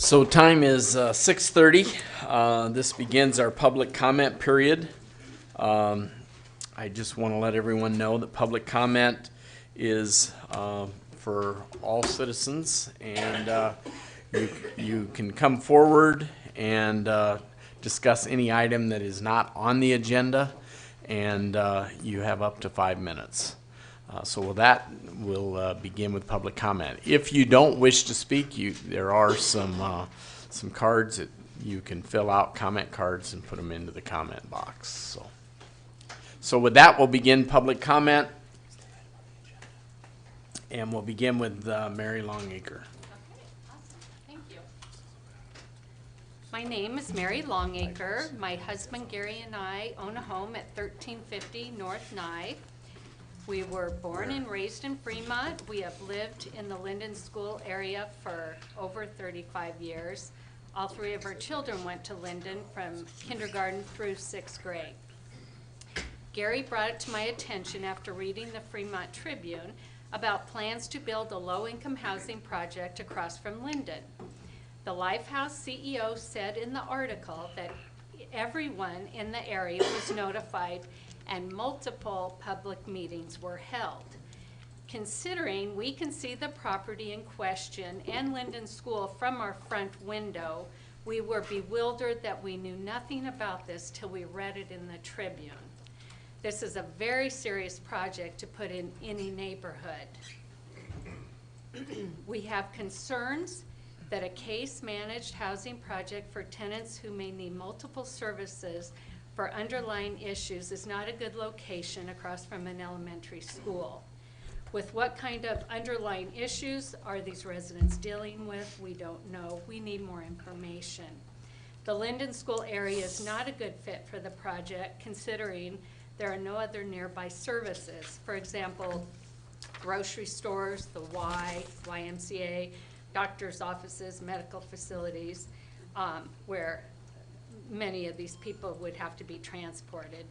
So time is 6:30. This begins our public comment period. I just want to let everyone know that public comment is for all citizens, and you can come forward and discuss any item that is not on the agenda, and you have up to 5 minutes. So with that, we'll begin with public comment. If you don't wish to speak, there are some cards that you can fill out, comment cards, and put them into the comment box. So with that, we'll begin public comment, and we'll begin with Mary Longacre. Okay, awesome. Thank you. My name is Mary Longacre. My husband Gary and I own a home at 1350 North Nye. We were born and raised in Fremont. We have lived in the Linden School area for over 35 years. All three of our children went to Linden from kindergarten through 6th grade. Gary brought it to my attention after reading the Fremont Tribune about plans to build a low-income housing project across from Linden. The Lifehouse CEO said in the article that everyone in the area was notified and multiple public meetings were held. Considering we can see the property in question and Linden School from our front window, we were bewildered that we knew nothing about this till we read it in the Tribune. This is a very serious project to put in any neighborhood. We have concerns that a case-managed housing project for tenants who may need multiple services for underlying issues is not a good location across from an elementary school. With what kind of underlying issues are these residents dealing with? We don't know. We need more information. The Linden School area is not a good fit for the project, considering there are no other nearby services. For example, grocery stores, the YMCA, doctor's offices, medical facilities, where many of these people would have to be transported.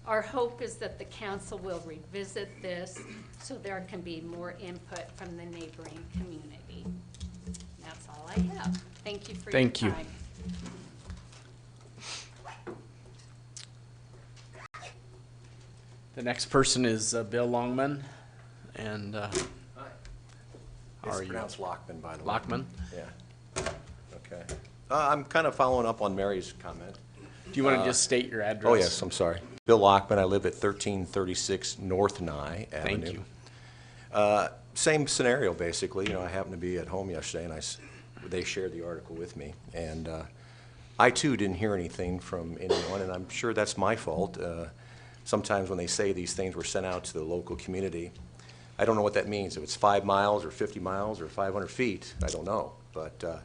Our hope is that the council will revisit this so there can be more input from the neighboring community. That's all I have. Thank you for your time. The next person is Bill Longman, and Hi. How are you? It's pronounced Lockman, by the way. Lockman. Yeah. Okay. I'm kind of following up on Mary's comment. Do you want to just state your address? Oh, yes, I'm sorry. Bill Lockman. I live at 1336 North Nye Avenue. Thank you. Same scenario, basically. You know, I happened to be at home yesterday, and they shared the article with me. And I, too, didn't hear anything from anyone, and I'm sure that's my fault. Sometimes when they say these things were sent out to the local community, I don't know what that means. If it's 5 miles or 50 miles or 500 feet, I don't know. But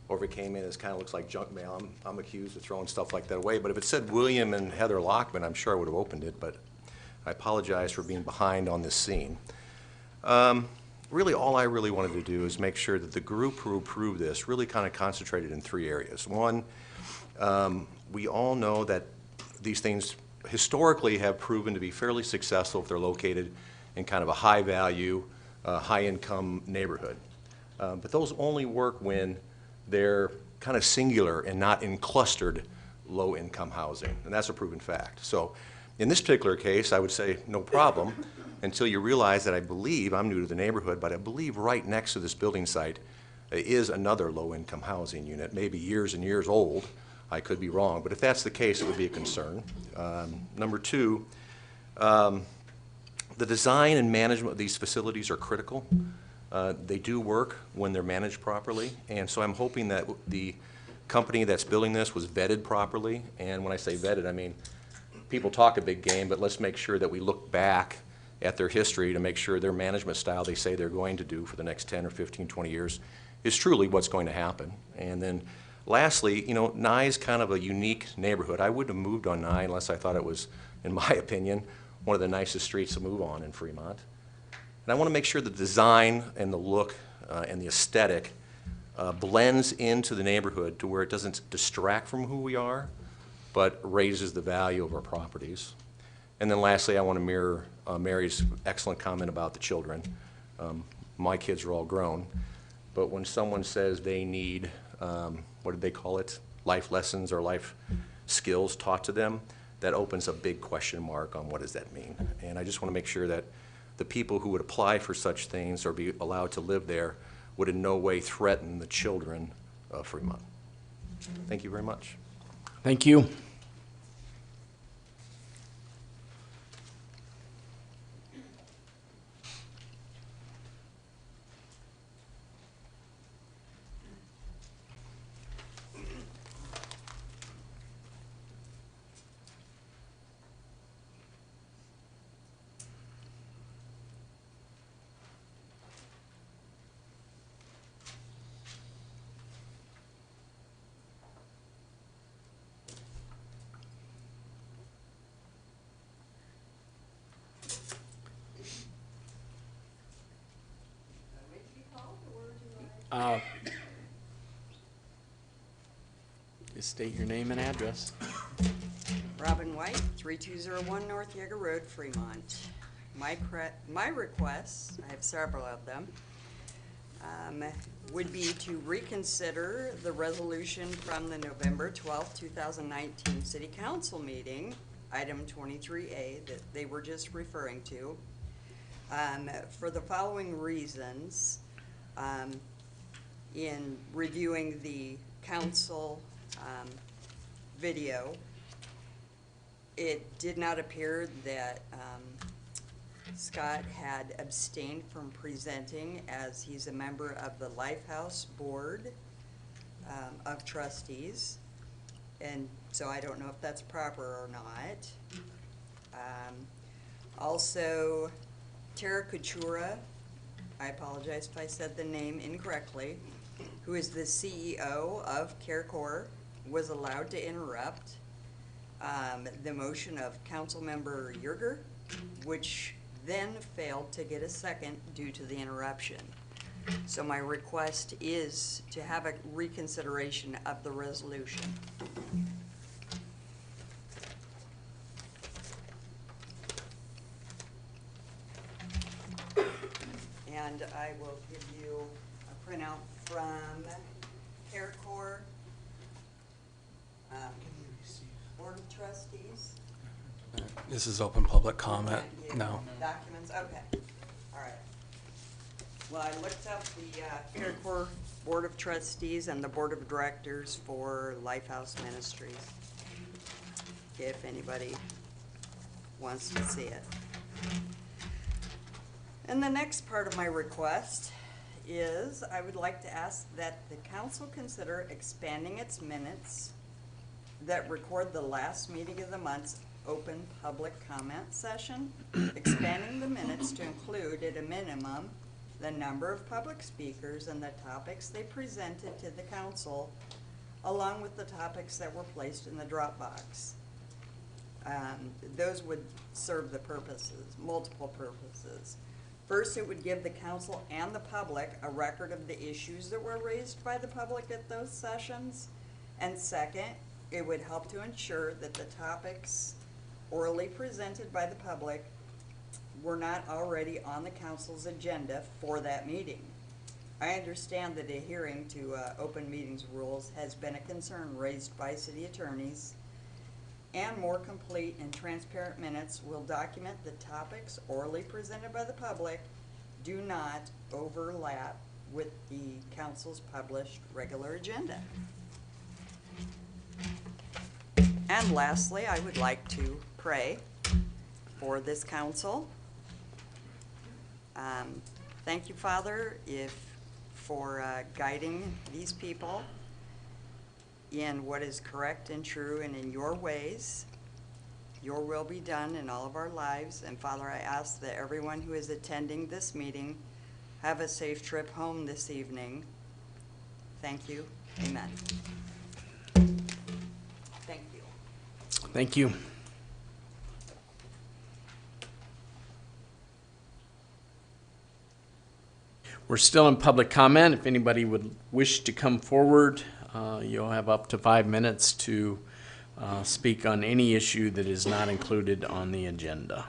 or if it came in as kind of looks like junk mail, I'm accused of throwing stuff like that away. But if it said William and Heather Lockman, I'm sure I would have opened it. But I apologize for being behind on this scene. Really, all I really wanted to do is make sure that the group who approved this really kind of concentrated in 3 areas. One, we all know that these things historically have proven to be fairly successful if they're located in kind of a high-value, high-income neighborhood. But those only work when they're kind of singular and not in clustered low-income housing, and that's a proven fact. So in this particular case, I would say no problem until you realize that I believe, I'm new to the neighborhood, but I believe right next to this building site is another low-income housing unit, maybe years and years old. I could be wrong, but if that's the case, it would be a concern. Number two, the design and management of these facilities are critical. They do work when they're managed properly, and so I'm hoping that the company that's building this was vetted properly. And when I say vetted, I mean people talk a big game, but let's make sure that we look back at their history to make sure their management style they say they're going to do for the next 10 or 15, 20 years is truly what's going to happen. And then lastly, you know, Nye is kind of a unique neighborhood. I wouldn't have moved on Nye unless I thought it was, in my opinion, one of the nicest streets to move on in Fremont. And I want to make sure the design and the look and the aesthetic blends into the neighborhood to where it doesn't distract from who we are, but raises the value of our properties. And then lastly, I want to mirror Mary's excellent comment about the children. My kids are all grown, but when someone says they need what did they call it? Life lessons or life skills taught to them, that opens a big question mark on what does that mean. And I just want to make sure that the people who would apply for such things or be allowed to live there would in no way threaten the children of Fremont. Thank you very much. Thank you. Just state your name and address. Robin White, 3201 North Yeager Road, Fremont. My requests, I have several of them, would be to reconsider the resolution from the November 12th, 2019 City Council meeting, item 23A, that they were just referring to, for the following reasons. In reviewing the council video, it did not appear that Scott had abstained from presenting, as he's a member of the Lifehouse Board of Trustees, and so I don't know if that's proper or not. Also, Tara Coutura, I apologize if I said the name incorrectly, who is the CEO of CareCore, was allowed to interrupt the motion of Councilmember Yeager, which then failed to get a second due to the interruption. So my request is to have a reconsideration of the resolution. And I will give you a printout from CareCore, Board of Trustees. This is open public comment. No. Documents, okay, all right. Well, I looked up the CareCore Board of Trustees and the Board of Directors for Lifehouse Ministries, if anybody wants to see it. And the next part of my request is I would like to ask that the council consider expanding its minutes that record the last meeting of the month's open public comment session, expanding the minutes to include at a minimum the number of public speakers and the topics they presented to the council, along with the topics that were placed in the Dropbox. Those would serve the purposes, multiple purposes. First, it would give the council and the public a record of the issues that were raised by the public at those sessions. And second, it would help to ensure that the topics orally presented by the public were not already on the council's agenda for that meeting. I understand that adhering to open meetings rules has been a concern raised by city attorneys, and more complete and transparent minutes will document the topics orally presented by the public do not overlap with the council's published regular agenda. And lastly, I would like to pray for this council. Thank you, Father, for guiding these people in what is correct and true and in your ways. Your will be done in all of our lives. And Father, I ask that everyone who is attending this meeting have a safe trip home this evening. Thank you. Amen. Thank you. Thank you. We're still in public comment. If anybody would wish to come forward, you'll have up to 5 minutes to speak on any issue that is not included on the agenda.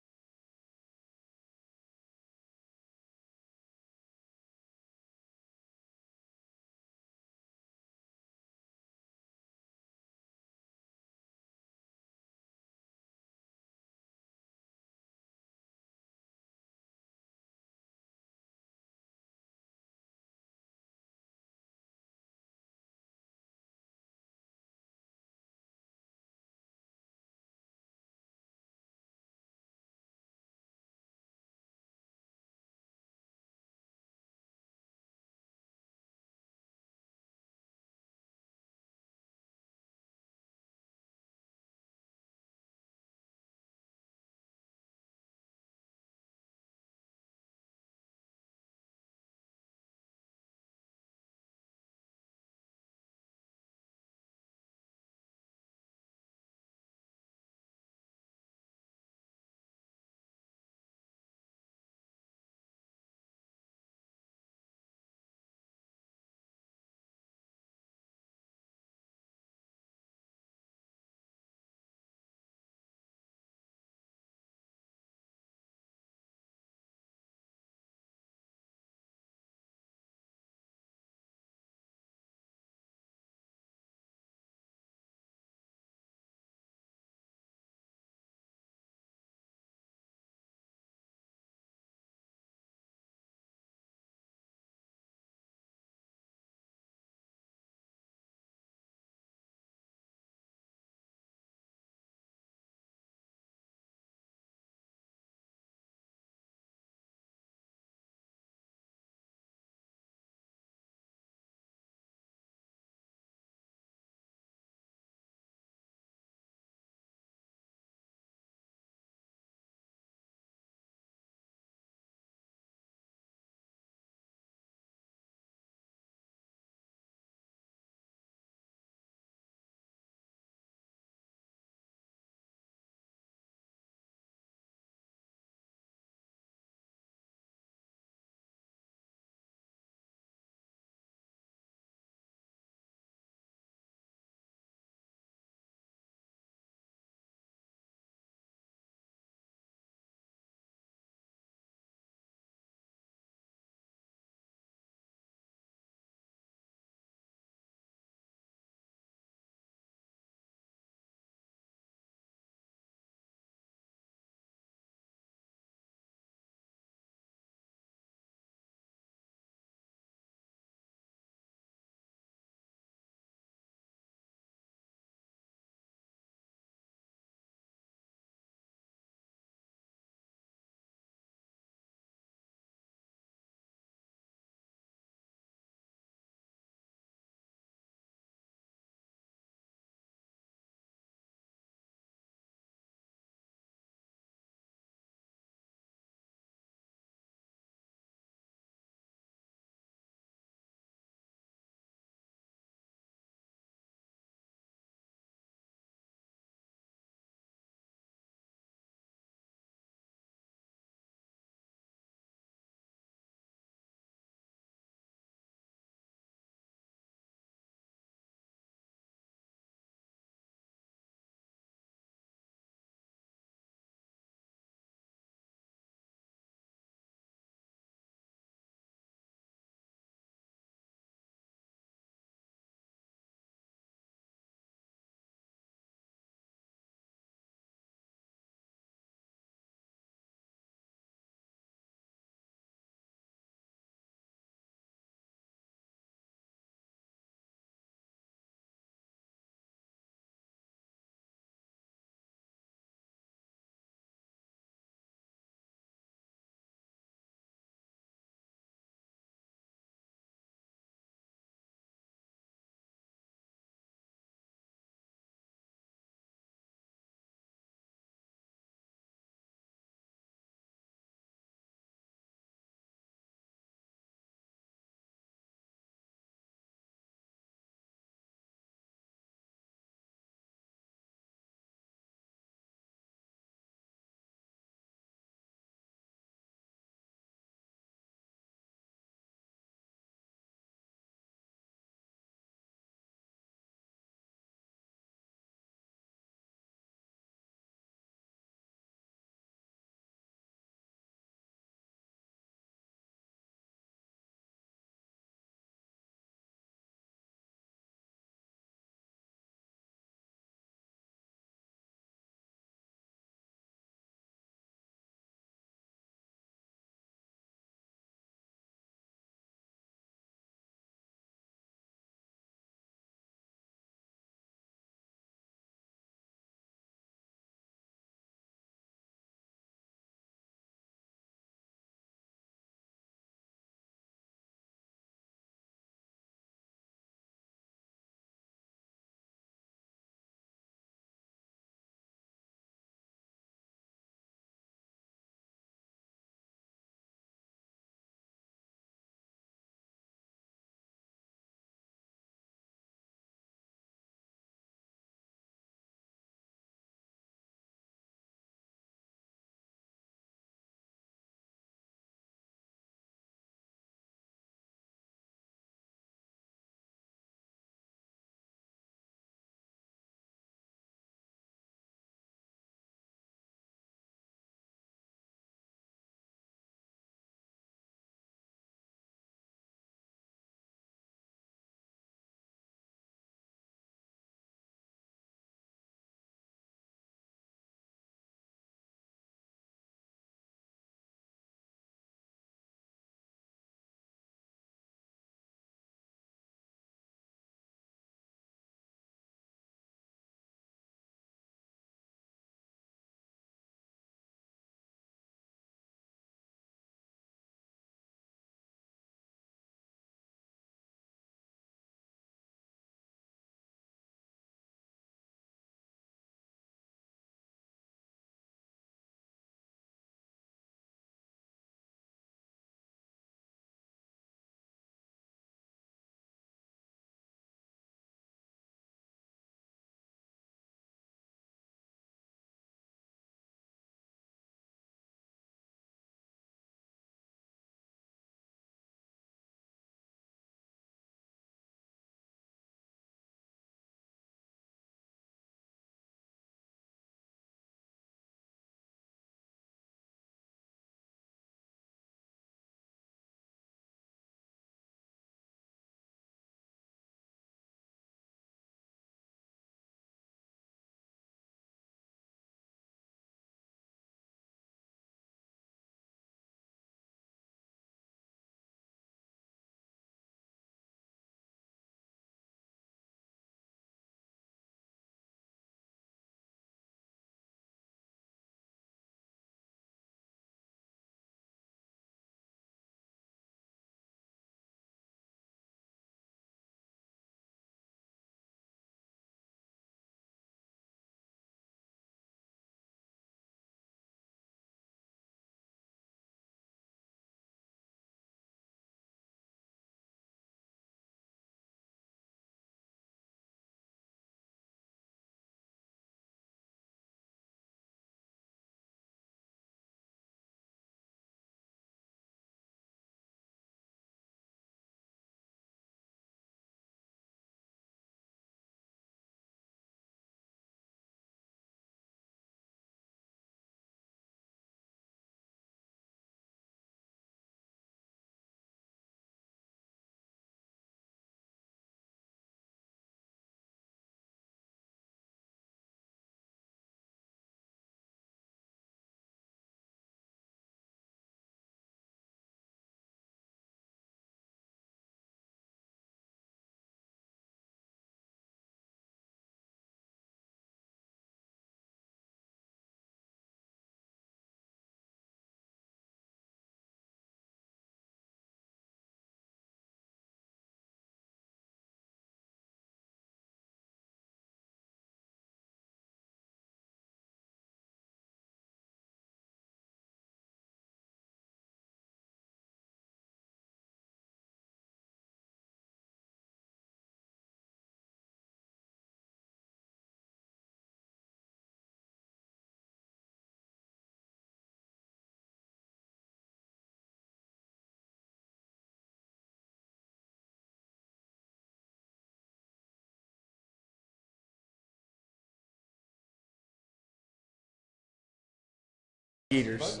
Eaters.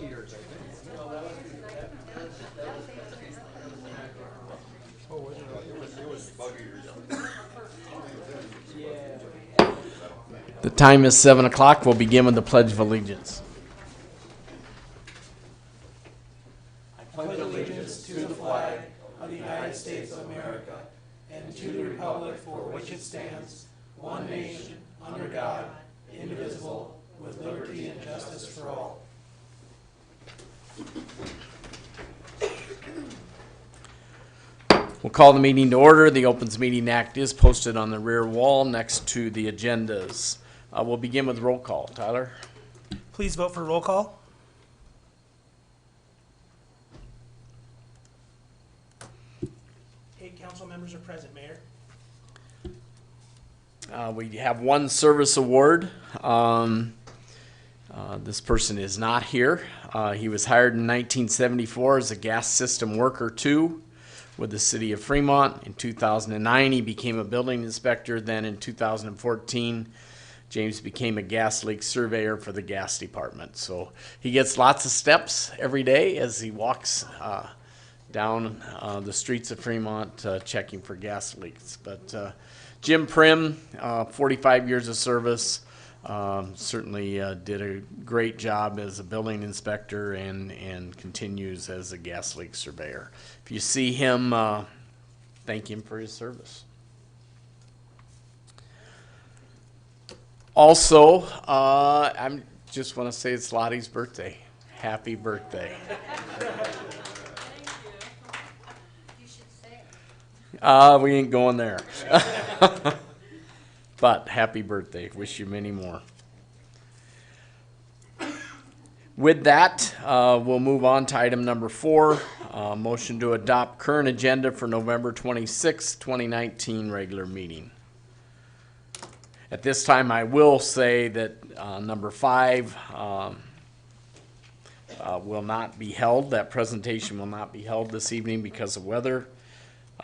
The time is 7 o'clock. We'll begin with the Pledge of Allegiance. We'll call the meeting to order. The Opens Meeting Act is posted on the rear wall next to the agendas. We'll begin with roll call. Tyler? Please vote for roll call. Eight council members are present, Mayor. We have one service award. This person is not here. He was hired in 1974 as a gas system worker 2 with the city of Fremont. In 2009, he became a building inspector. Then in 2014, James became a gas leak surveyor for the gas department. So he gets lots of steps every day as he walks down the streets of Fremont checking for gas leaks. But Jim Prim, 45 years of service, certainly did a great job as a building inspector and continues as a gas leak surveyor. If you see him, thank him for his service. Also, I just want to say it's Lottie's birthday. Happy birthday. We ain't going there. But happy birthday. Wish you many more. With that, we'll move on to item number 4, motion to adopt current agenda for November 26, 2019 regular meeting. At this time, I will say that number 5 will not be held. That presentation will not be held this evening because of weather.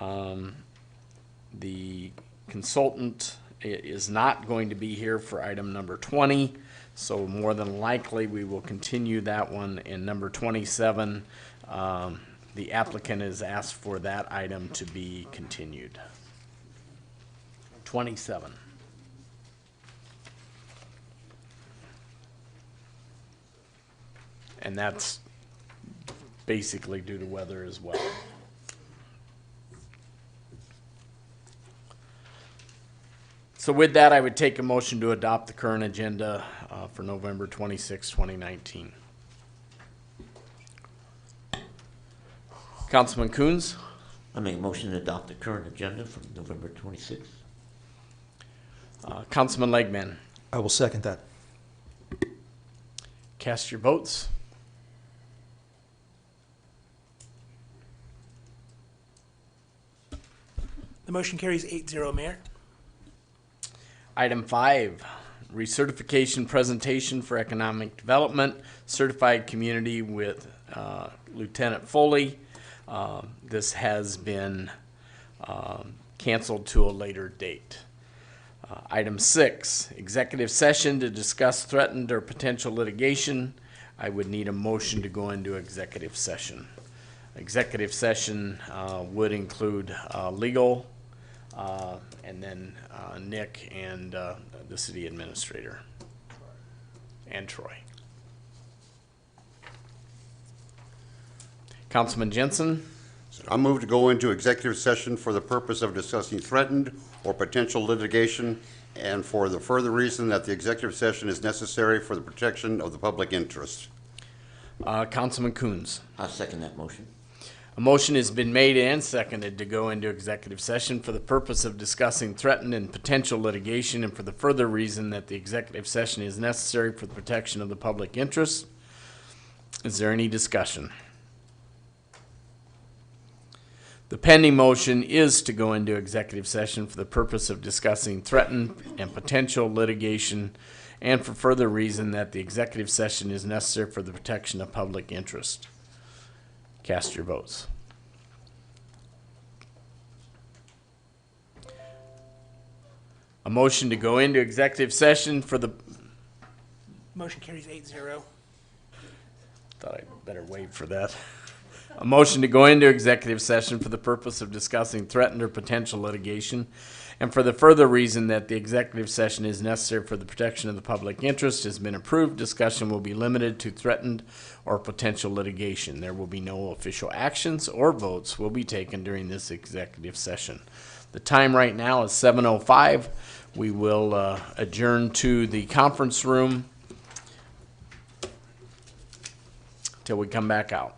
The consultant is not going to be here for item number 20, so more than likely we will continue that one. In number 27, the applicant has asked for that item to be continued. 27. And that's basically due to weather as well. So with that, I would take a motion to adopt the current agenda for November 26, 2019. Councilman Coons, I make a motion to adopt the current agenda from November 26th. Councilman Legman, I will second that. cast your votes. The motion carries 8-0, Mayor. Item 5, recertification presentation for economic development, certified community with Lieutenant Foley. This has been canceled to a later date. Item 6, executive session to discuss threatened or potential litigation. I would need a motion to go into executive session. Executive session would include legal, and then Nick and the city administrator, and Troy. Councilman Jensen, I move to go into executive session for the purpose of discussing threatened or potential litigation and for the further reason that the executive session is necessary for the protection of the public interest. Councilman Coons. I'll second that motion. A motion has been made and seconded to go into executive session for the purpose of discussing threatened and potential litigation and for the further reason that the executive session is necessary for the protection of the public interest. Is there any discussion? The pending motion is to go into executive session for the purpose of discussing threatened and potential litigation and for further reason that the executive session is necessary for the protection of public interest. Cast your votes. A motion to go into executive session for the, Motion carries 8-0. Thought I better wait for that. A motion to go into executive session for the purpose of discussing threatened or potential litigation, and for the further reason that the executive session is necessary for the protection of the public interest has been approved. Discussion will be limited to threatened or potential litigation. There will be no official actions or votes will be taken during this executive session. The time right now is 7:05. We will adjourn to the conference room till we come back out.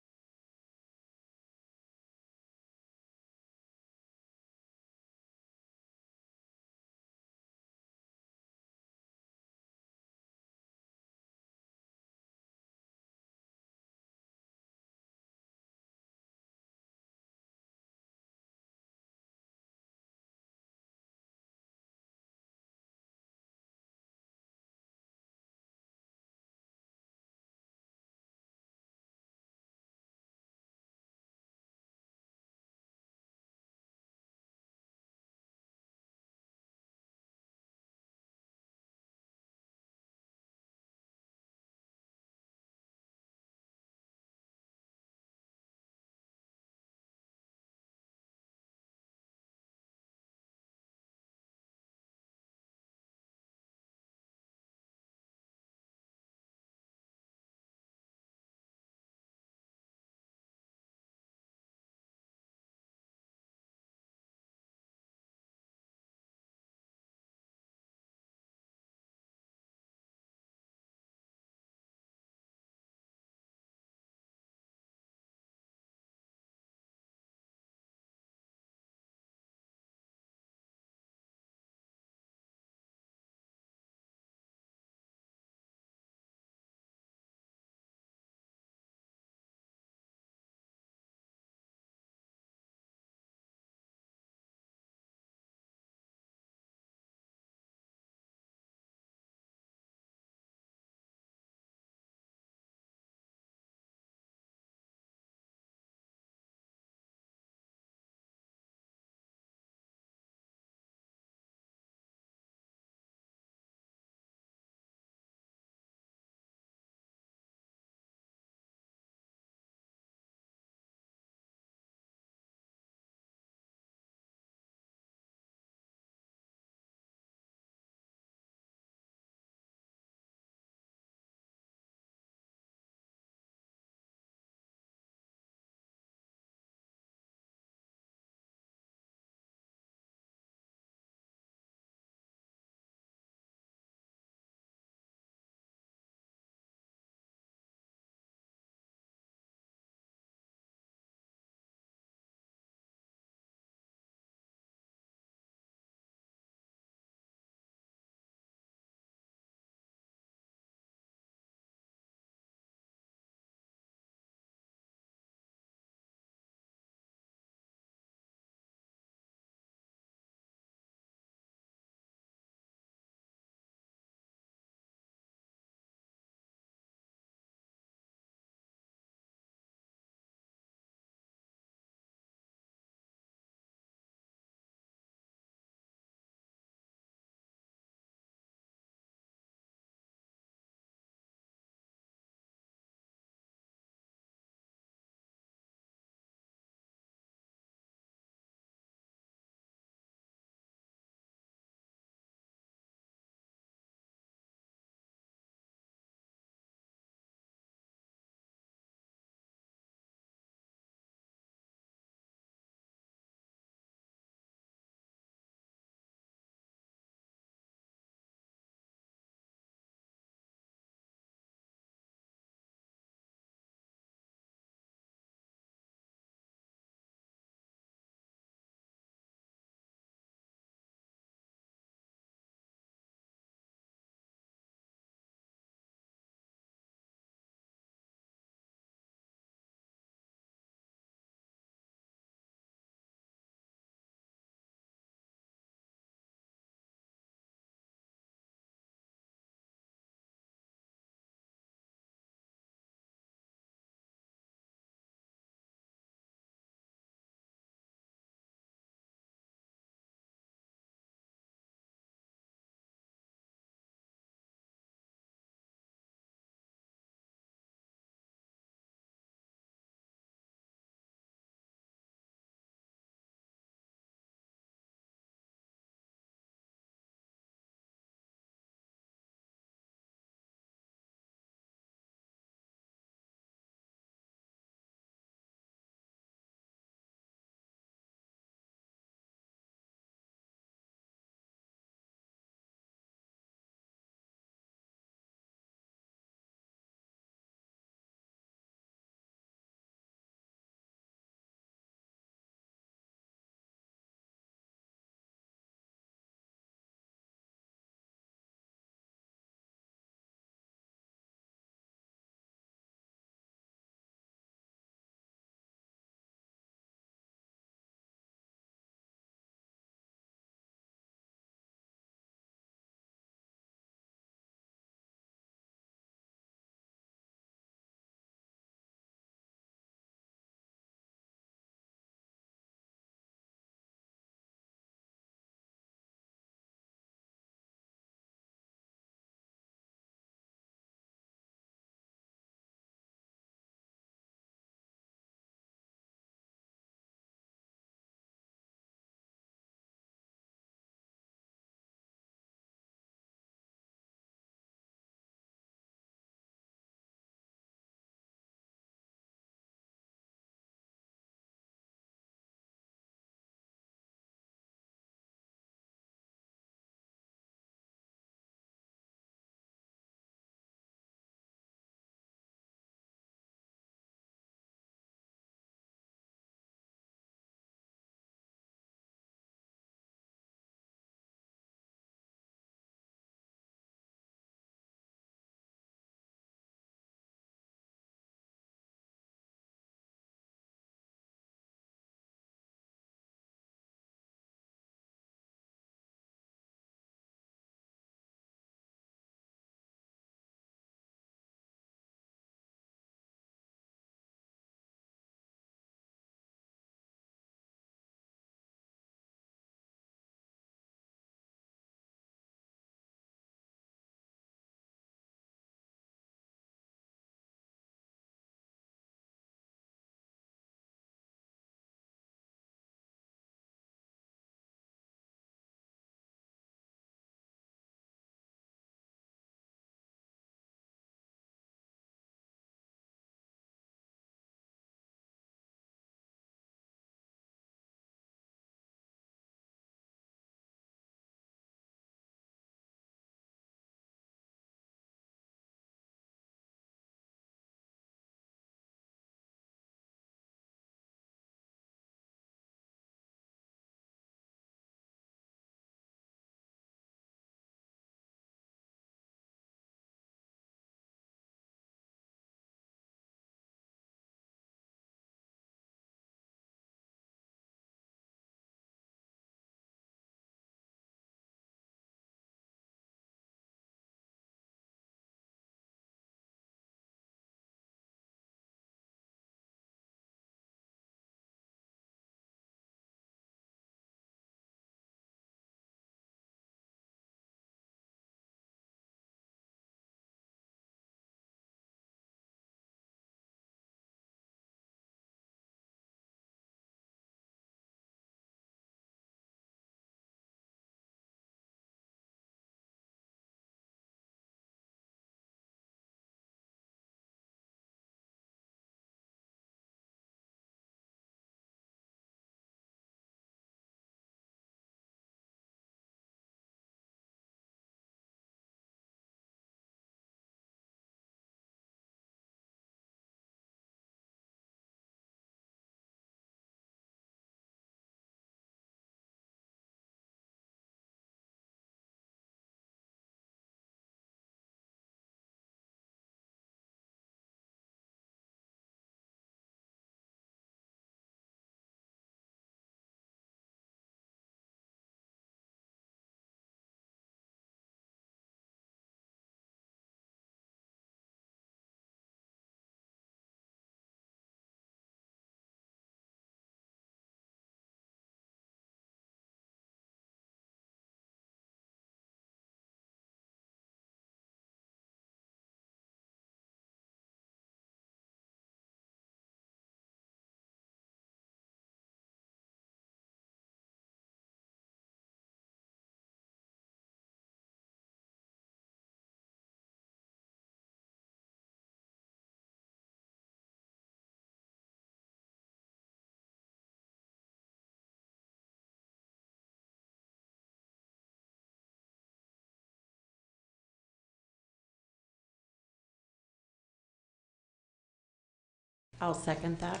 I'll second that.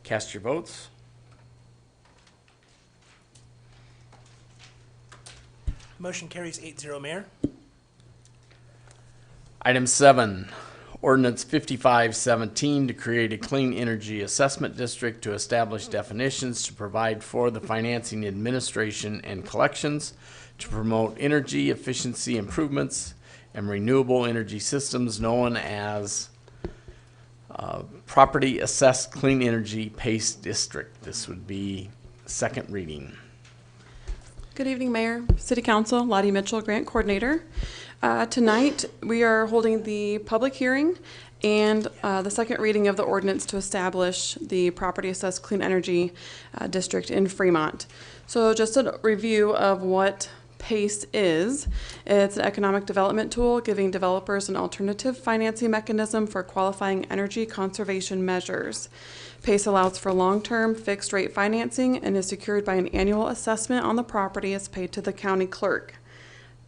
Cast your votes. Motion carries 8-0, Mayor. Item 7, ordinance 5517 to create a clean energy assessment district to establish definitions to provide for the financing, administration, and collections to promote energy efficiency improvements and renewable energy systems known as Property Assessed Clean Energy PACE District. This would be second reading. Good evening, Mayor, City Council, Lottie Mitchell, Grant Coordinator. Tonight, we are holding the public hearing and the second reading of the ordinance to establish the Property Assessed Clean Energy District in Fremont. So just a review of what PACE is. It's an economic development tool giving developers an alternative financing mechanism for qualifying energy conservation measures. PACE allows for long-term fixed rate financing and is secured by an annual assessment on the property as paid to the county clerk.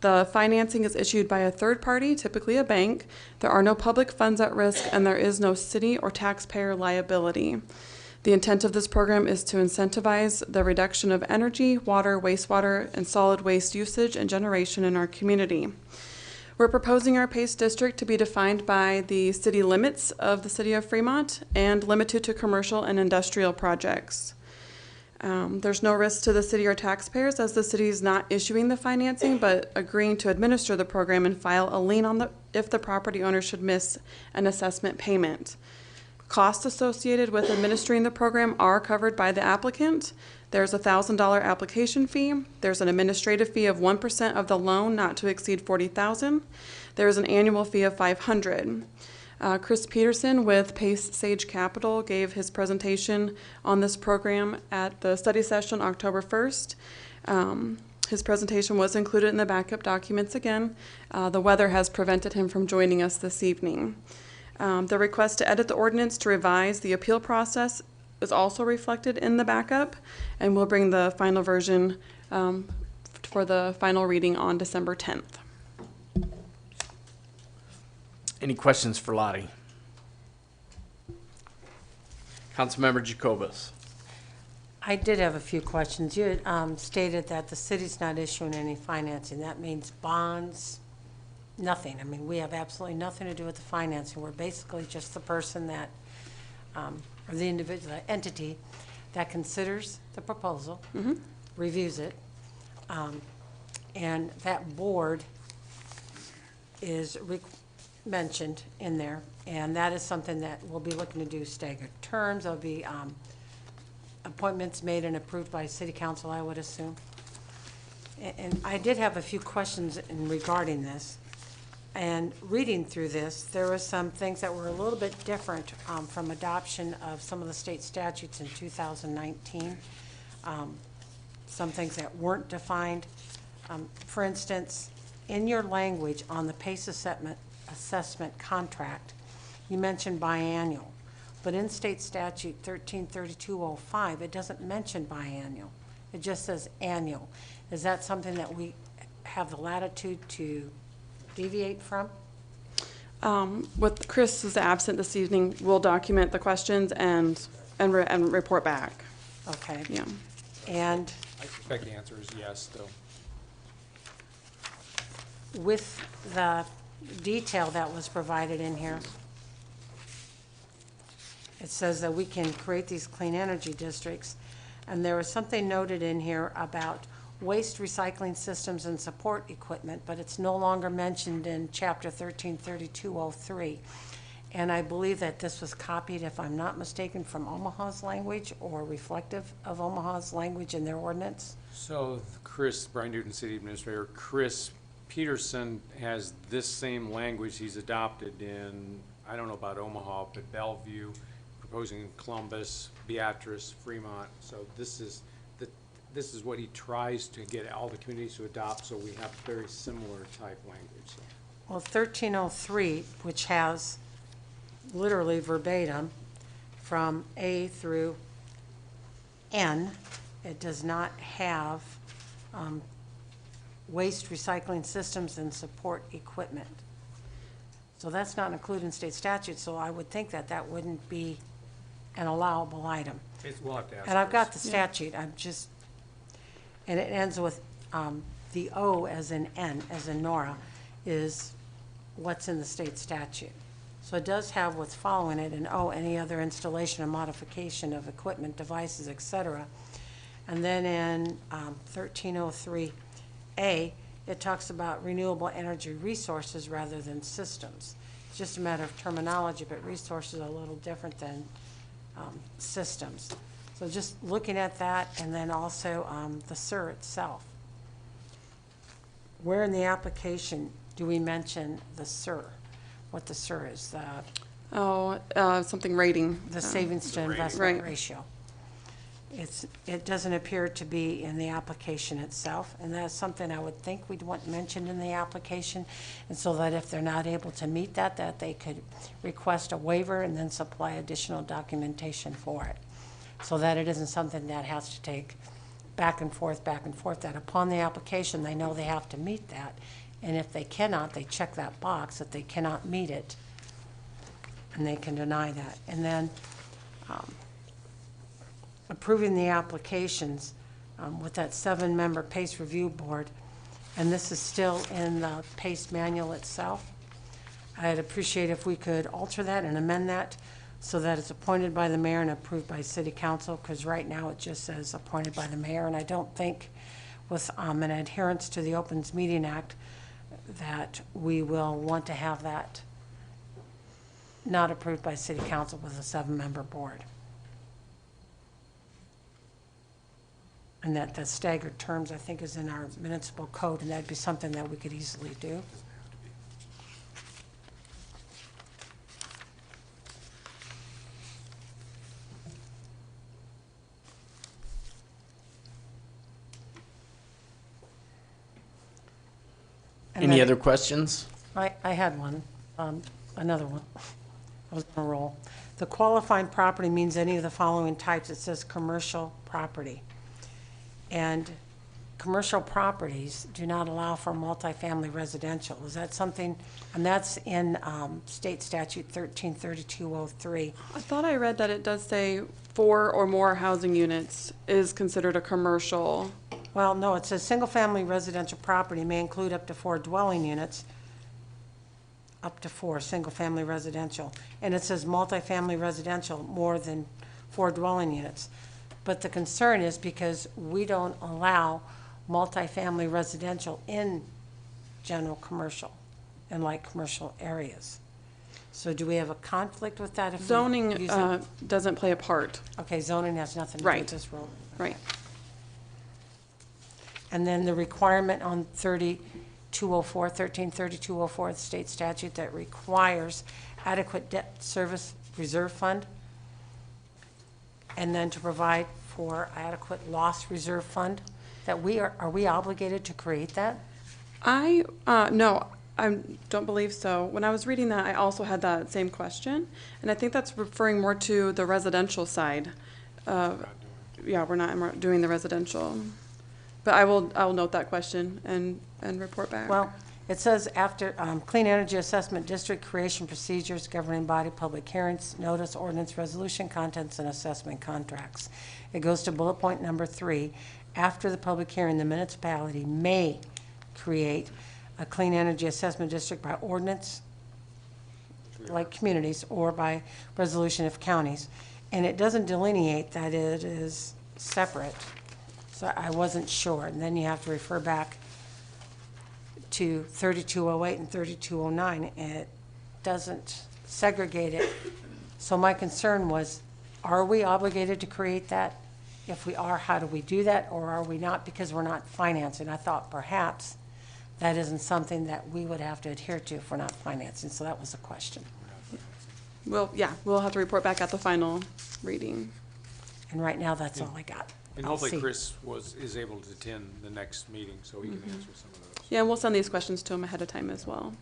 The financing is issued by a third party, typically a bank. There are no public funds at risk, and there is no city or taxpayer liability. The intent of this program is to incentivize the reduction of energy, water, wastewater, and solid waste usage and generation in our community. We're proposing our PACE district to be defined by the city limits of the city of Fremont and limited to commercial and industrial projects. There's no risk to the city or taxpayers as the city is not issuing the financing but agreeing to administer the program and file a lien on if the property owner should miss an assessment payment. Costs associated with administering the program are covered by the applicant. There's a $1,000 application fee. There's an administrative fee of 1% of the loan not to exceed $40,000. There's an annual fee of $500. Chris Peterson with Pace Sage Capital gave his presentation on this program at the study session October 1st. His presentation was included in the backup documents again. The weather has prevented him from joining us this evening. The request to edit the ordinance to revise the appeal process is also reflected in the backup, and we'll bring the final version for the final reading on December 10th. Any questions for Lottie? Councilmember Jacobus. I did have a few questions. You had stated that the city's not issuing any financing. That means bonds, nothing. I mean, we have absolutely nothing to do with the financing. We're basically just the person that, or the individual entity that considers the proposal, reviews it, and that board is mentioned in there, and that is something that we'll be looking to do staggered terms. There'll be appointments made and approved by city council, I would assume. And I did have a few questions regarding this. And reading through this, there were some things that were a little bit different from adoption of some of the state statutes in 2019. Some things that weren't defined. For instance, in your language on the PACE assessment contract, you mentioned biannual. But in state statute 133205, it doesn't mention biannual. It just says annual. Is that something that we have the latitude to deviate from? With Chris is absent this evening, we'll document the questions and report back. Okay. Yeah. And I suspect the answer is yes, though. with the detail that was provided in here, it says that we can create these clean energy districts. And there was something noted in here about waste recycling systems and support equipment, but it's no longer mentioned in chapter 133203. And I believe that this was copied, if I'm not mistaken, from Omaha's language or reflective of Omaha's language in their ordinance. So Chris, Brian Newton, City Administrator, Chris Peterson has this same language he's adopted in, I don't know about Omaha, but Bellevue, proposing Columbus, Beatrice, Fremont. So this is what he tries to get all the communities to adopt, so we have very similar type language. So. Well, 1303, which has literally verbatim from A through N, it does not have waste recycling systems and support equipment. So that's not included in state statute, so I would think that that wouldn't be an allowable item. We'll have to ask And I've got Chris. the statute, and it ends with, the O as in N, as in Nora, is what's in the state statute. So it does have what's following it, and O, any other installation or modification of equipment, devices, et cetera. And then in 1303A, it talks about renewable energy resources rather than systems. It's just a matter of terminology, but resources are a little different than systems. So just looking at that, and then also the SIR itself. Where in the application do we mention the SIR? What the SIR is, Something rating. the savings to investment Right. ratio. It doesn't appear to be in the application itself, and that's something I would think we'd want mentioned in the application, and so that if they're not able to meet that they could request a waiver and then supply additional documentation for it, so that it isn't something that has to take back and forth, that upon the application, they know they have to meet that, and if they cannot, they check that box that they cannot meet it, and they can deny that. And then approving the applications with that 7-member PACE review board, and this is still in the PACE manual itself. I'd appreciate if we could alter that and amend that so that it's appointed by the mayor and approved by city council, because right now it just says appointed by the mayor, and I don't think with an adherence to the Opens Meeting Act that we will want to have that not approved by city council with a 7-member board. And that the staggered terms, I think, is in our municipal code, and that'd be something that we could easily do. And Any then other questions? I had one, another one. I was on a roll. The qualifying property means any of the following types. It says commercial property. And commercial properties do not allow for multifamily residential. Is that something, and that's in state statute 133203. I thought I read that it does say 4 or more housing units is considered a commercial. Well, no, it says single-family residential property may include up to 4 dwelling units, up to 4 single-family residential. And it says multifamily residential, more than 4 dwelling units. But the concern is because we don't allow multifamily residential in general commercial, in like commercial areas. So do we have a conflict with that if we Zoning use it? doesn't play a part. Okay, zoning has nothing to do Right. with this rule. Right. And then the requirement on 133204, the state statute that requires adequate debt service reserve fund, and then to provide for adequate loss reserve fund, that are we obligated to create that? No, I don't believe so. When I was reading that, I also had that same question, and I think that's referring more to the residential side. Yeah, we're not doing the residential. But I will note that question and report back. Well, it says after Clean Energy Assessment District creation procedures, governing body, public hearings, notice, ordinance, resolution, contents, and assessment contracts. It goes to bullet point number 3. After the public hearing, the municipality may create a Clean Energy Assessment District by ordinance, like communities, or by resolution of counties. And it doesn't delineate that it is separate. So I wasn't sure. And then you have to refer back to 3208 and 3209, and it doesn't segregate it. So my concern was, are we obligated to create that? If we are, how do we do that? Or are we not, because we're not financing? I thought perhaps that isn't something that we would have to adhere to if we're not financing. So that was a question. We'll have to report back at the final reading. And right now, that's all I got. And I'll hopefully see. Chris is able to attend the next meeting, so he can answer some of those. Yeah, we'll send these questions to him ahead of time as well.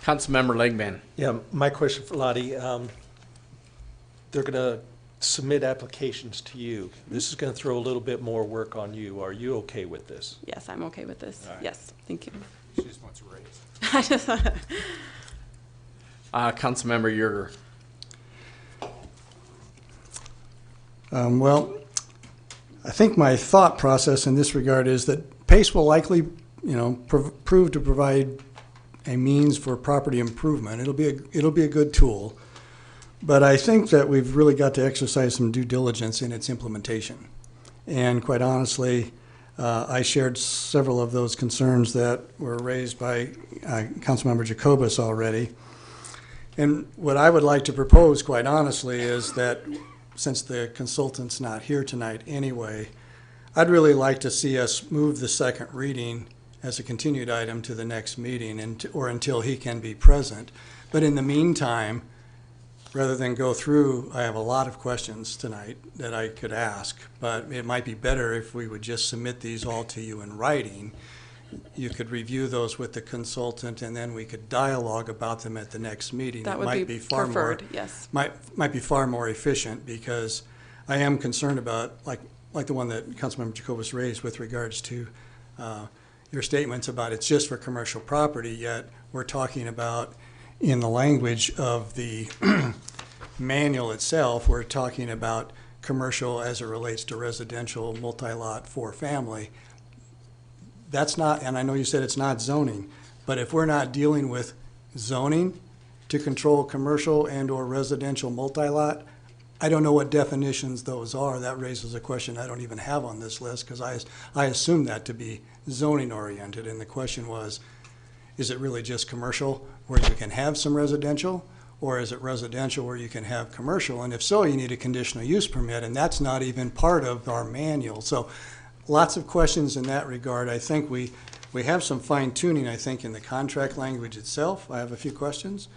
Councilmember Legman. Yeah, my question for Lottie, they're going to submit applications to you. This is going to throw a little bit more work on you. Are you okay with this? Yes, I'm okay with this. All right. Yes, thank you. She just wants a raise. Councilmember Yerger. Well, I think my thought process in this regard is that PACE will likely, prove to provide a means for property improvement. It'll be a good tool. But I think that we've really got to exercise some due diligence in its implementation. And quite honestly, I shared several of those concerns that were raised by Councilmember Jacobus already. And what I would like to propose, quite honestly, is that since the consultant's not here tonight anyway, I'd really like to see us move the second reading as a continued item to the next meeting or until he can be present. But in the meantime, rather than go through, I have a lot of questions tonight that I could ask, but it might be better if we would just submit these all to you in writing. You could review those with the consultant, and then we could dialogue about them at the next meeting. That It would might be far preferred, more, yes. might be far more efficient, because I am concerned about, like the one that Councilmember Jacobus raised with regards to your statements about it's just for commercial property, yet we're talking about, in the language of the manual itself, we're talking about commercial as it relates to residential, multi-lot, four-family. That's not, and I know you said it's not zoning, but if we're not dealing with zoning to control commercial and or residential multi-lot, I don't know what definitions those are. That raises a question I don't even have on this list, because I assume that to be zoning oriented, and the question was, is it really just commercial where you can have some residential, or is it residential where you can have commercial? And if so, you need a conditional use permit, and that's not even part of our manual. So lots of questions in that regard. I think we have some fine tuning, I think, in the contract language itself. I have a few questions.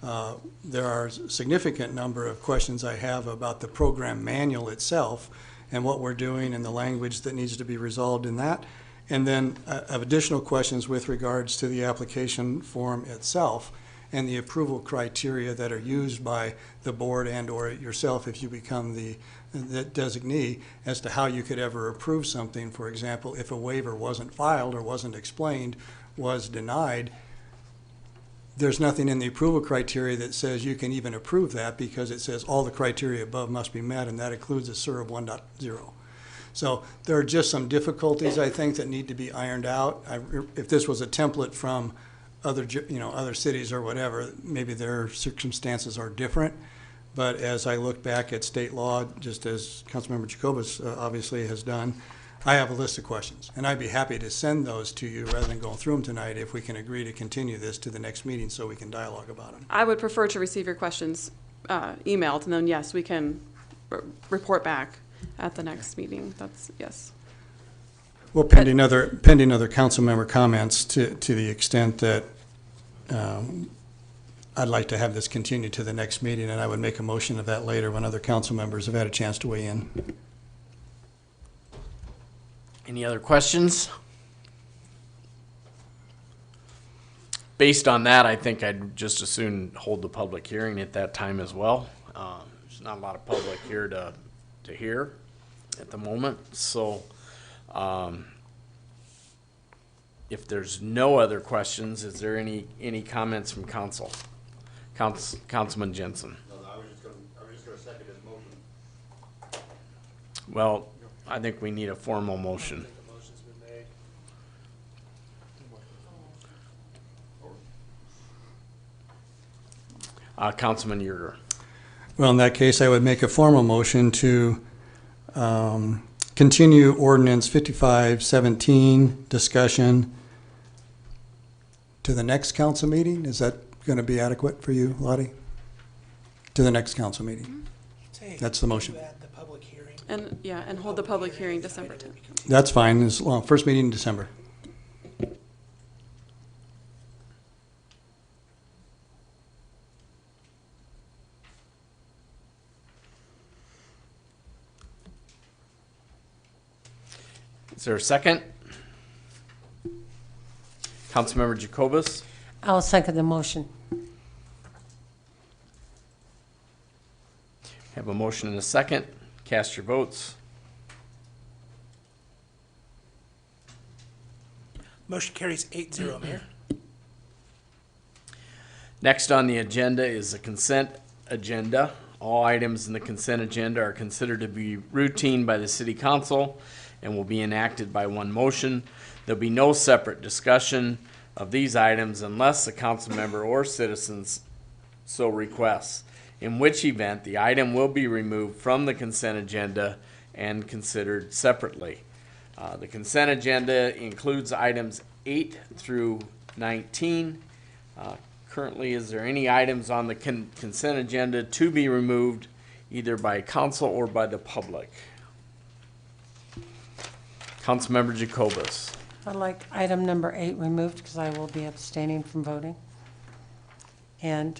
There are a significant number of questions I have about the program manual itself and what we're doing and the language that needs to be resolved in that. And then of additional questions with regards to the application form itself and the approval criteria that are used by the board and or yourself if you become the designee as to how you could ever approve something. For example, if a waiver wasn't filed or wasn't explained, was denied, there's nothing in the approval criteria that says you can even approve that, because it says all the criteria above must be met, and that includes a SIR of 1.0. So there are just some difficulties, I think, that need to be ironed out. If this was a template from other cities or whatever, maybe their circumstances are different. But as I look back at state law, just as Councilmember Jacobus obviously has done, I have a list of questions, and I'd be happy to send those to you rather than going through them tonight if we can agree to continue this to the next meeting so we can dialogue about them. I would prefer to receive your questions emailed, and then, yes, we can report back at the next meeting. That's, yes. Well, pending other council member comments to the extent that I'd like to have this continued to the next meeting, and I would make a motion of that later when other council members have had a chance to weigh in. Any other questions? Based on that, I think I'd just as soon hold the public hearing at that time as well. There's not a lot of public here to hear at the moment, so if there's no other questions, is there any comments from council? Councilman Jensen. No, I was just gonna second his motion. Well, I think we need a formal motion. The motion's been made. Councilman Yerger. Well, in that case, I would make a formal motion to continue ordinance 5517 discussion to the next council meeting. Is that going to be adequate for you, Lottie? To the next council meeting. That's the motion. You add the public hearing. And, yeah, and hold the public hearing December 10th. That's fine, as long, first meeting in December. Is there a second? Councilmember Jacobus? I'll second the motion. Have a motion and a second. Cast your votes. Motion carries 8-0, Mayor. Next on the agenda is the consent agenda. All items in the consent agenda are considered to be routine by the city council and will be enacted by one motion. There'll be no separate discussion of these items unless a council member or citizens so requests, in which event the item will be removed from the consent agenda and considered separately. The consent agenda includes items 8 through 19. Currently, is there any items on the consent agenda to be removed either by council or by the public? Councilmember Jacobus. I'd like item number 8 removed because I will be abstaining from voting. And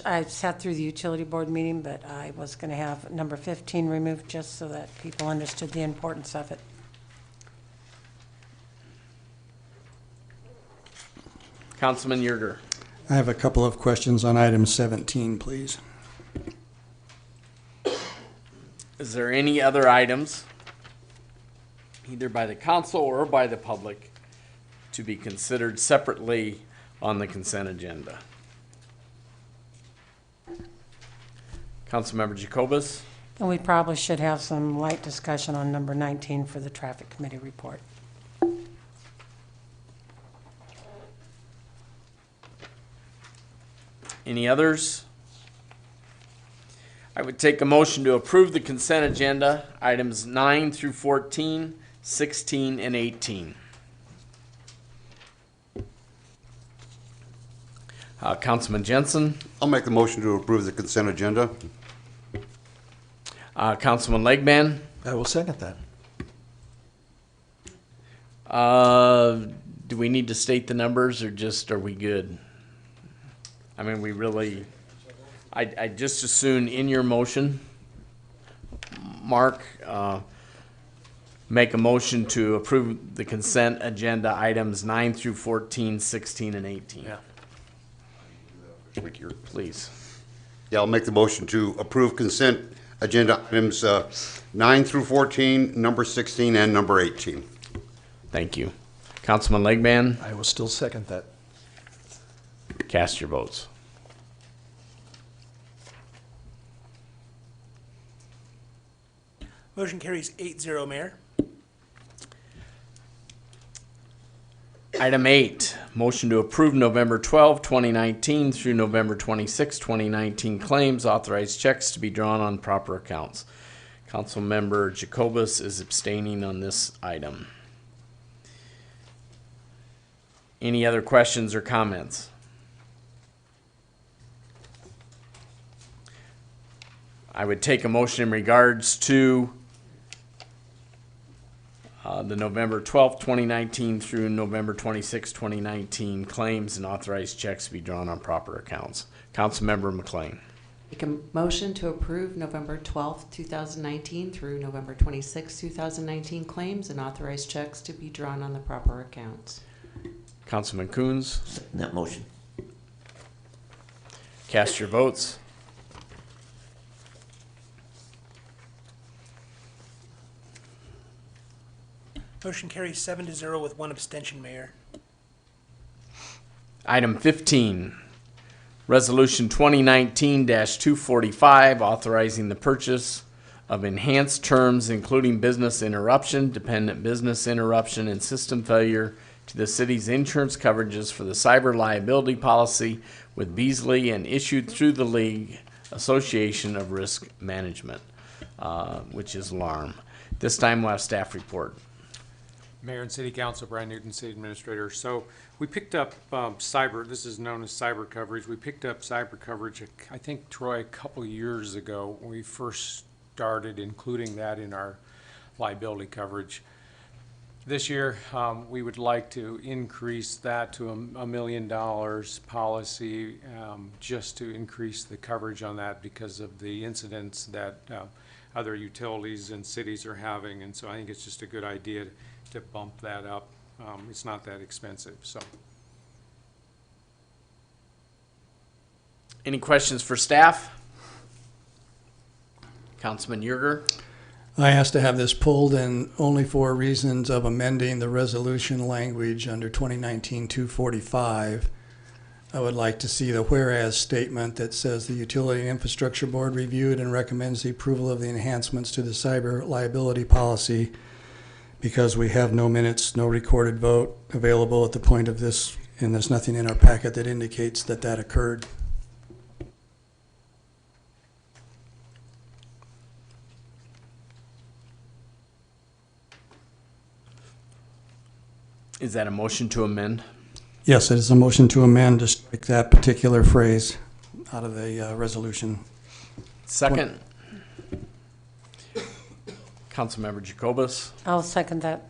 I sat through the utility board meeting, but I was going to have number 15 removed just so that people understood the importance of it. Councilman Yerger. I have a couple of questions on item 17, please. Is there any other items, either by the council or by the public, to be considered separately on the consent agenda? Councilmember Jacobus. And we probably should have some light discussion on number 19 for the traffic committee report. Any others? I would take a motion to approve the consent agenda, items 9 through 14, 16, and 18. Councilman Jensen. I'll make the motion to approve the consent agenda. Councilman Legman. I will second that. Do we need to state the numbers or just are we good? I mean, we really, I just as soon in your motion, Mark, make a motion to approve the consent agenda items 9 through 14, 16, and 18. Yeah. Please. Yeah, I'll make the motion to approve consent agenda items 9 through 14, number 16, and number 18. Thank you. Councilman Legman, I will still second that. cast your votes. Motion carries 8-0, Mayor. Item 8, motion to approve November 12, 2019 through November 26, 2019 claims, authorized checks to be drawn on proper accounts. Councilmember Jacobus is abstaining on this item. Any other questions or comments? I would take a motion in regards to the November 12th, 2019 through November 26, 2019 claims and authorized checks to be drawn on proper accounts. Councilmember McLean. Make a motion to approve November 12th, 2019 through November 26th, 2019 claims and authorized checks to be drawn on the proper accounts. Councilman Coons. Second that motion. Cast your votes. Motion carries 7-0 with 1 abstention, Mayor. Item 15, Resolution 2019-245, authorizing the purchase of enhanced terms including business interruption, dependent business interruption, and system failure to the city's insurance coverages for the cyber liability policy with Beasley and issued through the League Association of Risk Management, which is LARM. This time we'll have staff report. Mayor and City Council, Brian Newton, City Administrator. So we picked up cyber, this is known as cyber coverage. We picked up cyber coverage, I think, Troy, a couple years ago when we first started including that in our liability coverage. This year, we would like to increase that to $1 million policy, just to increase the coverage on that because of the incidents that other utilities and cities are having. And so I think it's just a good idea to bump that up. It's not that expensive, so. Any questions for staff? Councilman Yerger. I asked to have this pulled and only for reasons of amending the resolution language under 2019-245 I would like to see the whereas statement that says the Utility and Infrastructure Board reviewed and recommends the approval of the enhancements to the cyber liability policy, because we have no minutes, no recorded vote available at the point of this, and there's nothing in our packet that indicates that that occurred. Is that a motion to amend? Yes, it is a motion to amend to strike that particular phrase out of the resolution. Second. Councilmember Jacobus. I'll second that.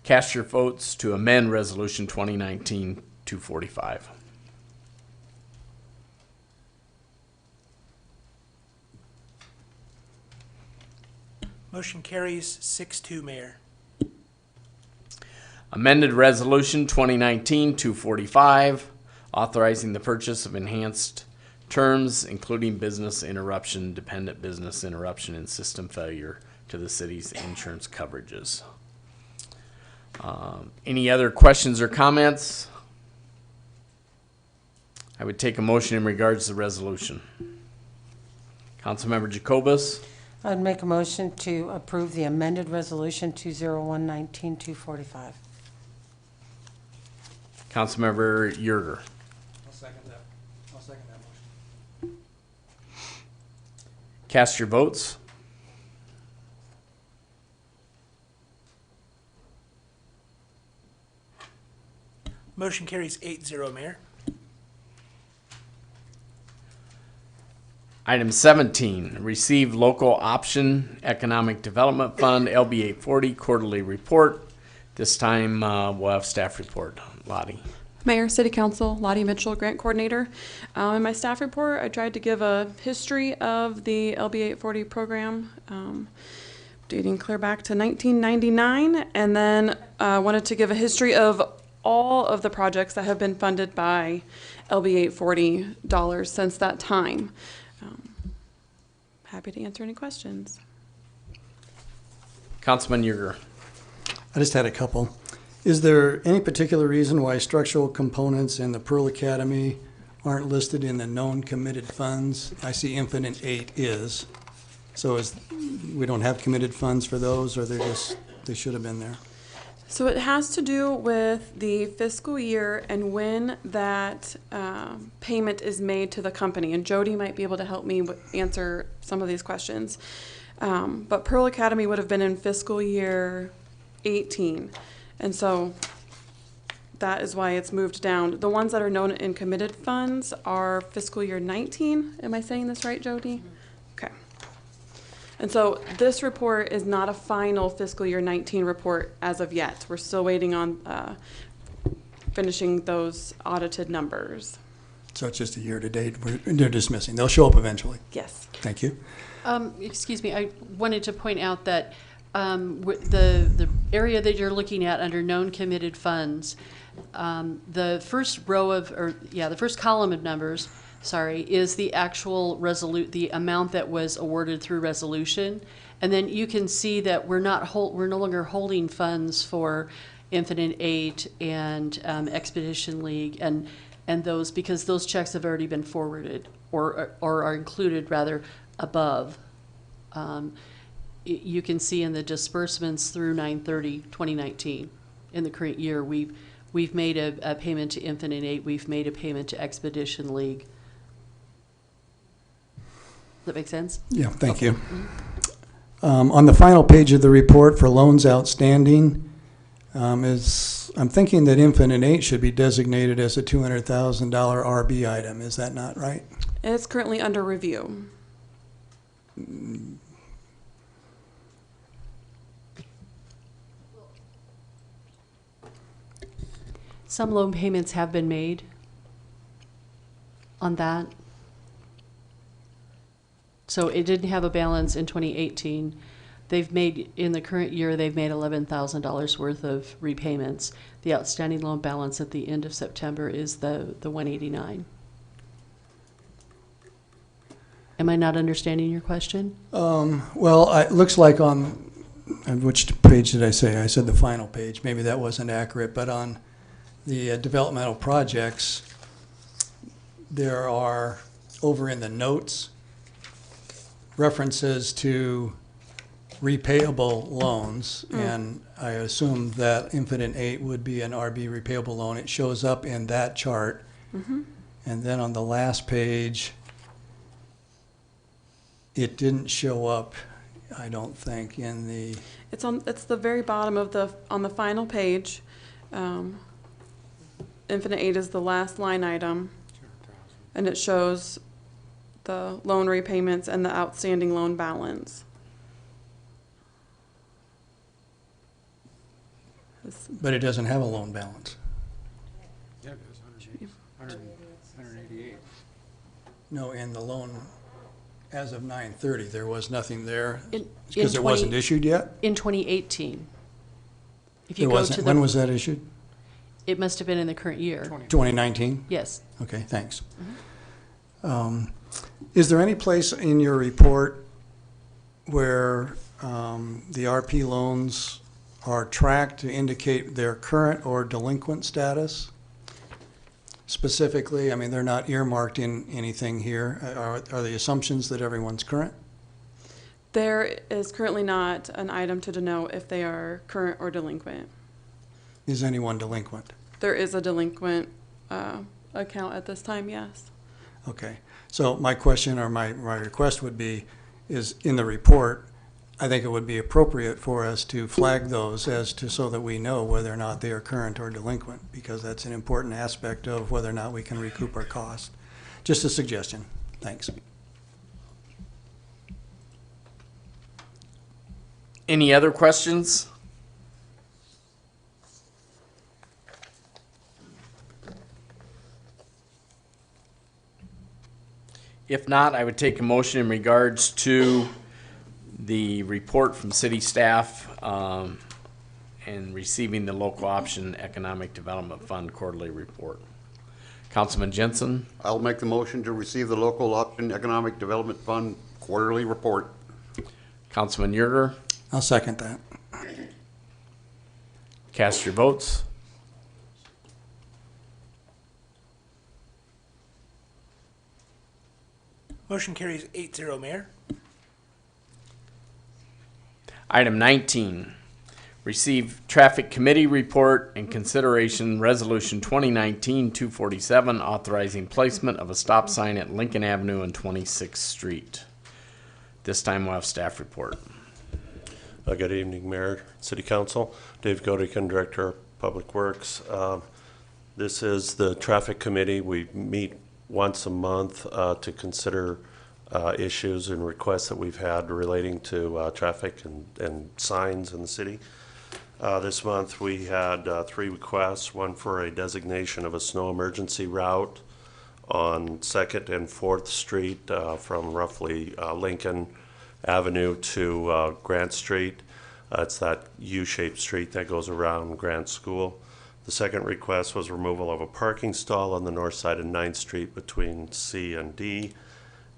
Cast your votes to amend Resolution 2019-245. Motion carries 6-2, Mayor. Amended Resolution 2019-245, authorizing the purchase of enhanced terms, including business interruption, dependent business interruption, and system failure to the city's insurance coverages. Any other questions or comments? I would take a motion in regards to the resolution. Councilmember Jacobus. I'd make a motion to approve the amended resolution 201-19-245. Councilmember Yerger. I'll second that. I'll second that motion. Cast your votes. Motion carries 8-0, Mayor. Item 17, receive local option economic development fund LB 840 quarterly report. This time we'll have staff report. Lottie. Mayor, City Council, Lottie Mitchell, Grant Coordinator. In my staff report, I tried to give a history of the LB 840 program, dating clear back to 1999, and then wanted to give a history of all of the projects that have been funded by LB 840 dollars since that time. Happy to answer any questions. Councilman Yerger. I just had a couple. Is there any particular reason why structural components in the Pearl Academy aren't listed in the known committed funds? I see Infinite 8 is. So we don't have committed funds for those, or they should have been there? So it has to do with the fiscal year and when that payment is made to the company. And Jody might be able to help me answer some of these questions. But Pearl Academy would have been in fiscal year 18. And so that is why it's moved down. The ones that are known in committed funds are fiscal year 19. Am I saying this right, Jody? Okay. And so this report is not a final fiscal year 19 report as of yet. We're still waiting on finishing those audited numbers. So it's just a year-to-date. They're dismissing. They'll show up eventually. Yes. Thank you. Excuse me, I wanted to point out that the area that you're looking at under known committed funds, the first row of, the first column of numbers, is the actual the amount that was awarded through resolution. And then you can see that we're no longer holding funds for Infinite 8 and Expedition League and those, because those checks have already been forwarded or are included rather above. You can see in the disbursements through 9/30/2019 in the current year, we've made a payment to Infinite 8, we've made a payment to Expedition League. Does that make sense? Yeah, thank you. On the final page of the report for loans outstanding, I'm thinking that Infinite 8 should be designated as a $200,000 RB item. Is that not right? It's currently under review. Some loan payments have been made on that. So it didn't have a balance in 2018. In the current year, they've made $11,000 worth of repayments. The outstanding loan balance at the end of September is the 189. Am I not understanding your question? Well, it looks like on which page did I say? I said the final page. Maybe that wasn't accurate, but on the developmental projects, there are, over in the notes, references to repayable loans, and I assume that Infinite 8 would be an RB repayable loan. It shows up in that chart. And then on the last page, it didn't show up, I don't think, in the, It's the very bottom of on the final page. Infinite 8 is the last line item, and it shows the loan repayments and the outstanding loan balance. but it doesn't have a loan balance. Yeah, it is, 188. No, in the loan, as of 9/30, there was nothing there, In- because in it wasn't 20 issued yet? In 2018. If It you go wasn't, to when the, was that issued? it must have been in the current year. 2019? Yes. Okay, thanks. Is there any place in your report where the RP loans are tracked to indicate their current or delinquent status? Specifically, I mean, they're not earmarked in anything here. Are the assumptions that everyone's current? There is currently not an item to denote if they are current or delinquent. Is anyone delinquent? There is a delinquent account at this time, yes. Okay, so my question or my request would be, is in the report, I think it would be appropriate for us to flag those so that we know whether or not they are current or delinquent, because that's an important aspect of whether or not we can recoup our cost. Just a suggestion. Thanks. Any other questions? If not, I would take a motion in regards to the report from city staff and receiving the local option economic development fund quarterly report. Councilman Jensen, I'll make the motion to receive the local option economic development fund quarterly report. Councilman Yerger, I'll second that. cast your votes. Motion carries 8-0, Mayor. Item 19, receive traffic committee report and consideration resolution 2019-247 authorizing placement of a stop sign at Lincoln Avenue and 26th Street. This time we'll have staff report. Good evening, Mayor, City Council. Dave Godican, Director of Public Works. This is the traffic committee. We meet once a month to consider issues and requests that we've had relating to traffic and signs in the city. This month we had 3 requests, one for a designation of a snow emergency route on 2nd and 4th Street from roughly Lincoln Avenue to Grant Street. It's that U-shaped street that goes around Grant School. The second request was removal of a parking stall on the north side of 9th Street between C and D.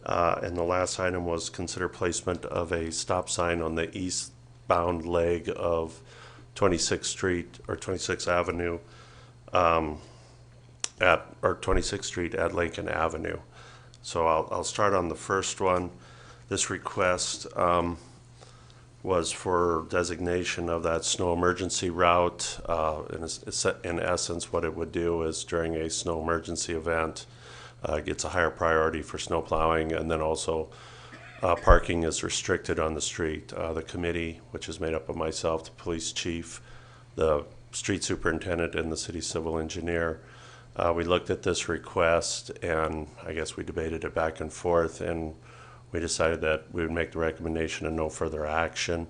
And the last item was consider placement of a stop sign on the eastbound leg of 26th Street or 26th Avenue or 26th Street at Lincoln Avenue. So I'll start on the first one. This request was for designation of that snow emergency route. In essence, what it would do is during a snow emergency event, gets a higher priority for snow plowing, and then also parking is restricted on the street. The committee, which is made up of myself, the police chief, the street superintendent, and the city civil engineer, we looked at this request, and I guess we debated it back and forth, and we decided that we would make the recommendation and no further action.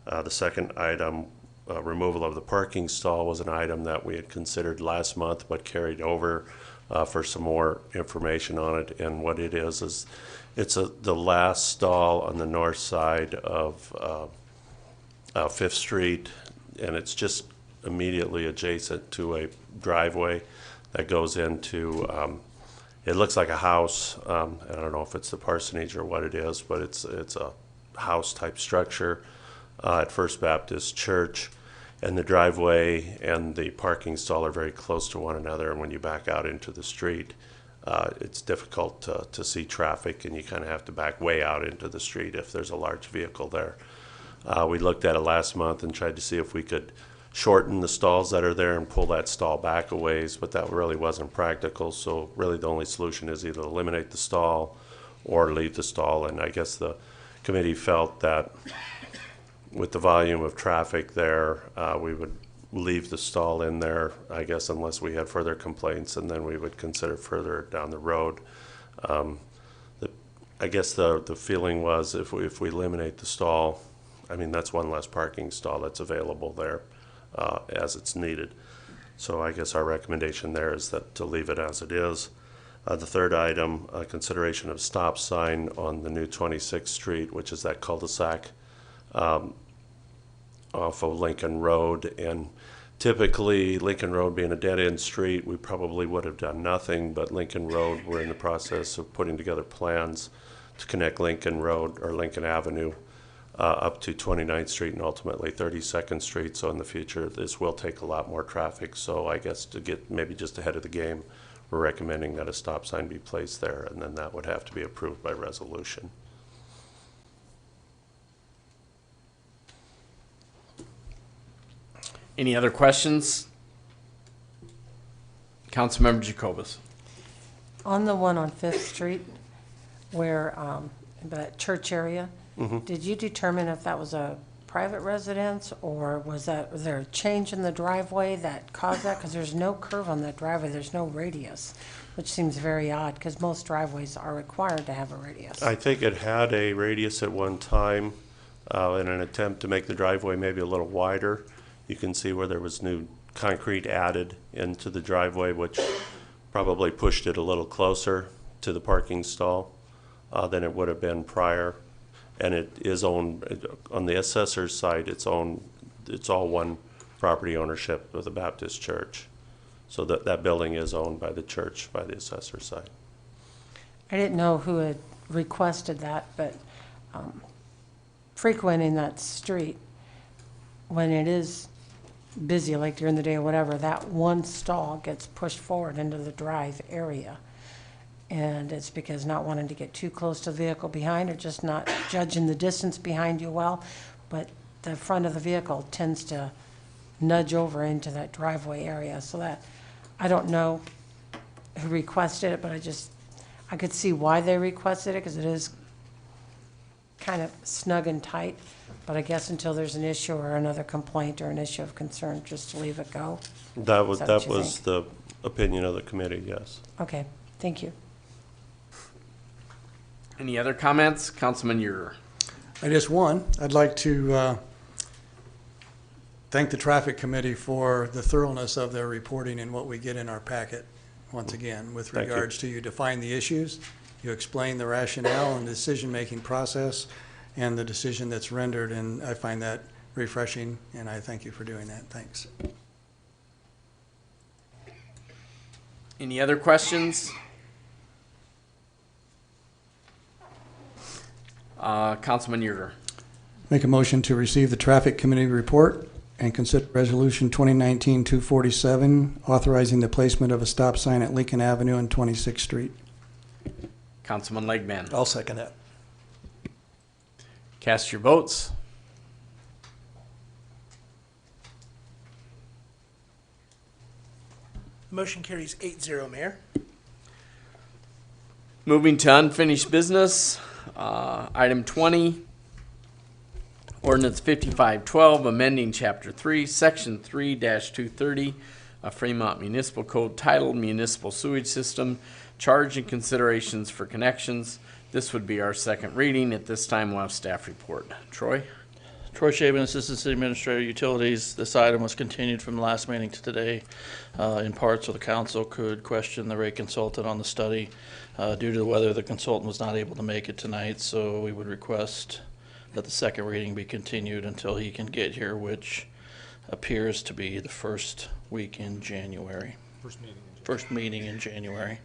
The second item, removal of the parking stall, was an item that we had considered last month but carried over for some more information on it. And what it is it's the last stall on the north side of 5th Street, and it's just immediately adjacent to a driveway that goes into it looks like a house. I don't know if it's the parsonage or what it is, but it's a house type structure. at First Baptist Church. And the driveway and the parking stall are very close to one another, and when you back out into the street, it's difficult to see traffic, and you kind of have to back way out into the street if there's a large vehicle there. We looked at it last month and tried to see if we could shorten the stalls that are there and pull that stall back a ways, but that really wasn't practical. So really the only solution is either eliminate the stall or leave the stall. And I guess the committee felt that with the volume of traffic there, we would leave the stall in there, I guess, unless we had further complaints, and then we would consider further down the road. I guess the feeling was if we eliminate the stall, I mean, that's one less parking stall that's available there as it's needed. So I guess our recommendation there is that to leave it as it is. The third item, consideration of stop sign on the new 26th Street, which is that cul-de-sac off of Lincoln Road. And typically, Lincoln Road being a dead-end street, we probably would have done nothing, but Lincoln Road, we're in the process of putting together plans to connect Lincoln Road or Lincoln Avenue up to 29th Street and ultimately 32nd Street. So in the future, this will take a lot more traffic. So I guess to get maybe just ahead of the game, we're recommending that a stop sign be placed there, and then that would have to be approved by resolution. Any other questions? Councilmember Jacobus. On the one on Fifth Street, where, that church area, did you determine if that was a private residence, or was there a change in the driveway that caused that? Because there's no curve on that driveway, there's no radius, which seems very odd, because most driveways are required to have a radius. I think it had a radius at one time in an attempt to make the driveway maybe a little wider. You can see where there was new concrete added into the driveway, which probably pushed it a little closer to the parking stall than it would have been prior. And it is owned, on the assessor's side, it's all one property ownership of the Baptist Church. So that building is owned by the church, by the assessor's side. I didn't know who had requested that, but frequenting that street, when it is busy, like during the day or whatever, that one stall gets pushed forward into the drive area. And it's because not wanting to get too close to the vehicle behind, or just not judging the distance behind you well, but the front of the vehicle tends to nudge over into that driveway area. So that, I don't know who requested it, but I could see why they requested it, because it is kind of snug and tight. But I guess until there's an issue or another complaint or an issue of concern, just to leave it go. That was Is that what you think? the opinion of the committee, yes. Okay, thank you. Any other comments? Councilman Eurer. I'd like to thank the traffic committee for the thoroughness of their reporting and what we get in our packet, once again, with Thank you. regards to you define the issues, you explain the rationale and decision-making process, and the decision that's rendered, and I find that refreshing, and I thank you for doing that. Thanks. Any other questions? Councilman Eurer. Make a motion to receive the traffic committee report and consider resolution 2019-247, authorizing the placement of a stop sign at Lincoln Avenue and 26th Street. Councilman Legman. I'll second that. Cast your votes. Motion carries 8-0, Mayor. Moving to unfinished business, item 20, ordinance 5512, amending chapter 3, section 3-230 of Fremont Municipal Code titled Municipal Sewage System, Charge and Considerations for Connections. This would be our second reading. At this time, we'll have staff report. Troy? Troy Shaven, Assistant City Administrator, Utilities. This item was continued from the last meeting to today in part so the council could question the rate consultant on the study. Due to the weather, the consultant was not able to make it tonight, so we would request that the second reading be continued until he can get here, which appears to be the first week in January. First meeting in January.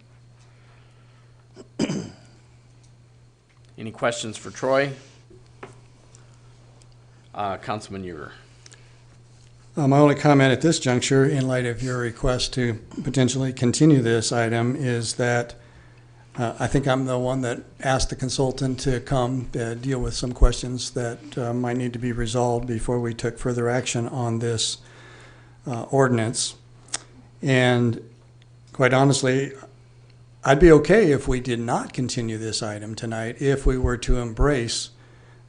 Any questions for Troy? Councilman Eurer. My only comment at this juncture, in light of your request to potentially continue this item, is that I think I'm the one that asked the consultant to come deal with some questions that might need to be resolved before we took further action on this ordinance. And quite honestly, I'd be okay if we did not continue this item tonight if we were to embrace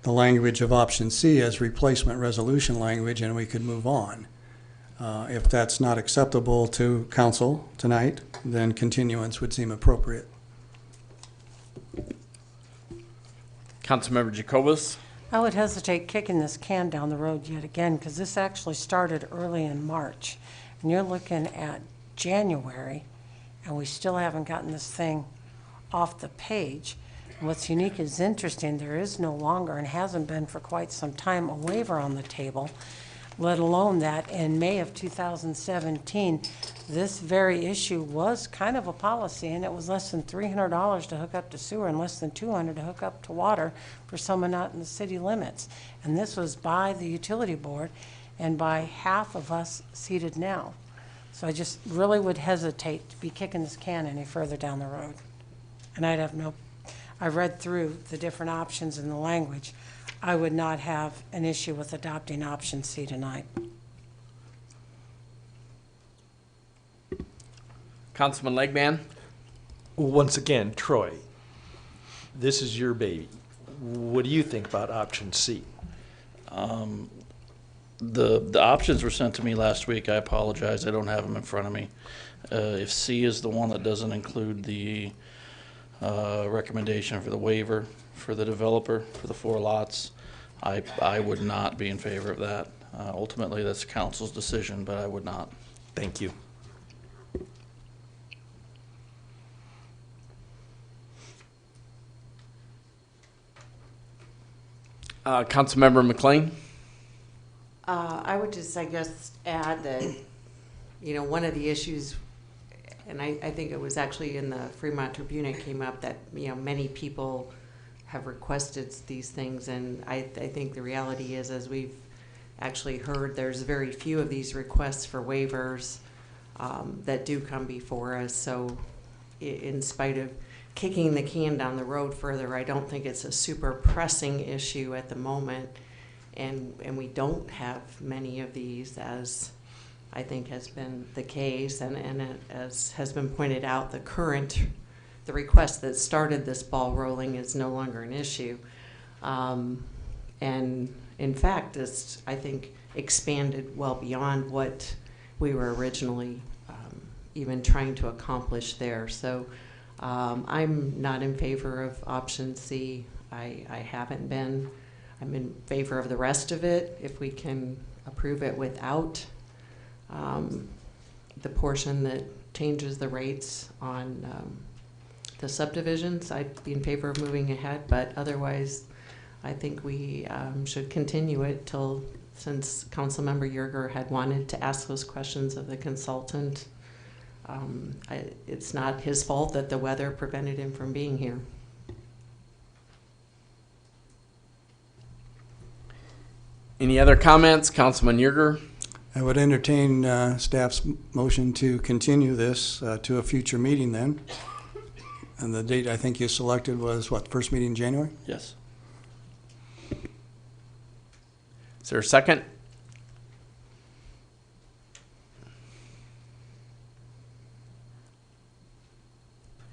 the language of option C as replacement resolution language and we could move on. If that's not acceptable to council tonight, then continuance would seem appropriate. Councilmember Jacobus? I would hesitate kicking this can down the road yet again, because this actually started early in March. And you're looking at January, and we still haven't gotten this thing off the page. And what's unique is interesting, there is no longer, and hasn't been for quite some time, a waiver on the table, let alone that in May of 2017, this very issue was kind of a policy, and it was less than $300 to hook up to sewer and less than $200 to hook up to water for someone not in the city limits. And this was by the utility board and by half of us seated now. So I just really would hesitate to be kicking this can any further down the road. And I'd have I read through the different options in the language. I would not have an issue with adopting option C tonight. Councilman Legman? Once again, Troy, this is your baby. What do you think about option C? The options were sent to me last week. I apologize. I don't have them in front of me. If C is the one that doesn't include the recommendation for the waiver for the developer for the 4 lots, I would not be in favor of that. Ultimately, that's council's decision, but I would not. Thank you. Councilmember McLean? I would just, I guess, add that, you know, one of the issues, and I think it was actually in the Fremont Tribune it came up that, you know, many people have requested these things, and I think the reality is, as we've actually heard, there's very few of these requests for waivers that do come before us. So in spite of kicking the can down the road further, I don't think it's a super pressing issue at the moment. And we don't have many of these, as I think has been the case. And as has been pointed out, the request that started this ball rolling is no longer an issue. And in fact, it's, I think, expanded well beyond what we were originally even trying to accomplish there. So I'm not in favor of option C. I haven't been. I'm in favor of the rest of it if we can approve it without the portion that changes the rates on the subdivisions. I'd be in favor of moving ahead, but otherwise I think we should continue it since Councilmember Yerger had wanted to ask those questions of the consultant. It's not his fault that the weather prevented him from being here. Any other comments? Councilman Yerger? I would entertain staff's motion to continue this to a future meeting then. And the date I think you selected was what, first meeting in January? Yes. Is there a second?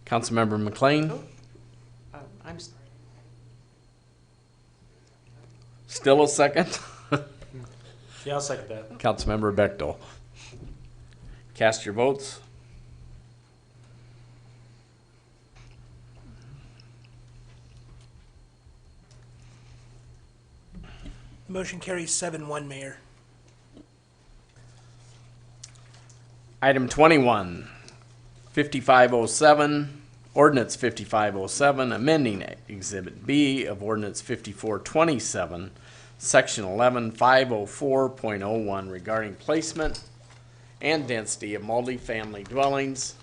Councilmember McLean? I'm sorry. Still a second? Yeah, I'll second that. Councilmember Bechtel. Cast your votes. Motion carries 7-1, Mayor. Item 21, 5507, Ordinance 5507, amending Exhibit B of Ordinance 5427, Section 11504.01 regarding placement and density of multifamily dwellings.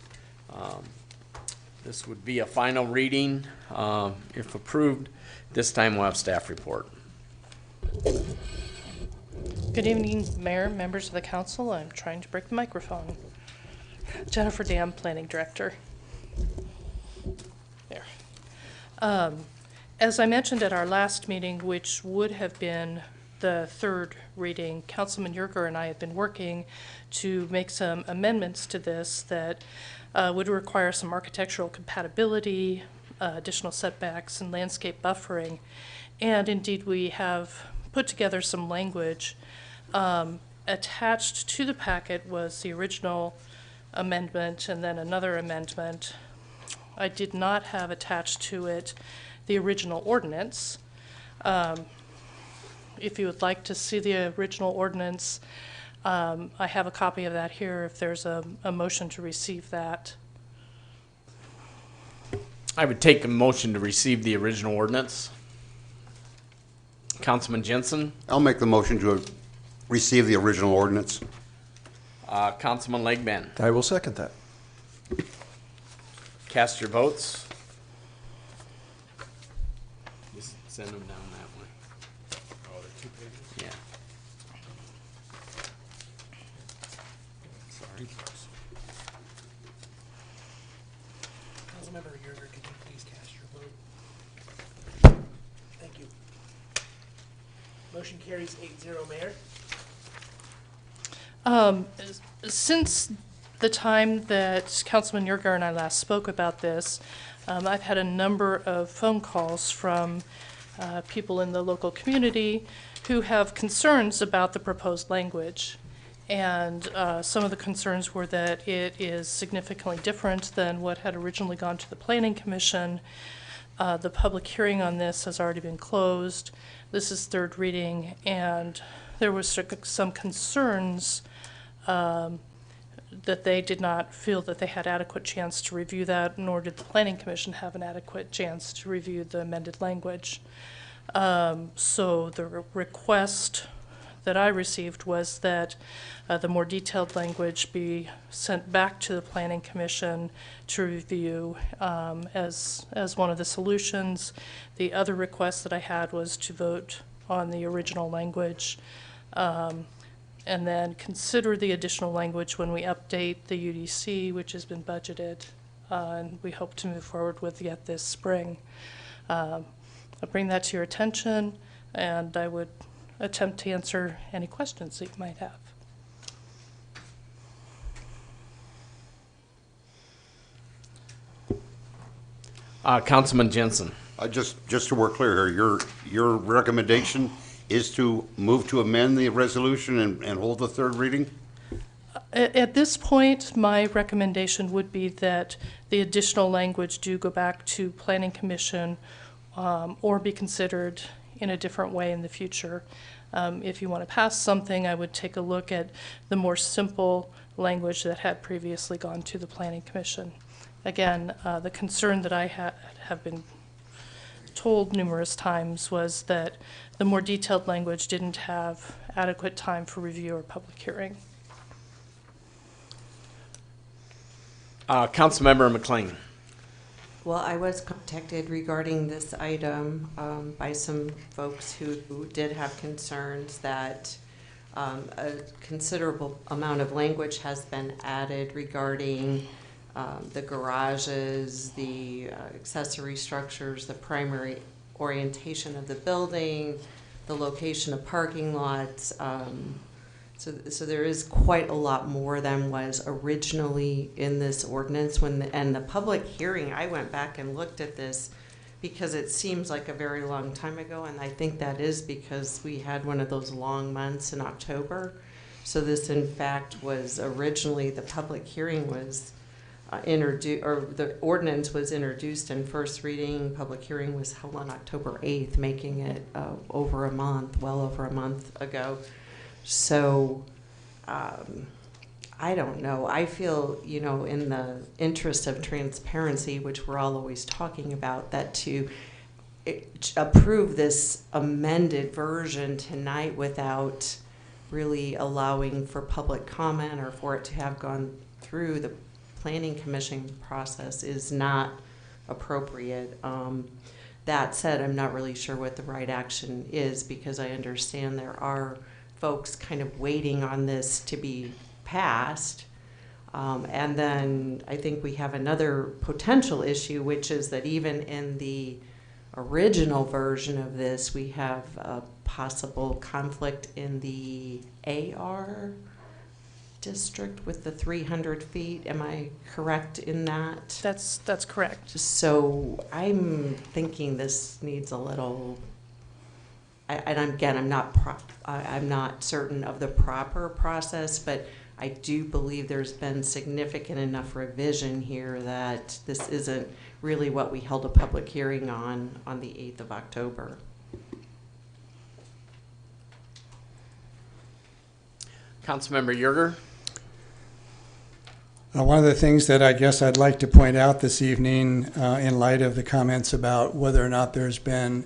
This would be a final reading. If approved, this time we'll have staff report. Good evening, Mayor, members of the council. I'm trying to break the microphone. Jennifer Dam, Planning Director. There. As I mentioned at our last meeting, which would have been the third reading, Councilman Yerger and I have been working to make some amendments to this that would require some architectural compatibility, additional setbacks, and landscape buffering. And indeed, we have put together some language. Attached to the packet was the original amendment and then another amendment. I did not have attached to it the original ordinance. If you would like to see the original ordinance, I have a copy of that here if there's a motion to receive that. I would take a motion to receive the original ordinance. Councilman Jensen, I'll make the motion to receive the original ordinance. Councilman Legman. I will second that. Cast your votes. Just send them down that way. Oh, they're 2 pages? Yeah. Sorry. Councilmember Yerger, could you please cast your vote? Thank you. Motion carries 8-0, Mayor. Since the time that Councilman Yerger and I last spoke about this, I've had a number of phone calls from people in the local community who have concerns about the proposed language. And some of the concerns were that it is significantly different than what had originally gone to the Planning Commission. The public hearing on this has already been closed. This is third reading, and there was some concerns that they did not feel that they had adequate chance to review that, nor did the Planning Commission have an adequate chance to review the amended language. So the request that I received was that the more detailed language be sent back to the Planning Commission to review as one of the solutions. The other request that I had was to vote on the original language and then consider the additional language when we update the UDC, which has been budgeted, and we hope to move forward with yet this spring. I'll bring that to your attention, and I would attempt to answer any questions that you might have. Councilman Jensen. Just so we're clear here, your recommendation is to move to amend the resolution and hold the third reading? At this point, my recommendation would be that the additional language do go back to Planning Commission or be considered in a different way in the future. If you want to pass something, I would take a look at the more simple language that had previously gone to the Planning Commission. Again, the concern that I have been told numerous times was that the more detailed language didn't have adequate time for review or public hearing. Councilmember McLean. Well, I was contacted regarding this item by some folks who did have concerns that a considerable amount of language has been added regarding the garages, the accessory structures, the primary orientation of the building, the location of parking lots. So there is quite a lot more than was originally in this ordinance. And the public hearing, I went back and looked at this because it seems like a very long time ago, and I think that is because we had one of those long months in October. So this, in fact, was originally, the public hearing was introduced, or the ordinance was introduced in first reading. Public hearing was held on October 8th, making it over a month, well over a month ago. So I don't know. I feel, in the interest of transparency, which we're all always talking about, that to approve this amended version tonight without really allowing for public comment or for it to have gone through the Planning Commission process is not appropriate. That said, I'm not really sure what the right action is, because I understand there are folks kind of waiting on this to be passed. And then I think we have another potential issue, which is that even in the original version of this, we have a possible conflict in the AR district with the 300 feet. Am I correct in that? That's correct. So I'm thinking this needs a little, I'm not certain of the proper process, but I do believe there's been significant enough revision here that this isn't really what we held a public hearing on the 8th of October. Councilmember Yerger? One of the things that I guess I'd like to point out this evening, in light of the comments about whether or not there's been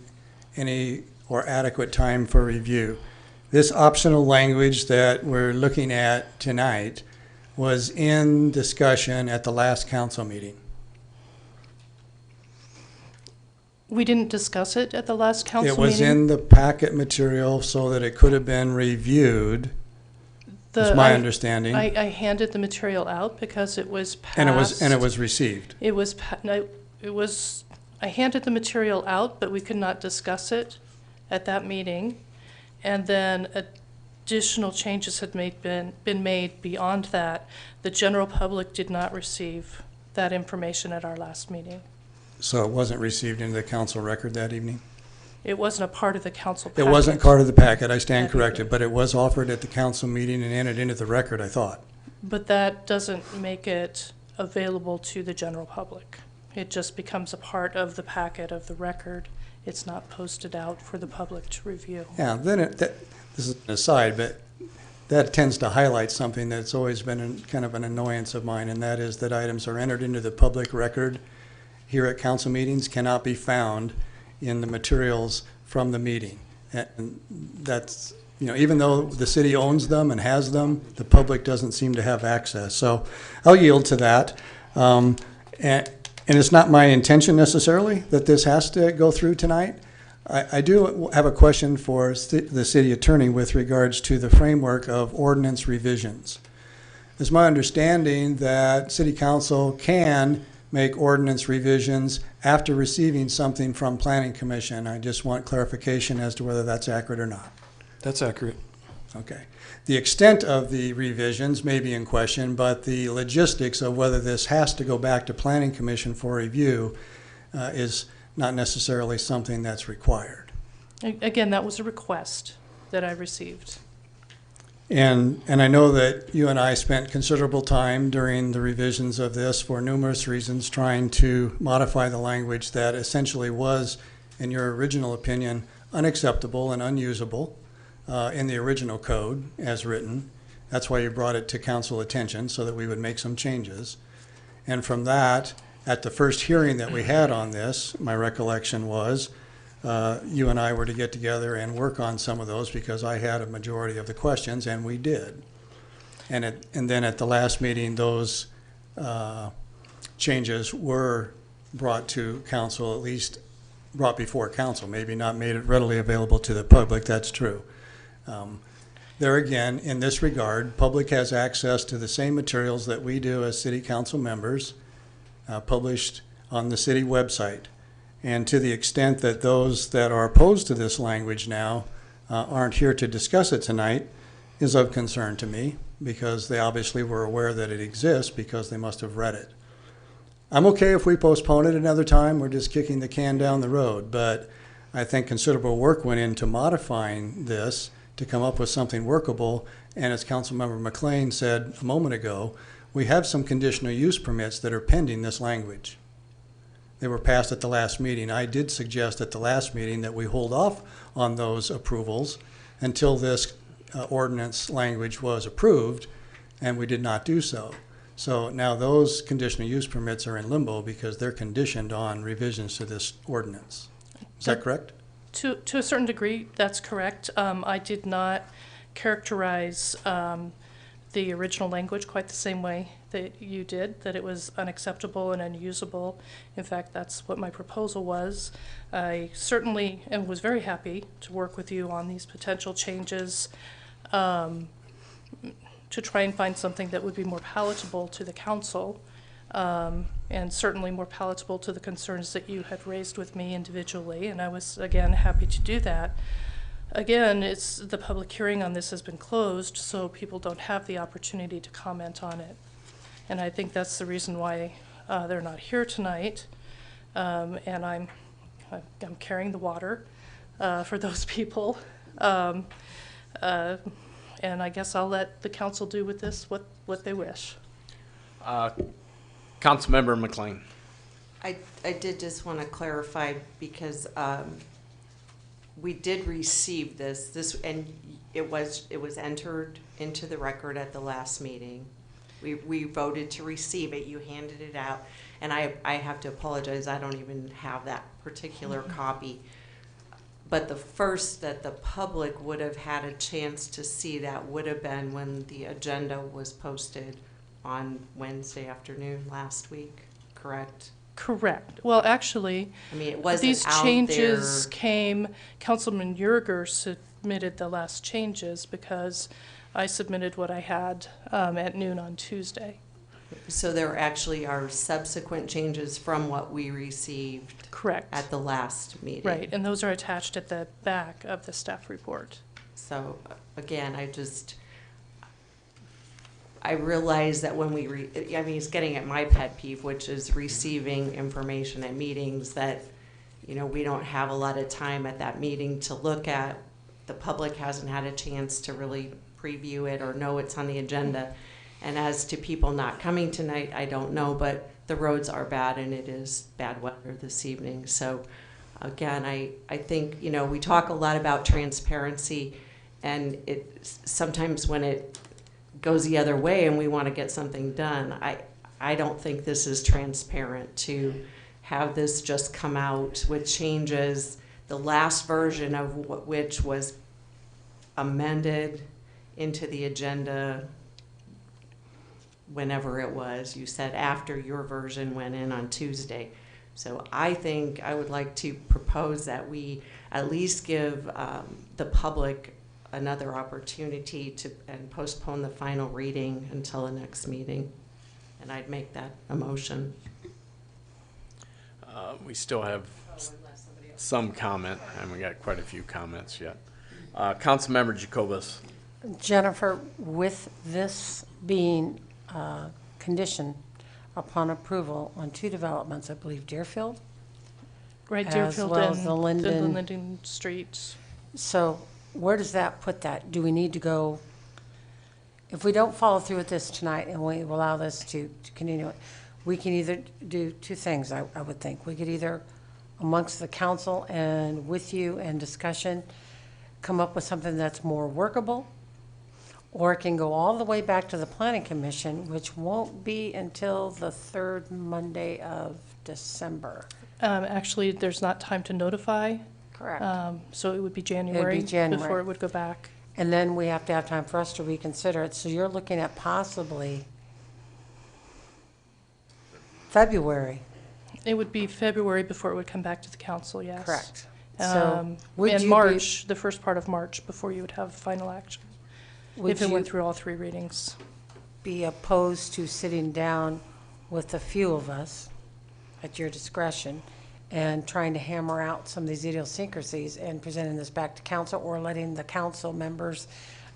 any or adequate time for review, this optional language that we're looking at tonight was in discussion at the last council meeting. We didn't discuss it at the last council meeting? It was in the packet material so that it could have been reviewed, is my understanding. I handed the material out because it was passed. And it was received. I handed the material out, but we could not discuss it at that meeting. And then additional changes had been made beyond that. The general public did not receive that information at our last meeting. So it wasn't received into the council record that evening? It wasn't a part of the council packet. It wasn't part of the packet, I stand corrected, but it was offered at the council meeting and entered into the record, I thought. But that doesn't make it available to the general public. It just becomes a part of the packet of the record. It's not posted out for the public to review. Yeah, then this is an aside, but that tends to highlight something that's always been kind of an annoyance of mine, and that is that items are entered into the public record here at council meetings cannot be found in the materials from the meeting. And that's, even though the city owns them and has them, the public doesn't seem to have access. So I'll yield to that. And it's not my intention necessarily that this has to go through tonight. I do have a question for the city attorney with regards to the framework of ordinance revisions. It's my understanding that city council can make ordinance revisions after receiving something from Planning Commission. I just want clarification as to whether that's accurate or not. That's accurate. Okay. The extent of the revisions may be in question, but the logistics of whether this has to go back to Planning Commission for review is not necessarily something that's required. Again, that was a request that I received. And I know that you and I spent considerable time during the revisions of this for numerous reasons trying to modify the language that essentially was, in your original opinion, unacceptable and unusable in the original code as written. That's why you brought it to council attention, so that we would make some changes. And from that, at the first hearing that we had on this, my recollection was you and I were to get together and work on some of those because I had a majority of the questions, and we did. And then at the last meeting, those changes were brought to council, at least brought before council, maybe not made it readily available to the public, that's true. There again, in this regard, public has access to the same materials that we do as city council members, published on the city website. And to the extent that those that are opposed to this language now aren't here to discuss it tonight is of concern to me, because they obviously were aware that it exists because they must have read it. I'm okay if we postpone it another time. We're just kicking the can down the road. But I think considerable work went into modifying this to come up with something workable. And as Councilmember McLean said a moment ago, we have some conditional use permits that are pending this language. They were passed at the last meeting. I did suggest at the last meeting that we hold off on those approvals until this ordinance language was approved, and we did not do so. So now those conditional use permits are in limbo because they're conditioned on revisions to this ordinance. Is that correct? To a certain degree, that's correct. I did not characterize the original language quite the same way that you did, that it was unacceptable and unusable. In fact, that's what my proposal was. I certainly and was very happy to work with you on these potential changes. to try and find something that would be more palatable to the council, and certainly more palatable to the concerns that you had raised with me individually, and I was, again, happy to do that. Again, the public hearing on this has been closed, so people don't have the opportunity to comment on it. And I think that's the reason why they're not here tonight. And I'm carrying the water for those people. And I guess I'll let the council do with this what they wish. Councilmember McLean. I did just want to clarify because we did receive this, and it was entered into the record at the last meeting. We voted to receive it. You handed it out, and I have to apologize. I don't even have that particular copy. But the first that the public would have had a chance to see that would have been when the agenda was posted on Wednesday afternoon last week, correct? Correct. Well, actually, I mean, it wasn't these out changes there. came, Councilman Yerger submitted the last changes because I submitted what I had at noon on Tuesday. So there actually are subsequent changes from what we received. Correct. At the last meeting. Right, and those are attached at the back of the staff report. So again, I realize that when we, I mean, it's getting at my pet peeve, which is receiving information at meetings that, you know, we don't have a lot of time at that meeting to look at. The public hasn't had a chance to really preview it or know it's on the agenda. And as to people not coming tonight, I don't know, but the roads are bad and it is bad weather this evening. So again, I think, you know, we talk a lot about transparency, and sometimes when it goes the other way and we want to get something done, I don't think this is transparent to have this just come out with changes, the last version of which was amended into the agenda whenever it was. You said after your version went in on Tuesday. So I think I would like to propose that we at least give the public another opportunity and postpone the final reading until the next meeting. And I'd make that a motion. We still have some comment, and we got quite a few comments yet. Councilmember Jacobus. Jennifer, with this being conditioned upon approval on two developments, I believe Deerfield. Right, as Deerfield well as and the Linden. Linden Streets. So where does that put that? Do we need to go, if we don't follow through with this tonight and we allow this to continue, we can either do two things, I would think. We could either, amongst the council and with you and discussion, come up with something that's more workable, or it can go all the way back to the Planning Commission, which won't be until the third Monday of December. Actually, there's not time to notify. Correct. So it would be January January. before it would go back. And then we have to have time for us to reconsider it. So you're looking at possibly February. It would be February before it would come back to the council, yes. Correct. So would and you March, the first part of March, before you would have final action. Would If it went you through all three readings. be opposed to sitting down with a few of us at your discretion and trying to hammer out some of these idiosyncrasies and presenting this back to council, or letting the council members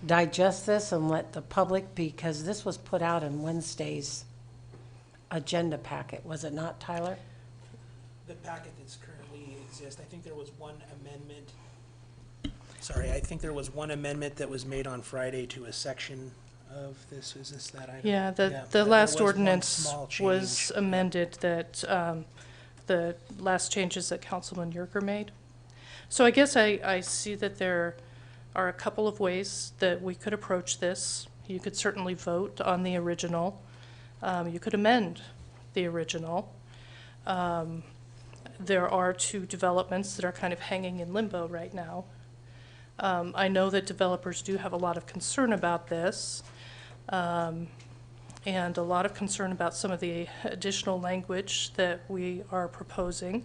digest this and let the public, because this was put out in Wednesday's agenda packet, was it not, Tyler? The packet that's currently exists, I think there was one amendment. Sorry, I think there was one amendment that was made on Friday to a section of this. Is this that item? Yeah, but the there last was one ordinance small was change. amended that, the last changes that Councilman Yerger made. So I guess I see that there are a couple of ways that we could approach this. You could certainly vote on the original. You could amend the original. There are two developments that are kind of hanging in limbo right now. I know that developers do have a lot of concern about this, and a lot of concern about some of the additional language that we are proposing.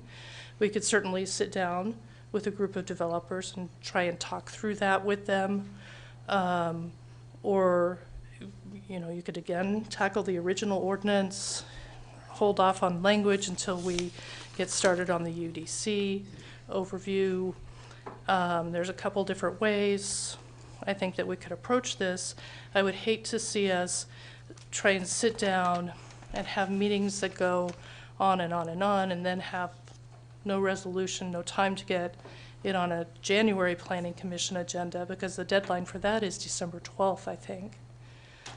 We could certainly sit down with a group of developers and try and talk through that with them. Or, you know, you could again tackle the original ordinance, hold off on language until we get started on the UDC overview. There's a couple different ways I think that we could approach this. I would hate to see us try and sit down and have meetings that go on and on and on, and then have no resolution, no time to get it on a January Planning Commission agenda, because the deadline for that is December 12th, I think.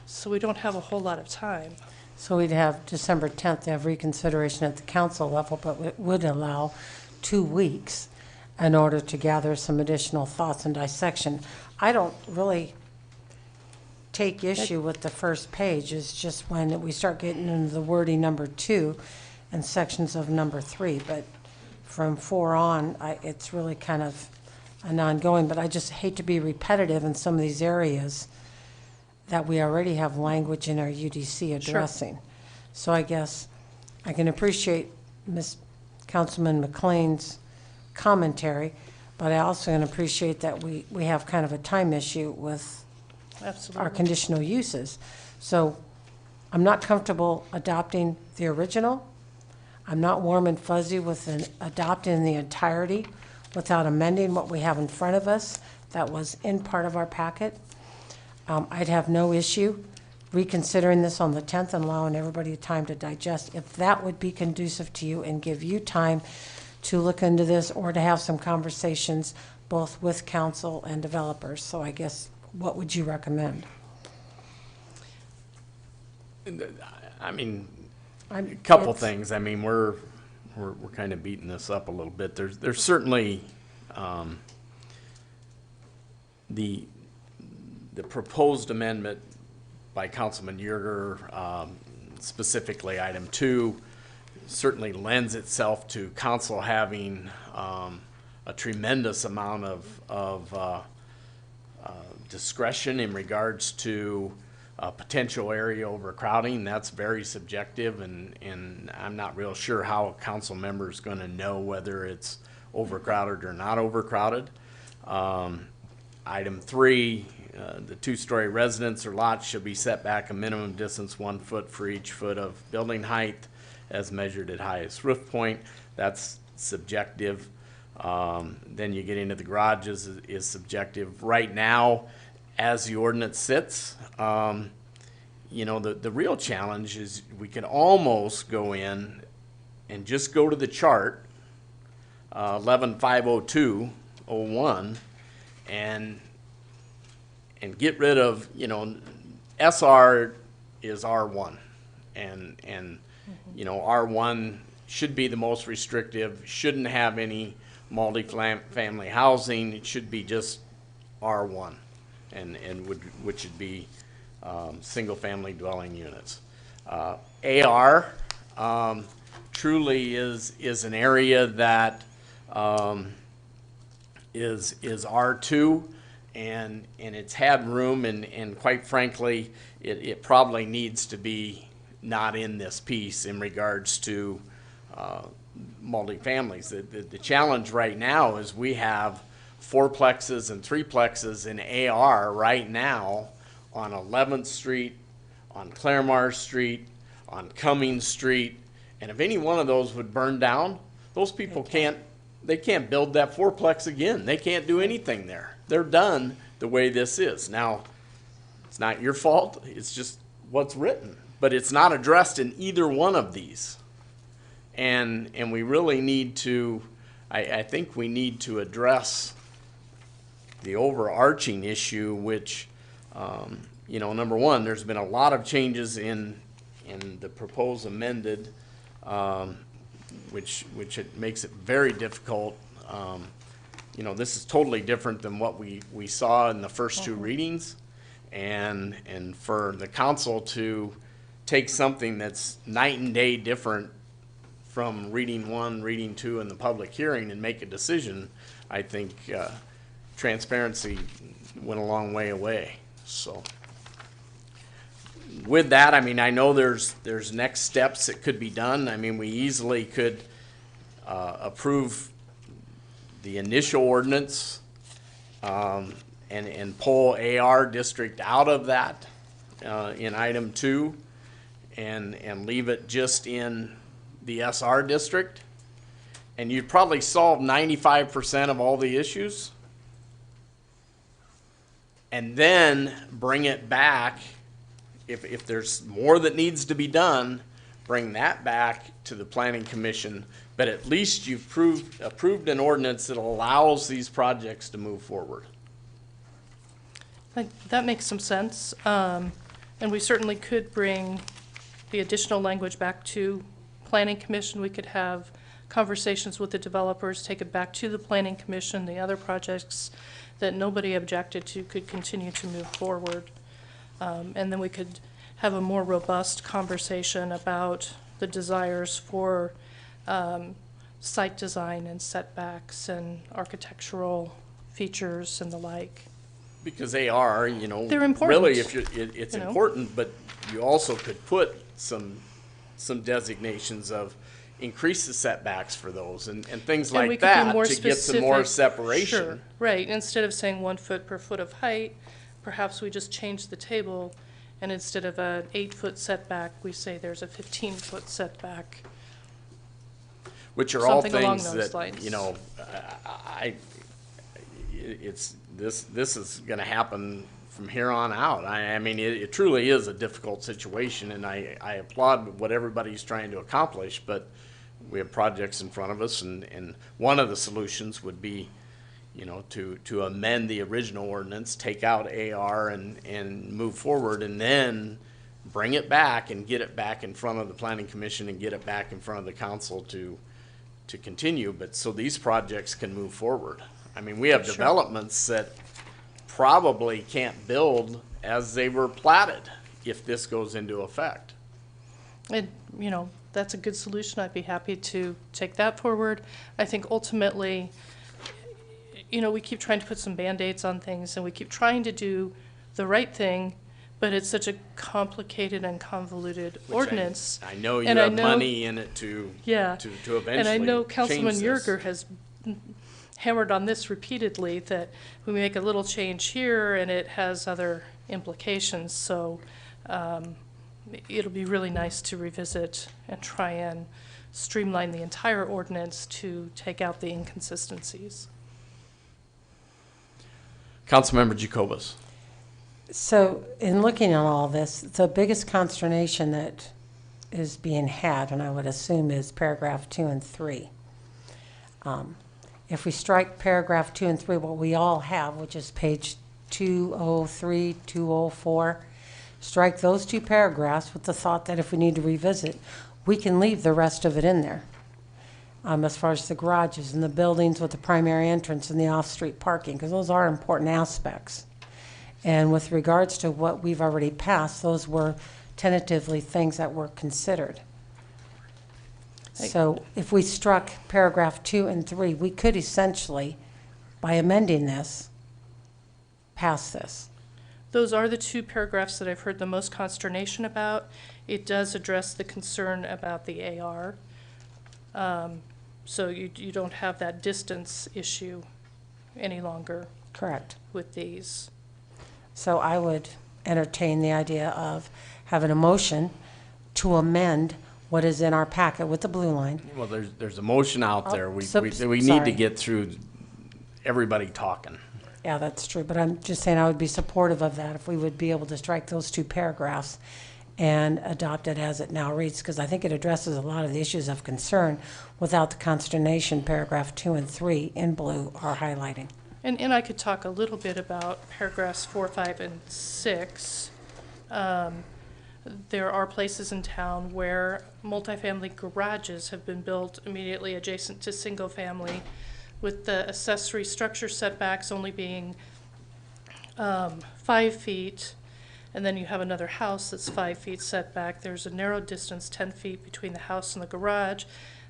So we don't have a whole lot of time. So we'd have December 10th to have reconsideration at the council level, but it would allow 2 weeks in order to gather some additional thoughts and dissection. I don't really take issue with the first page. It's just when we start getting into the wording number 2 and sections of number 3. But from 4 on, it's really kind of an ongoing, but I just hate to be repetitive in some of these areas that we already have language in our UDC addressing. Sure. So I guess I can appreciate Councilman McLean's commentary, but I also can appreciate that we have kind of a time issue with our conditional uses. So I'm not comfortable adopting the original. I'm not warm and fuzzy with adopting the entirety without amending what we have in front of us that was in part of our packet. I'd have no issue reconsidering this on the 10th and allowing everybody time to digest, if that would be conducive to you and give you time to look into this or to have some conversations both with council and developers. So I guess, what would you recommend? I mean, a couple things. I mean, we're kind of beating this up a little bit. There's certainly the proposed amendment by Councilman Yerger, specifically item 2, certainly lends itself to council having a tremendous amount of discretion in regards to potential area overcrowding. That's very subjective, and I'm not real sure how a council member is going to know whether it's overcrowded or not overcrowded. Item 3, the 2-story residence or lots should be set back a minimum distance 1 foot for each foot of building height as measured at highest roof point. That's subjective. Then you get into the garages is subjective. Right now, as the ordinance sits, you know, the real challenge is we can almost go in and just go to the chart, 11-502-01, and get rid of, you know, SR is R1, and you know, R1 should be the most restrictive, shouldn't have any multi-family housing. It should be just R1, which would be single-family dwelling units. AR truly is an area that is R2, and it's had room, and quite frankly, it probably needs to be not in this piece in regards to multi-families. The challenge right now is we have 4-plexes and 3-plexes in AR right now on 11th Street, on Claremar Street, on Cummings Street, and if any one of those would burn down, those people can't build that 4-plex again. They can't do anything there. They're done the way this is. Now, it's not your fault. It's just what's written. But it's not addressed in either one of these. And we really need to, I think we need to address the overarching issue, which, you know, number one, there's been a lot of changes in the proposed amended, which it makes it very difficult. You know, this is totally different than what we saw in the first 2 readings, and for the council to take something that's night and day different from reading 1, reading 2, and the public hearing and make a decision, I think transparency went a long way away. So with that, I mean, I know there's next steps that could be done. I mean, we easily could approve the initial ordinance and pull AR district out of that in item 2 and leave it just in the SR district, and you'd probably solve 95% of all the issues. And then bring it back, if there's more that needs to be done, bring that back to the planning commission. But at least you've approved an ordinance that allows these projects to move forward. That makes some sense. And we certainly could bring the additional language back to planning commission. We could have conversations with the developers, take it back to the planning commission. The other projects that nobody objected to could continue to move forward. And then we could have a more robust conversation about the desires for site design and setbacks and architectural features and the like. Because they are, you know, They're important, really, if it's you know. important, but you also could put some designations of increase the setbacks for those and things And we like could be that more to get some more specific. separation. Sure, right. Instead of saying 1 foot per foot of height, perhaps we just change the table, and instead of an 8-foot setback, we say there's a 15-foot setback. Which are all Something along things those that, lines. you know, this is gonna happen from here on out. I mean, it truly is a difficult situation, and I applaud what everybody's trying to accomplish, but we have projects in front of us, and one of the solutions would be, you know, to amend the original ordinance, take out AR and move forward, and then bring it back and get it back in front of the planning commission and get it back in front of the council to continue, but so these projects can move forward. I mean, we have Sure. developments that probably can't build as they were platted if this goes into effect. And, you know, that's a good solution. I'd be happy to take that forward. I think ultimately, you know, we keep trying to put some Band-Aids on things, and we keep trying to do the right thing, but it's such a complicated and convoluted Which ordinance. I know you And I have know- money in it to eventually And I know change Councilman this. Yerger has hammered on this repeatedly, that we make a little change here and it has other implications. So it'll be really nice to revisit and try and streamline the entire ordinance to take out the inconsistencies. Councilmember Jacobus. So in looking at all this, the biggest consternation that is being had, and I would assume, is paragraph 2 and 3. If we strike paragraph 2 and 3, what we all have, which is page 203, 204, strike those 2 paragraphs with the thought that if we need to revisit, we can leave the rest of it in there. As far as the garages and the buildings with the primary entrance and the off-street parking, because those are important aspects. And with regards to what we've already passed, those were tentatively things that were considered. So if we struck paragraph 2 and 3, we could essentially, by amending this, pass this. Those are the 2 paragraphs that I've heard the most consternation about. It does address the concern about the AR. So you don't have that distance issue any longer. Correct. With these. So I would entertain the idea of having a motion to amend what is in our packet with the blue line. Well, there's a motion out there. We so- need sorry. to get through everybody talking. Yeah, that's true, but I'm just saying I would be supportive of that if we would be able to strike those 2 paragraphs and adopt it as it now reads, because I think it addresses a lot of the issues of concern without the consternation paragraph 2 and 3 in blue are highlighting. And I could talk a little bit about paragraphs 4, 5, and 6. There are places in town where multifamily garages have been built immediately adjacent to single-family, with the accessory structure setbacks only being 5 feet, and then you have another house that's 5 feet setback. There's a narrow distance, 10 feet, between the house and the garage.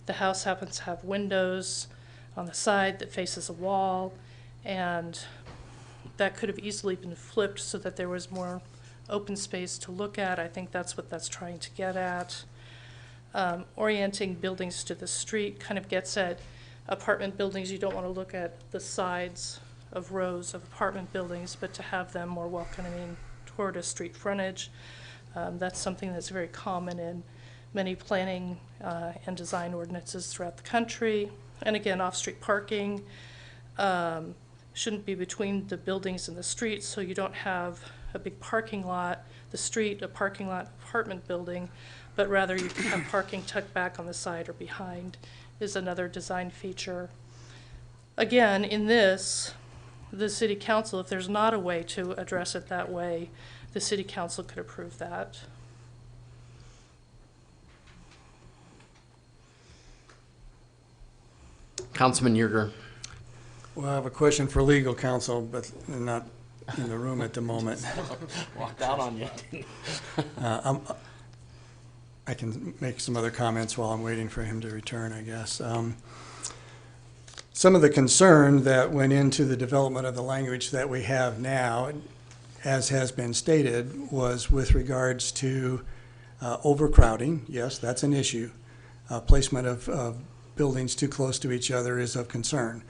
The house happens to have windows on the side that faces a wall, and that could have easily been flipped so that there was more open space to look at. I think that's what that's trying to get at. Orienting buildings to the street kind of gets at apartment buildings. You don't want to look at the sides of rows of apartment buildings, but to have them more welcoming toward a street frontage. That's something that's very common in many planning and design ordinances throughout the country. And again, off-street parking shouldn't be between the buildings and the streets, so you don't have a big parking lot, the street, a parking lot, apartment building, but rather you can have parking tucked back on the side or behind is another design feature. Again, in this, the city council, if there's not a way to address it that way, the city council could approve that. Councilman Yerger. Well, I have a question for legal counsel, but they're not in the room at the moment. Walked out on you. I can make some other comments while I'm waiting for him to return, I guess. Some of the concern that went into the development of the language that we have now, as has been stated, was with regards to overcrowding. Yes, that's an issue. Placement of buildings too close to each other is of concern.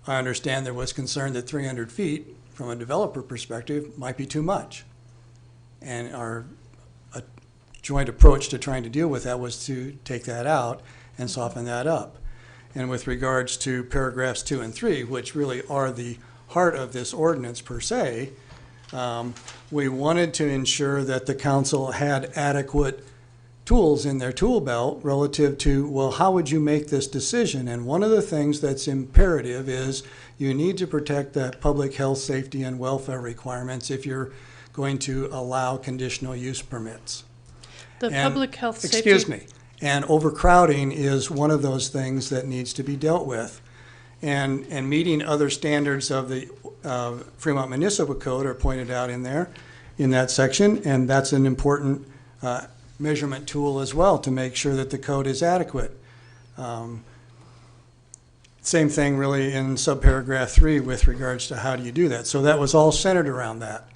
I understand there was concern that 300 feet, from a developer perspective, might be too much. And our joint approach to trying to deal with that was to take that out and soften that up. And with regards to paragraphs 2 and 3, which really are the heart of this ordinance per se, we wanted to ensure that the council had adequate tools in their tool belt relative to, well, how would you make this decision? And one of the things that's imperative is you need to protect the public health, safety, and welfare requirements if you're going to allow conditional use permits. The public health, safety. Excuse me. And overcrowding is one of those things that needs to be dealt with. And meeting other standards of the Fremont Municipal Code are pointed out in there, in that section, and that's an important measurement tool as well to make sure that the code is adequate. Same thing really in subparagraph 3 with regards to how do you do that. So that was all centered around that.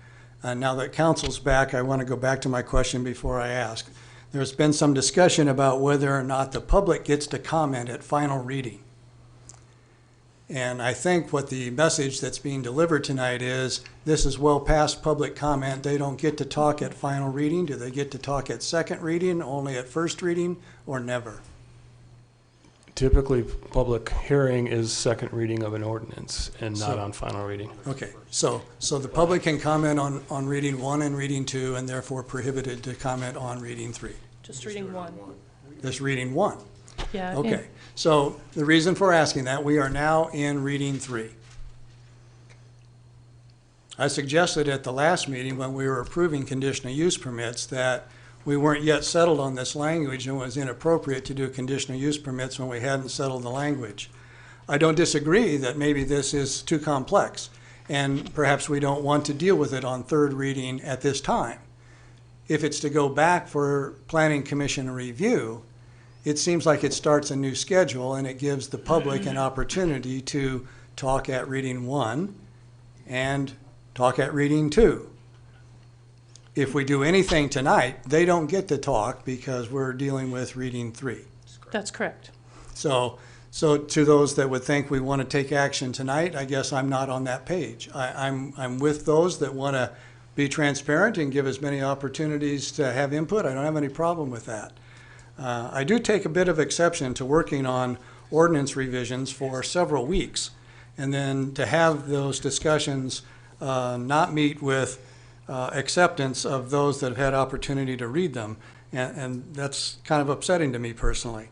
Now that council's back, I want to go back to my question before I ask. There's been some discussion about whether or not the public gets to comment at final reading. And I think what the message that's being delivered tonight is this is well past public comment. They don't get to talk at final reading. Do they get to talk at second reading, only at first reading, or never? Typically, public hearing is second reading of an ordinance and not on final reading. Okay, so the public can comment on reading 1 and reading 2 and therefore prohibited to comment on reading 3. Just reading 1. Just reading 1. Yeah. Okay, so the reason for asking that, we are now in reading 3. I suggested at the last meeting when we were approving conditional use permits that we weren't yet settled on this language and it was inappropriate to do conditional use permits when we hadn't settled the language. I don't disagree that maybe this is too complex and perhaps we don't want to deal with it on third reading at this time. If it's to go back for Planning Commission review, it seems like it starts a new schedule and it gives the public an opportunity to talk at reading 1 and talk at reading 2. If we do anything tonight, they don't get to talk because we're dealing with reading 3. That's correct. So to those that would think we want to take action tonight, I guess I'm not on that page. I'm with those that want to be transparent and give as many opportunities to have input. I don't have any problem with that. I do take a bit of exception to working on ordinance revisions for several weeks and then to have those discussions not meet with acceptance of those that have had opportunity to read them, and that's kind of upsetting to me personally.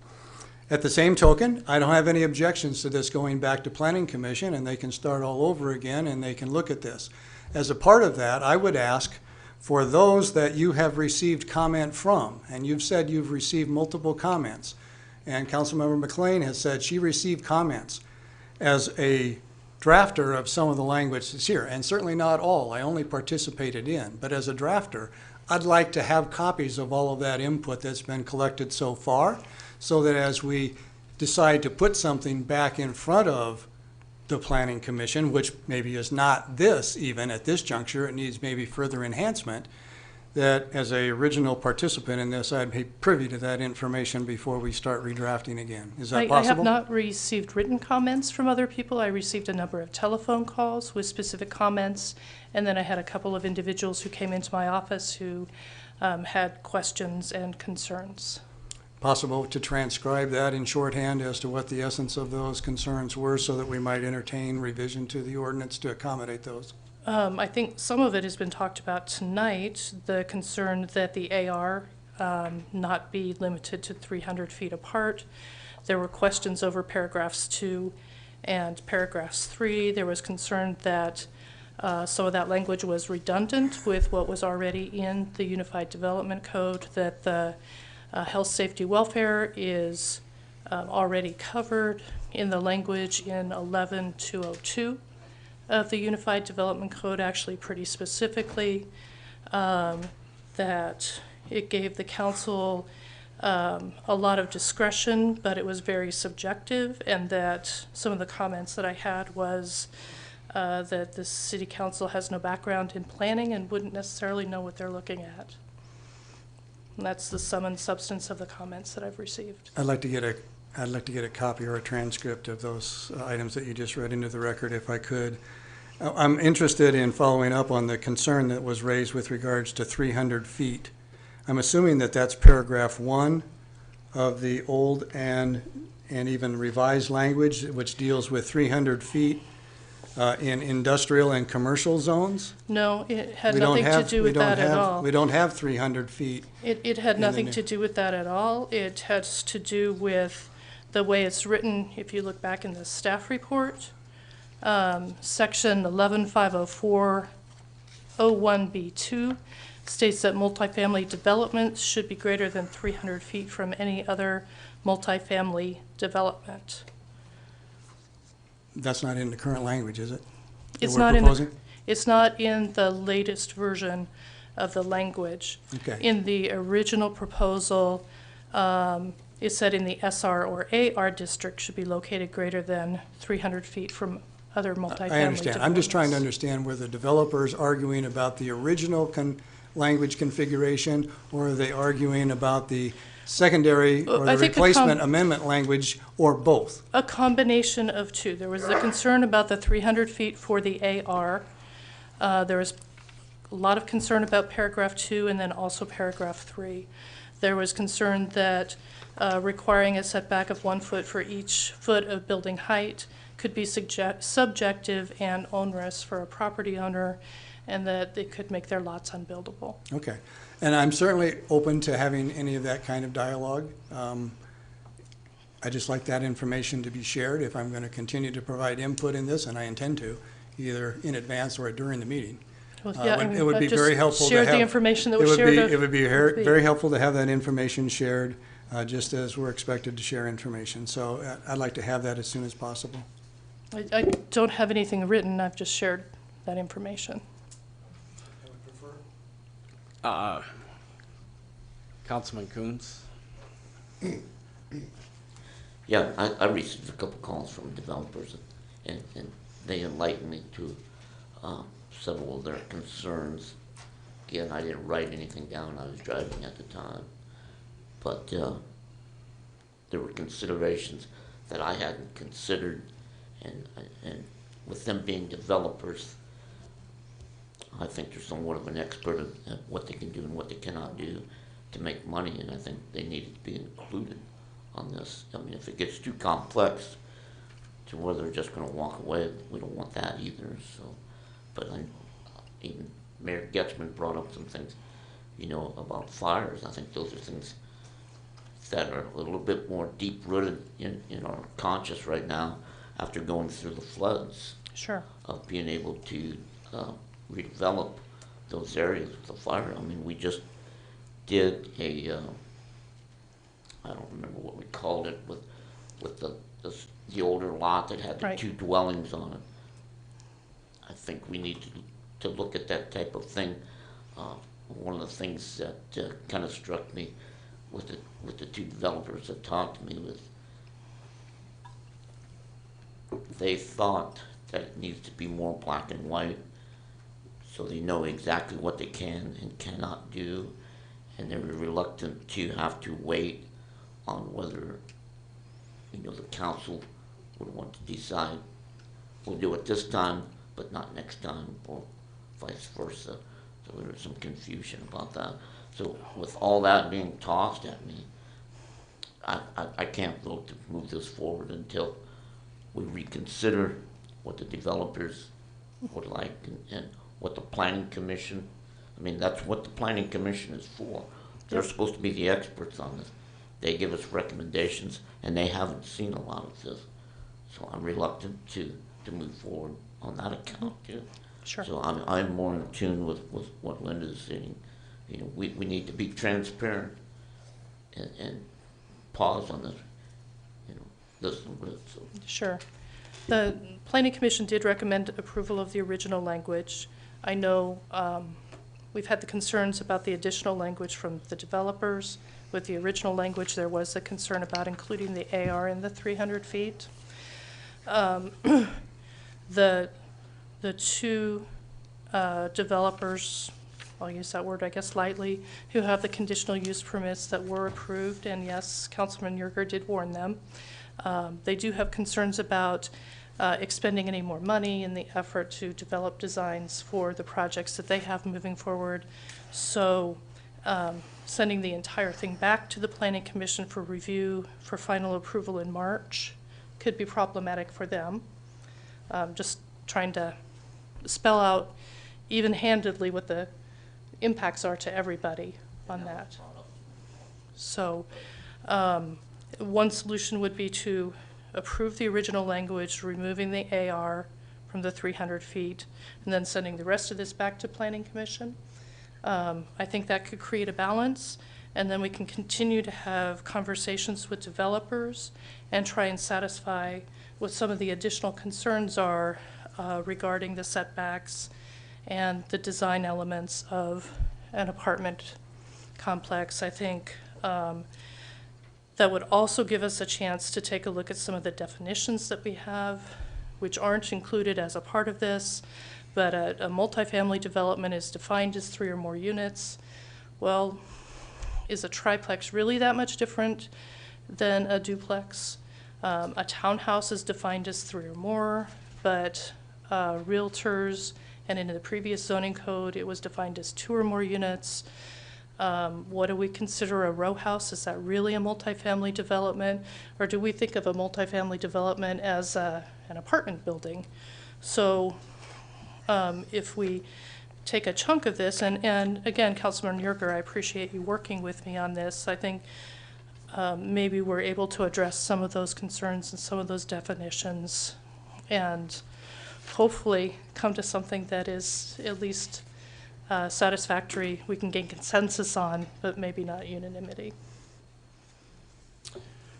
At the same token, I don't have any objections to this going back to Planning Commission, and they can start all over again and they can look at this. As a part of that, I would ask for those that you have received comment from, and you've said you've received multiple comments, and Councilmember McLean has said she received comments. As a drafter of some of the language that's here, and certainly not all, I only participated in, but as a drafter, I'd like to have copies of all of that input that's been collected so far, so that as we decide to put something back in front of the Planning Commission, which maybe is not this even at this juncture, it needs maybe further enhancement, that as a original participant in this, I'd be privy to that information before we start redrafting again. Is that I possible? have not received written comments from other people. I received a number of telephone calls with specific comments, and then I had a couple of individuals who came into my office who had questions and concerns. Possible to transcribe that in shorthand as to what the essence of those concerns were so that we might entertain revision to the ordinance to accommodate those? I think some of it has been talked about tonight, the concern that the AR not be limited to 300 feet apart. There were questions over paragraphs 2 and paragraphs 3. There was concern that some of that language was redundant with what was already in the Unified Development Code, that the health, safety, welfare is already covered in the language in 11202 of the Unified Development Code, actually pretty specifically, that it gave the council a lot of discretion, but it was very subjective, and that some of the comments that I had was that the city council has no background in planning and wouldn't necessarily know what they're looking at. And that's the sum and substance of the comments that I've received. I'd like to get a copy or a transcript of those items that you just read into the record, if I could. I'm interested in following up on the concern that was raised with regards to 300 feet. I'm assuming that that's paragraph 1 of the old and even revised language, which deals with 300 feet in industrial and commercial zones. No, it had nothing to do with that at all. We don't have 300 feet. It had nothing to do with that at all. It has to do with the way it's written. If you look back in the staff report, section 11504-01B2 states that multifamily development should be greater than 300 feet from any other multifamily development. That's not in the current language, is it? It's not in the latest version of the language. Okay. In the original proposal, it said in the SR or AR district should be located greater than 300 feet from other multifamily I understand. I'm just trying to developments. understand whether the developer's arguing about the original language configuration, or are they arguing about the secondary or the replacement amendment language, or both? A combination of two. There was a concern about the 300 feet for the AR. There was a lot of concern about paragraph 2 and then also paragraph 3. There was concern that requiring a setback of 1 foot for each foot of building height could be subjective and onerous for a property owner, and that they could make their lots unbuildable. Okay. And I'm certainly open to having any of that kind of dialogue. I just like that information to be shared if I'm going to continue to provide input in this, and I intend to, either in advance or during the meeting. Well, yeah, I mean, it would be I just very helpful to have. shared the information that was shared. It would be very helpful to have that information shared, just as we're expected to share information. So I'd like to have that as soon as possible. I don't have anything written. I've just shared that information. Councilman Coons? Yeah, I received a couple calls from developers, and they enlightened me to several of their concerns. Again, I didn't write anything down, I was driving at the time. But there were considerations that I hadn't considered, and with them being developers, I think they're somewhat of an expert at what they can do and what they cannot do to make money, and I think they need to be included on this. I mean, if it gets too complex to where they're just going to walk away, we don't want that either. So, but even Mayor Getzman brought up some things, you know, about fires. I think those are things that are a little bit more deep-rooted in our conscious right now after going through the floods. Sure. Of being able to redevelop those areas with the fire. I mean, we just did a, I don't remember what we called it, with the older lot that had the 2 dwellings on it. I think we need to look at that type of thing. One of the things that kind of struck me with the 2 developers that talked to me was they thought that it needs to be more black and white. so they know exactly what they can and cannot do, and they're reluctant to have to wait on whether, the council would want to decide, we'll do it this time, but not next time, or vice versa. So there was some confusion about that. So with all that being tossed at me, I can't vote to move this forward until we reconsider what the developers would like and what the planning commission, that's what the planning commission is for. They're supposed to be the experts on this. They give us recommendations, and they haven't seen a lot of this. So I'm reluctant to move forward on that account too. Sure. So I'm more in tune with what Linda is saying. We need to be transparent and pause on this, listen to it. So. Sure. The Planning Commission did recommend approval of the original language. I know we've had the concerns about the additional language from the developers. With the original language, there was a concern about including the AR in the 300 feet. The two developers, I'll use that word, I guess, lightly, who have the conditional use permits that were approved, and yes, Councilman Yerger did warn them. They do have concerns about expending any more money in the effort to develop designs for the projects that they have moving forward. So sending the entire thing back to the Planning Commission for review for final approval in March could be problematic for them. Just trying to spell out even-handedly what the impacts are to everybody on that. So one solution would be to approve the original language, removing the AR from the 300 feet, and then sending the rest of this back to Planning Commission. I think that could create a balance, and then we can continue to have conversations with developers and try and satisfy what some of the additional concerns are regarding the setbacks and the design elements of an apartment complex. I think that would also give us a chance to take a look at some of the definitions that we have, which aren't included as a part of this, but a multifamily development is defined as 3 or more units. Well, is a triplex really that much different than a duplex? A townhouse is defined as 3 or more, but realtors, and in the previous zoning code, it was defined as 2 or more units. What do we consider a row house? Is that really a multifamily development? Or do we think of a multifamily development as an apartment building? So if we take a chunk of this, and again, Councilman Yerger, I appreciate you working with me on this. I think maybe we're able to address some of those concerns and some of those definitions and hopefully come to something that is at least satisfactory, we can gain consensus on, but maybe not unanimity.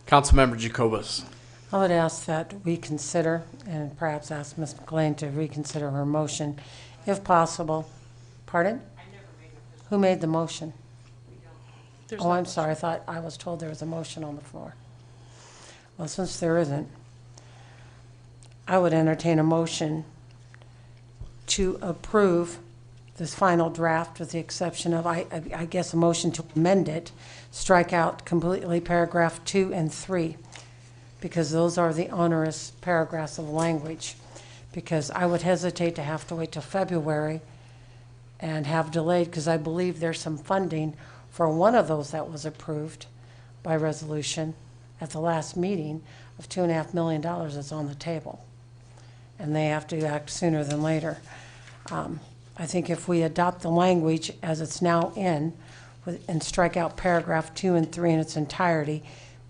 Councilmember Jacobus. I would ask that we consider, and perhaps ask Ms. McLean to reconsider her motion, if possible. Pardon? Who made the motion? Oh, I'm sorry, I was told there was a motion on the floor. Well, since there isn't, I would entertain a motion to approve this final draft with the exception of, I guess, a motion to amend it, strike out completely paragraph 2 and 3, because those are the onerous paragraphs of language. Because I would hesitate to have to wait till February and have delayed, because I believe there's some funding for one of those that was approved by resolution at the last meeting of $2.5 million that's on the table. And they have to act sooner than later. I think if we adopt the language as it's now in and strike out paragraph 2 and 3 in its entirety,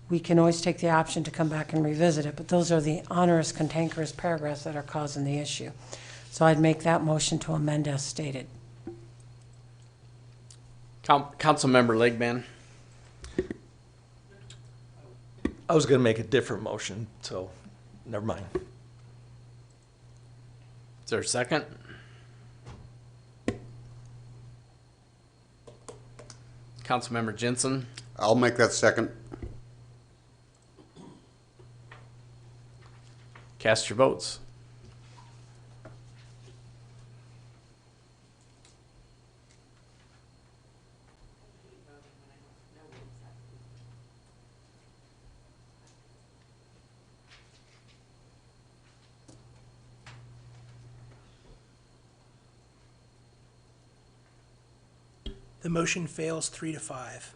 we can always take the option to come back and revisit it. But those are the onerous, cantankerous paragraphs that are causing the issue. So I'd make that motion to amend as stated. Councilmember Legman. I was going to make a different motion, so never mind. Is there a second? Councilmember Jensen. I'll make that second. Cast your votes. The motion fails 3-5.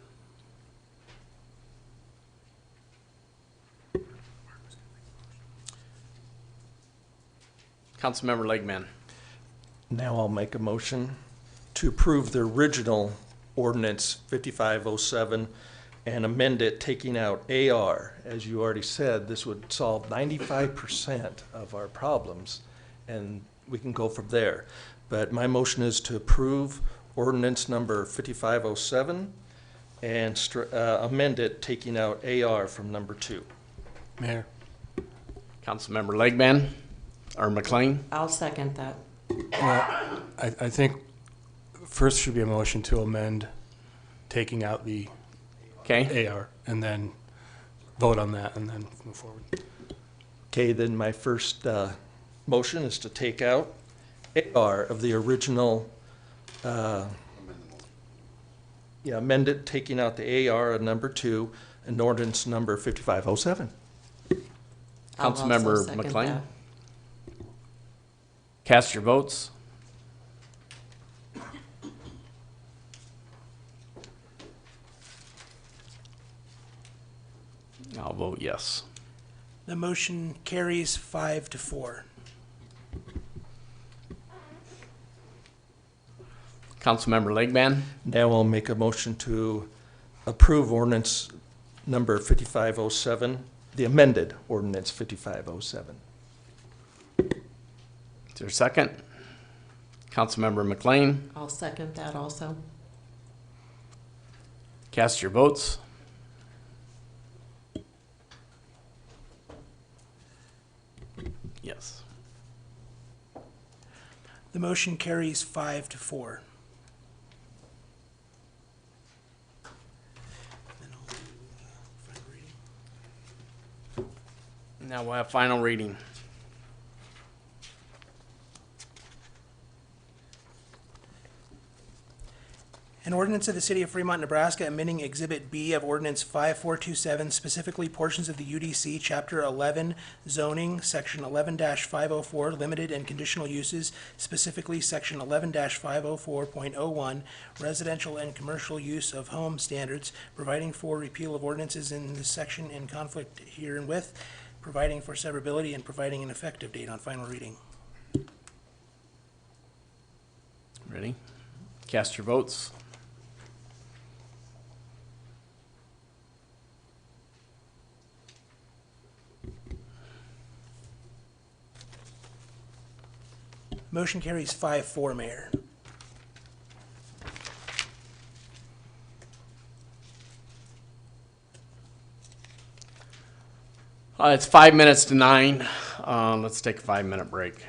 Councilmember Legman. Now I'll make a motion to approve the original ordinance 5507 and amend it, taking out AR. As you already said, this would solve 95% of our problems, and we can go from there. But my motion is to approve ordinance number 5507 and amend it, taking out AR from number 2. Mayor, Councilmember Legman, or McLean. I'll second that. well, I think first should be a motion to amend taking out the Okay. AR, and then vote on that, and then move forward. Okay, then my first motion is to take out AR of the original, amend it, taking out the AR of number 2 and ordinance number 5507. I'll also Councilmember second McLean. that. Cast your votes. I'll vote yes. The motion carries 5-4. Councilmember Legman. Now I'll make a motion to approve ordinance number 5507, the amended ordinance 5507. Is there a second? Councilmember McLean. I'll second that also. Cast your votes. Yes. The motion carries 5-4. Now we'll have final reading. An ordinance of the City of Fremont, Nebraska, amending Exhibit B of Ordinance 5427, specifically portions of the UDC, Chapter 11, zoning, Section 11-504, limited and conditional uses, specifically Section 11-504.01, residential and commercial use of home standards, providing for repeal of ordinances in this section in conflict herewith, providing for severability, and providing an effective date on final reading. Ready? Cast your votes. Motion carries 5-4, Mayor. It's 5 minutes to 9. Let's take a 5-minute break.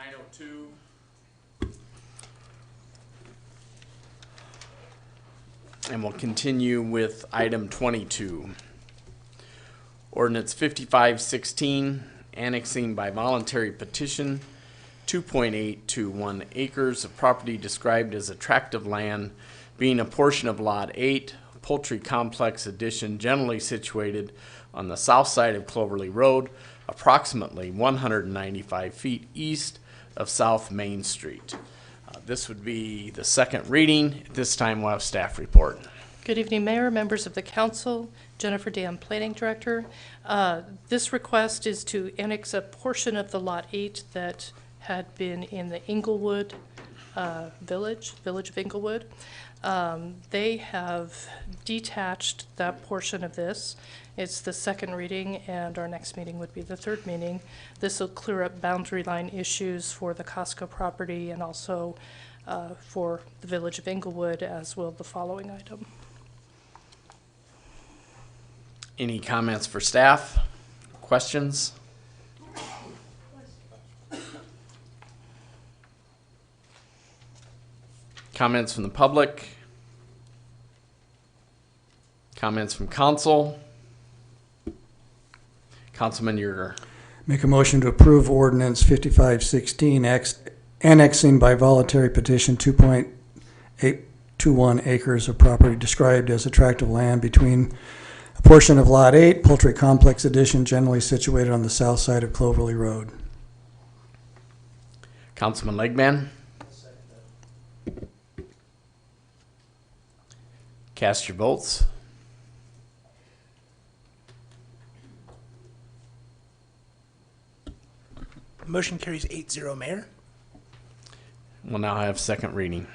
9:02. And we'll continue with item 22. Ordinance 5516, annexing by voluntary petition 2.821 acres of property described as attractive land, being a portion of Lot 8, Poultry Complex Addition, generally situated on the south side of Cloverly Road, approximately 195 feet east of South Main Street. This would be the second reading. At this time, we'll have staff report. Good evening, Mayor, members of the council, Jennifer Dam, Planning Director. This request is to annex a portion of the Lot 8 that had been in the Inglewood village of Inglewood. They have detached that portion of this. It's the second reading, and our next meeting would be the third meeting. This will clear up boundary line issues for the Costco property and also for the village of Inglewood, as will the following item. Any comments for staff? Questions? Comments from the public? Comments from council? Councilman Yerger. Make a motion to approve ordinance 5516, annexing by voluntary petition 2.821 acres of property described as attractive land between a portion of Lot 8, Poultry Complex Addition, generally situated on the south side of Cloverly Road. Councilman Legman. Cast your votes. Motion carries 8-0, Mayor. We'll now have second reading.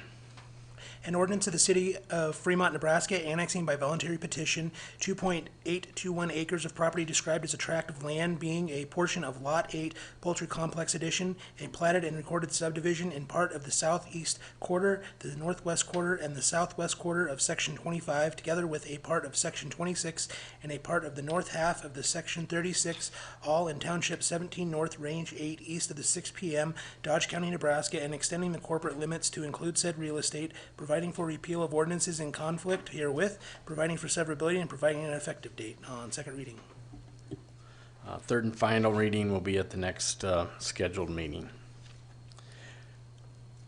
An ordinance of the City of Fremont, Nebraska, annexing by voluntary petition 2.821 acres of property described as attractive land, being a portion of Lot 8 Poultry Complex Addition, a platted and recorded subdivision in part of the southeast quarter, the northwest quarter, and the southwest quarter of Section 25, together with a part of Section 26 and a part of the north half of the Section 36, all in Township 17 North, Range 8, east of the 6 p.m., Dodge County, Nebraska, and extending the corporate limits to include said real estate, providing for repeal of ordinances in conflict herewith, providing for severability, and providing an effective date on second reading. Third and final reading will be at the next scheduled meeting.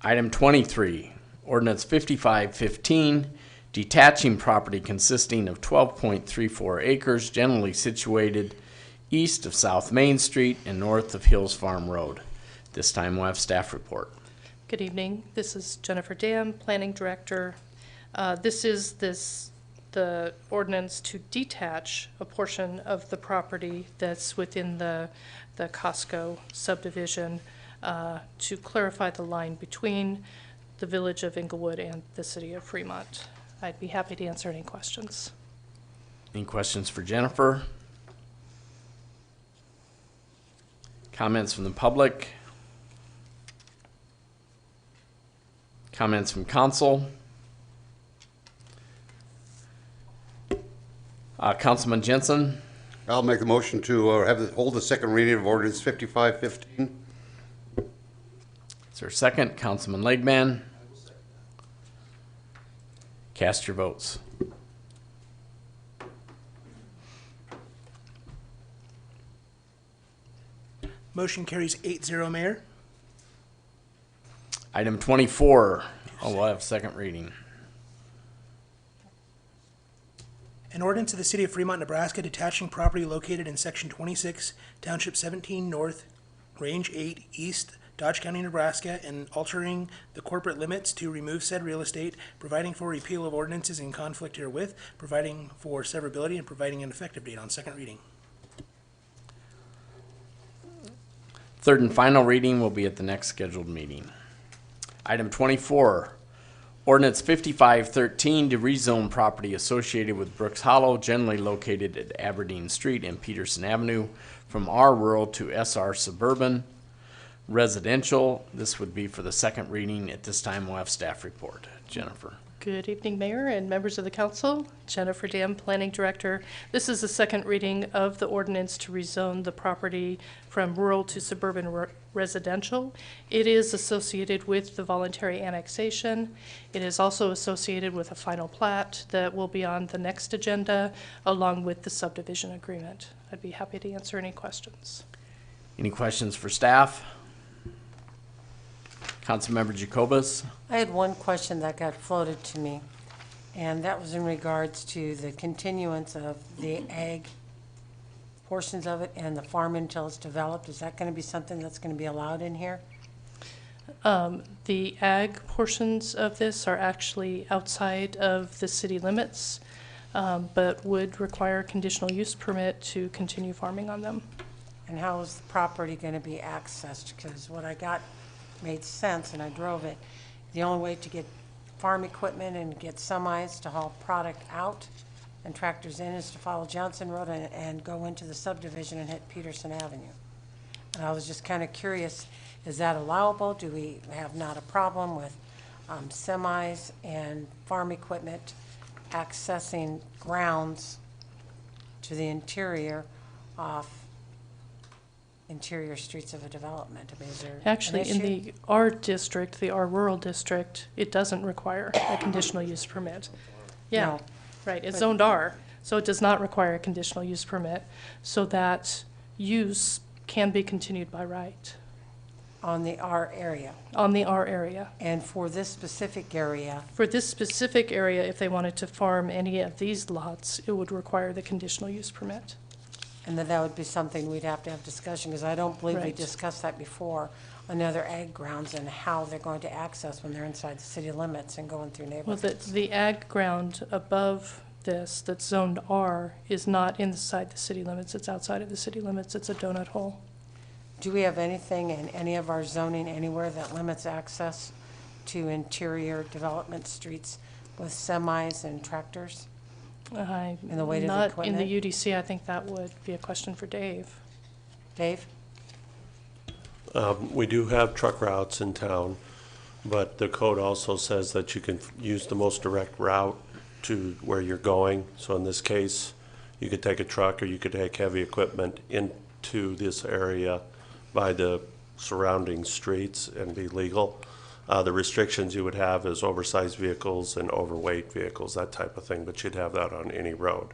Item 23, ordinance 5515, detaching property consisting of 12.34 acres generally situated east of South Main Street and north of Hills Farm Road. This time we'll have staff report. Good evening. This is Jennifer Dam, Planning Director. This is the ordinance to detach a portion of the property that's within the Costco subdivision to clarify the line between the village of Inglewood and the city of Fremont. I'd be happy to answer any questions. Any questions for Jennifer? Comments from the public? Comments from council? Councilman Jensen? I'll make the motion to hold the second reading of ordinance 5515. Is there a second? Councilman Legman? Cast your votes. Motion carries 8-0, Mayor. Item 24, we'll have second reading. An ordinance of the City of Fremont, Nebraska, detaching property located in Section 26, Township 17 North, Range 8 East, Dodge County, Nebraska, and altering the corporate limits to remove said real estate, providing for repeal of ordinances in conflict herewith, providing for severability, and providing an effective date on second reading. Third and final reading will be at the next scheduled meeting. Item 24, ordinance 5513 to rezone property associated with Brooks Hollow, generally located at Aberdeen Street and Peterson Avenue, from R rural to SR suburban residential. This would be for the second reading. At this time, we'll have staff report. Jennifer. Good evening, Mayor and members of the council. Jennifer Dam, Planning Director. This is the second reading of the ordinance to rezone the property from rural to suburban residential. It is associated with the voluntary annexation. It is also associated with a final plat that will be on the next agenda, along with the subdivision agreement. I'd be happy to answer any questions. Any questions for staff? Councilmember Jacobus? I had one question that got floated to me, and that was in regards to the continuance of the ag portions of it and the farm until it's developed. Is that going to be something that's going to be allowed in here? The ag portions of this are actually outside of the city limits, but would require a conditional use permit to continue farming on them. And how is the property going to be accessed? Because what I got made sense, and I drove it. The only way to get farm equipment and get semis to haul product out and tractors in is to follow Johnson Road and go into the subdivision and hit Peterson Avenue. And I was just kind of curious, is that allowable? Do we have not a problem with semis and farm equipment accessing grounds to the interior off interior streets of a development? I mean, is there Actually, an in issue? the R district, the R rural district, it doesn't require a conditional use permit. Yeah, No. right, it's But- zoned R, so it does not require a conditional use permit, so that use can be continued by right On the R area. on the R area. And for this specific area, For this specific area, if they wanted to farm any of these lots, it would require the conditional use permit. and that would be something we'd have to have discussion, because I don't believe we Right. discussed that before on other ag grounds and how they're going to access when they're inside the city limits and going through Well, neighborhoods. the ag ground above this, that's zoned R, is not inside the city limits, it's outside of the city limits, it's a donut hole. Do we have anything in any of our zoning anywhere that limits access to interior development streets with semis and tractors? And the weight of the Not in equipment? the UDC, I think that would be a question for Dave. Dave? We do have truck routes in town, but the code also says that you can use the most direct route to where you're going. So in this case, you could take a truck or you could take heavy equipment into this area by the surrounding streets and be legal. The restrictions you would have is oversized vehicles and overweight vehicles, that type of thing, but you'd have that on any road.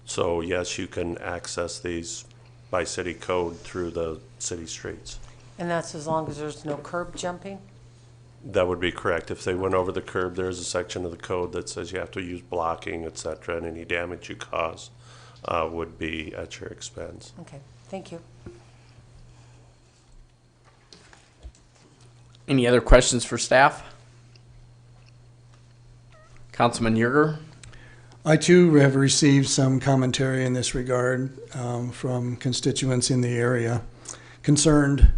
So yes, you can access these by city code through the city streets. And that's as long as there's no curb jumping? That would be correct. If they went over the curb, there's a section of the code that says you have to use blocking, et cetera, and any damage you cause would be at your expense. Okay, thank you. Any other questions for staff? Councilman Yerger? I too have received some commentary in this regard from constituents in the area, concerned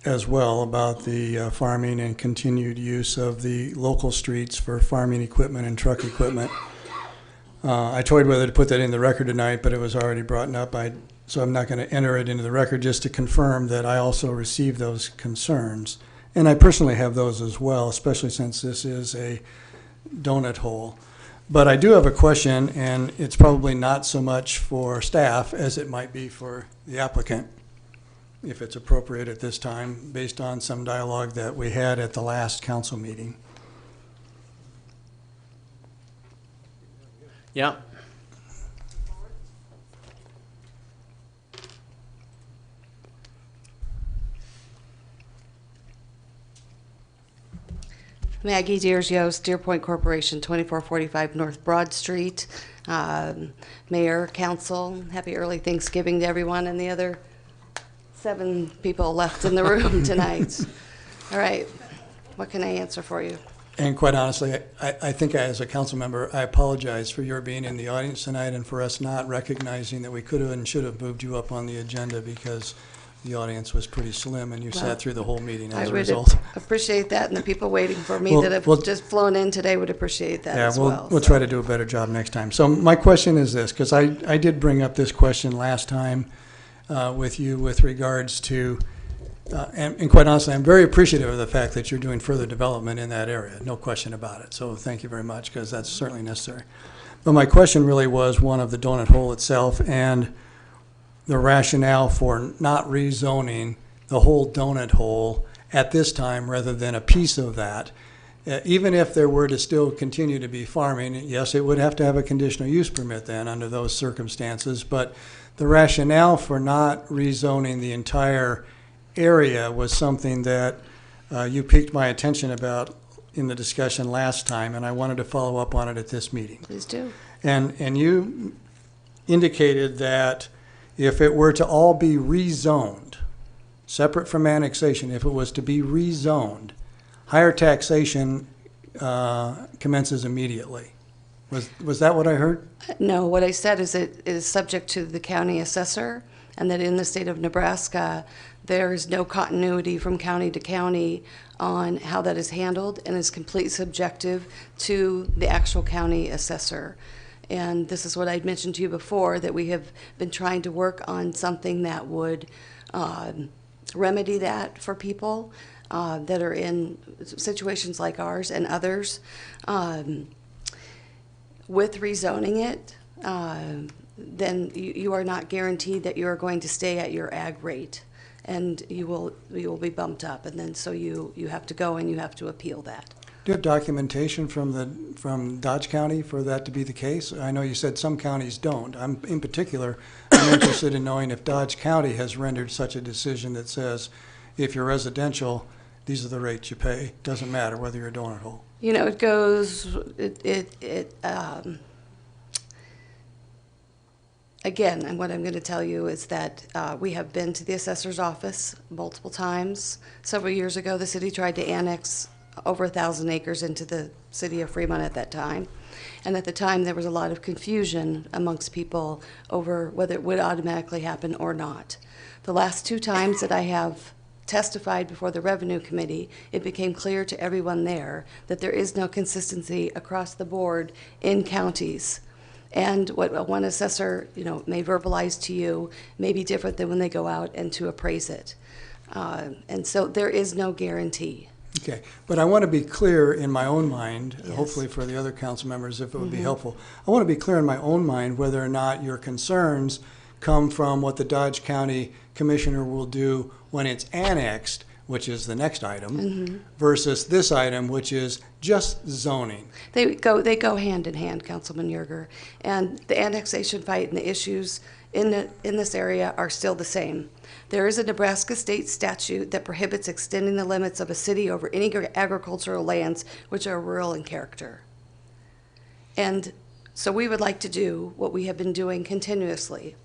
as well about the farming and continued use of the local streets for farming equipment and truck equipment. I toyed whether to put that in the record tonight, but it was already brought up. So I'm not going to enter it into the record, just to confirm that I also received those concerns. And I personally have those as well, especially since this is a donut hole. But I do have a question, and it's probably not so much for staff as it might be for the applicant, if it's appropriate at this time, based on some dialogue that we had at the last council meeting. Yeah. Maggie Deers-Yost, Deer Point Corporation, 2445 North Broad Street. Mayor, council, happy early Thanksgiving to everyone and the other 7 people left in the room tonight. All right, what can I answer for you? And quite honestly, I think as a council member, I apologize for your being in the audience tonight and for us not recognizing that we could have and should have moved you up on the agenda, because the audience was pretty slim and you Well, sat through the whole meeting I as a would result. appreciate that, and the people waiting for me Well, that have well- just flown in today would appreciate that Yeah, as well. we'll so. try to do a better job next time. So my question is this, because I did bring up this question last time with you with regards to And quite honestly, I'm very appreciative of the fact that you're doing further development in that area, no question about it. So thank you very much, because that's certainly necessary. But my question really was one of the donut hole itself and the rationale for not rezoning the whole donut hole at this time rather than a piece of that. Even if there were to still continue to be farming, yes, it would have to have a conditional use permit then under those circumstances. But the rationale for not rezoning the entire area was something that you piqued my attention about in the discussion last time, and I wanted to follow up on it at this meeting. Please do. And you indicated that if it were to all be rezoned, separate from annexation, if it was to be rezoned, higher taxation commences immediately. Was that what I heard? No, what I said is it is subject to the county assessor, and that in the state of Nebraska, there is no continuity from county to county on how that is handled, and is completely subjective to the actual county assessor. And this is what I'd mentioned to you before, that we have been trying to work on something that would remedy that for people that are in situations like ours and others. With rezoning it, then you are not guaranteed that you are going to stay at your ag rate, and you will be bumped up, and then so you have to go and you have to appeal that. Do you have documentation from Dodge County for that to be the case? I know you said some counties don't. I'm interested in knowing if Dodge County has rendered such a decision that says, if you're residential, these are the rates you pay. Doesn't matter whether you're a donut hole. You know, it goes, again, and what I'm going to tell you is that we have been to the assessor's office multiple times. Several years ago, the city tried to annex over 1,000 acres into the city of Fremont at that time. And at the time, there was a lot of confusion amongst people over whether it would automatically happen or not. The last 2 times that I have testified before the Revenue Committee, it became clear to everyone there that there is no consistency across the board in counties. And what one assessor, may verbalize to you may be different than when they go out and to appraise it. And so there is no guarantee. Okay, but I want to be clear in my own mind, hopefully for the other council members, if it would be helpful. I want to be clear in my own mind whether or not your concerns come from what the Dodge County Commissioner will do when it's annexed, which is the next item, versus this item, which is just zoning. They go hand in hand, Councilman Yerger, and the annexation fight and the issues in this area are still the same. There is a Nebraska state statute that prohibits extending the limits of a city over any agricultural lands which are rural in character. And so we would like to do what we have been doing continuously.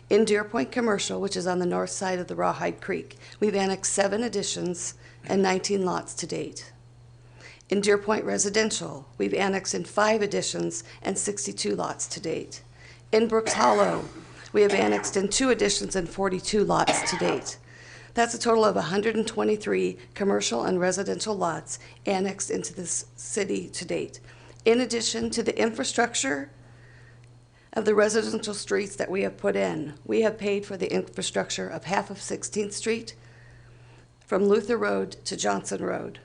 In Deer Point Commercial, which is on the north side of the Rawhide Creek, we've annexed 7 additions and 19 lots to date. In Deer Point Residential, we've annexed in 5 additions and 62 lots to date. In Brooks Hollow, we have annexed in 2 additions and 42 lots to date. That's a total of 123 commercial and residential lots annexed into this city to date. In addition to the infrastructure of the residential streets that we have put in, we have paid for the infrastructure of half of 16th Street from Luther Road to Johnson Road.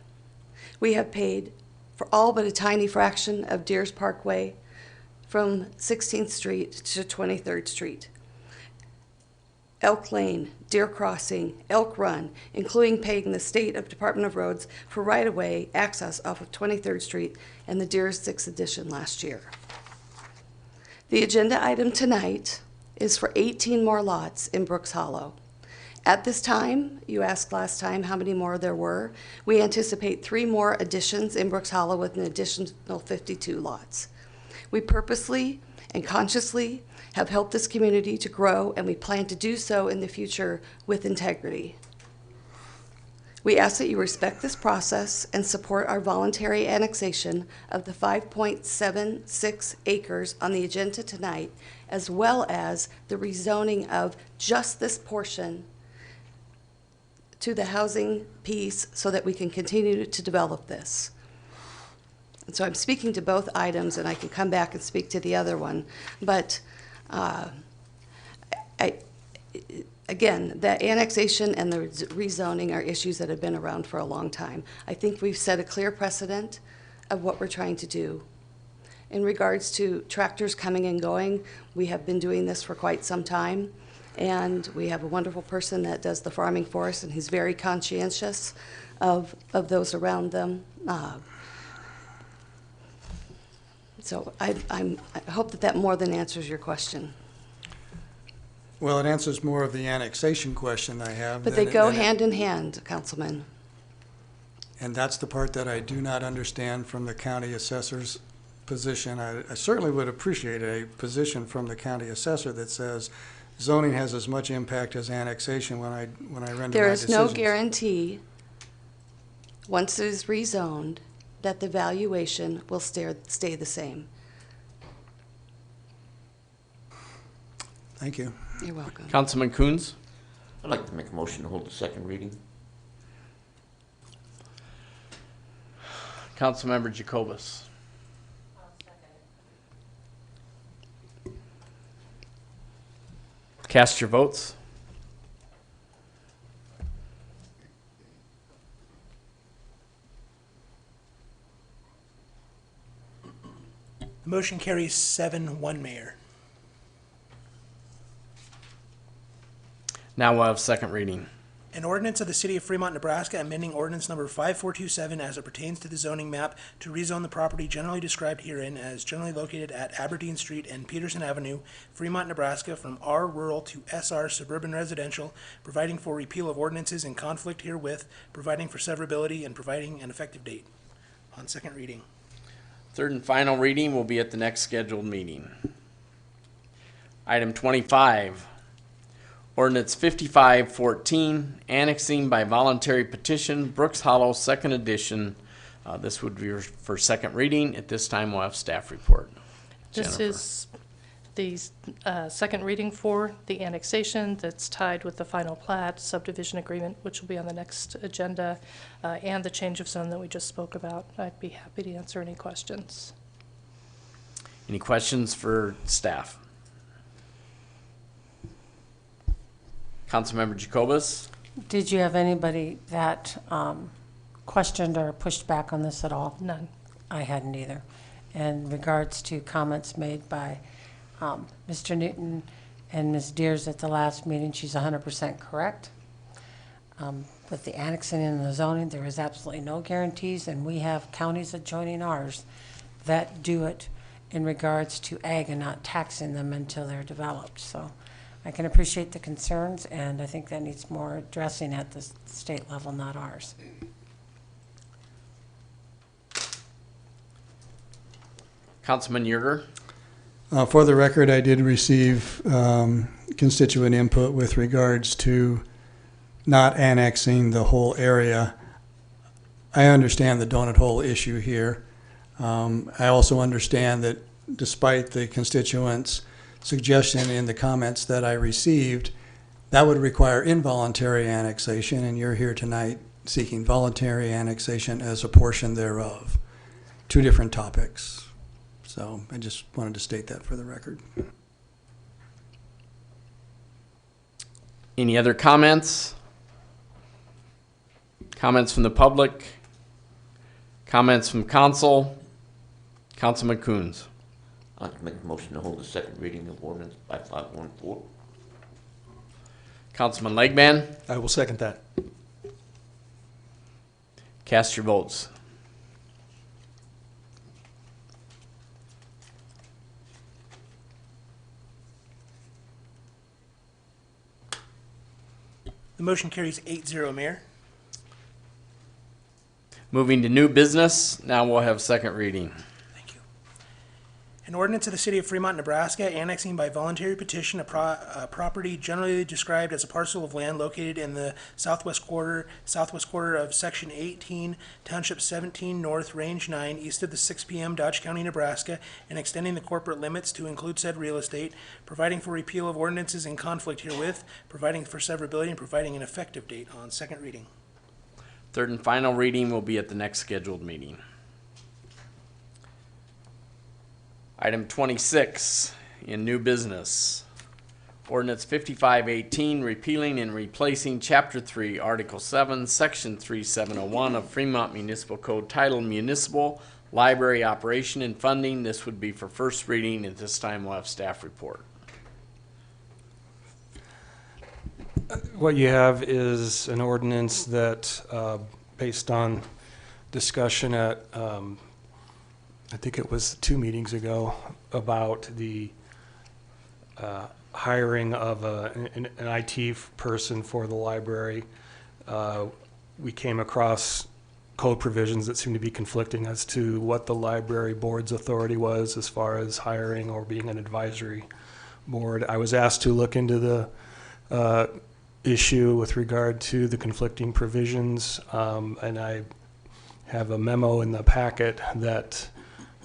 We have paid for all but a tiny fraction of Deers Parkway from 16th Street to 23rd Street. Elk Lane, Deer Crossing, Elk Run, including paying the State of Department of Roads for right-of-way access off of 23rd Street and the Deer 6th Edition last year. The agenda item tonight is for 18 more lots in Brooks Hollow. At this time, you asked last time how many more there were. We anticipate 3 more additions in Brooks Hollow with an additional 52 lots. We purposely and consciously have helped this community to grow, and we plan to do so in the future with integrity. We ask that you respect this process and support our voluntary annexation of the 5.76 acres on the agenda tonight, as well as the rezoning of just this portion to the housing piece so that we can continue to develop this. And so I'm speaking to both items, and I can come back and speak to the other one. But Again, the annexation and the rezoning are issues that have been around for a long time. I think we've set a clear precedent of what we're trying to do. In regards to tractors coming and going, we have been doing this for quite some time, and we have a wonderful person that does the farming for us, and he's very conscientious of those around them. So I hope that more than answers your question. Well, it answers more of the annexation question I have. But they go hand in hand, Councilman. And that's the part that I do not understand from the county assessor's position. I certainly would appreciate a position from the county assessor that says zoning has as much impact as annexation when I render my decisions. There is no guarantee, once it is rezoned, that the valuation will stay the same. Thank you. You're welcome. Councilman Coons? I'd like to make a motion to hold the second reading. Councilmember Jacobus? Cast your votes. The motion carries 7-1, Mayor. Now we'll have second reading. An ordinance of the City of Fremont, Nebraska, amending ordinance number 5427 as it pertains to the zoning map to rezone the property generally described herein as generally located at Aberdeen Street and Peterson Avenue, Fremont, Nebraska, from R rural to SR suburban residential, providing for repeal of ordinances in conflict herewith, providing for severability, and providing an effective date. On second reading. Third and final reading will be at the next scheduled meeting. Item 25. Ordinance 5514, annexing by voluntary petition, Brooks Hollow, second edition. This would be for second reading. At this time, we'll have staff report. This is the second reading for the annexation that's tied with the final plat subdivision agreement, which will be on the next agenda, and the change of zone that we just spoke about. I'd be happy to answer any questions. Any questions for staff? Councilmember Jacobus? Did you have anybody that questioned or pushed back on this at all? None. I hadn't either. In regards to comments made by Mr. Newton and Ms. Deers at the last meeting, she's 100% correct. With the annexing and the zoning, there is absolutely no guarantees, and we have counties adjoining ours that do it in regards to ag and not taxing them until they're developed. So I can appreciate the concerns, and I think that needs more addressing at the state level, not ours. Councilman Yerger? For the record, I did receive constituent input with regards to not annexing the whole area. I understand the donut hole issue here. I also understand that despite the constituents' suggestion in the comments that I received, that would require involuntary annexation, and you're here tonight seeking voluntary annexation as a portion thereof. Two different topics. So I just wanted to state that for the record. Any other comments? Comments from the public? Comments from council? Councilman Coons? I'd like to make a motion to hold the second reading of ordinance 5514. Councilman Legman? I will second that. Cast your votes. The motion carries 8-0, Mayor. Moving to new business, now we'll have second reading. An ordinance of the City of Fremont, Nebraska, annexing by voluntary petition a property generally described as a parcel of land located in the southwest quarter of Section 18, Township 17 North, Range 9, east of the 6 p.m. Dodge County, Nebraska, and extending the corporate limits to include said real estate, providing for repeal of ordinances in conflict herewith, providing for severability, and providing an effective date on second reading. Third and final reading will be at the next scheduled meeting. Item 26 in new business. Ordinance 5518, repealing and replacing Chapter 3, Article 7, Section 3701 of Fremont Municipal Code titled Municipal Library Operation and Funding. This would be for first reading. At this time, we'll have staff report. What you have is an ordinance that, based on discussion at, I think it was 2 meetings ago, about the hiring of an IT person for the library. We came across code provisions that seem to be conflicting as to what the library board's authority was as far as hiring or being an advisory board. I was asked to look into the issue with regard to the conflicting provisions, and I have a memo in the packet that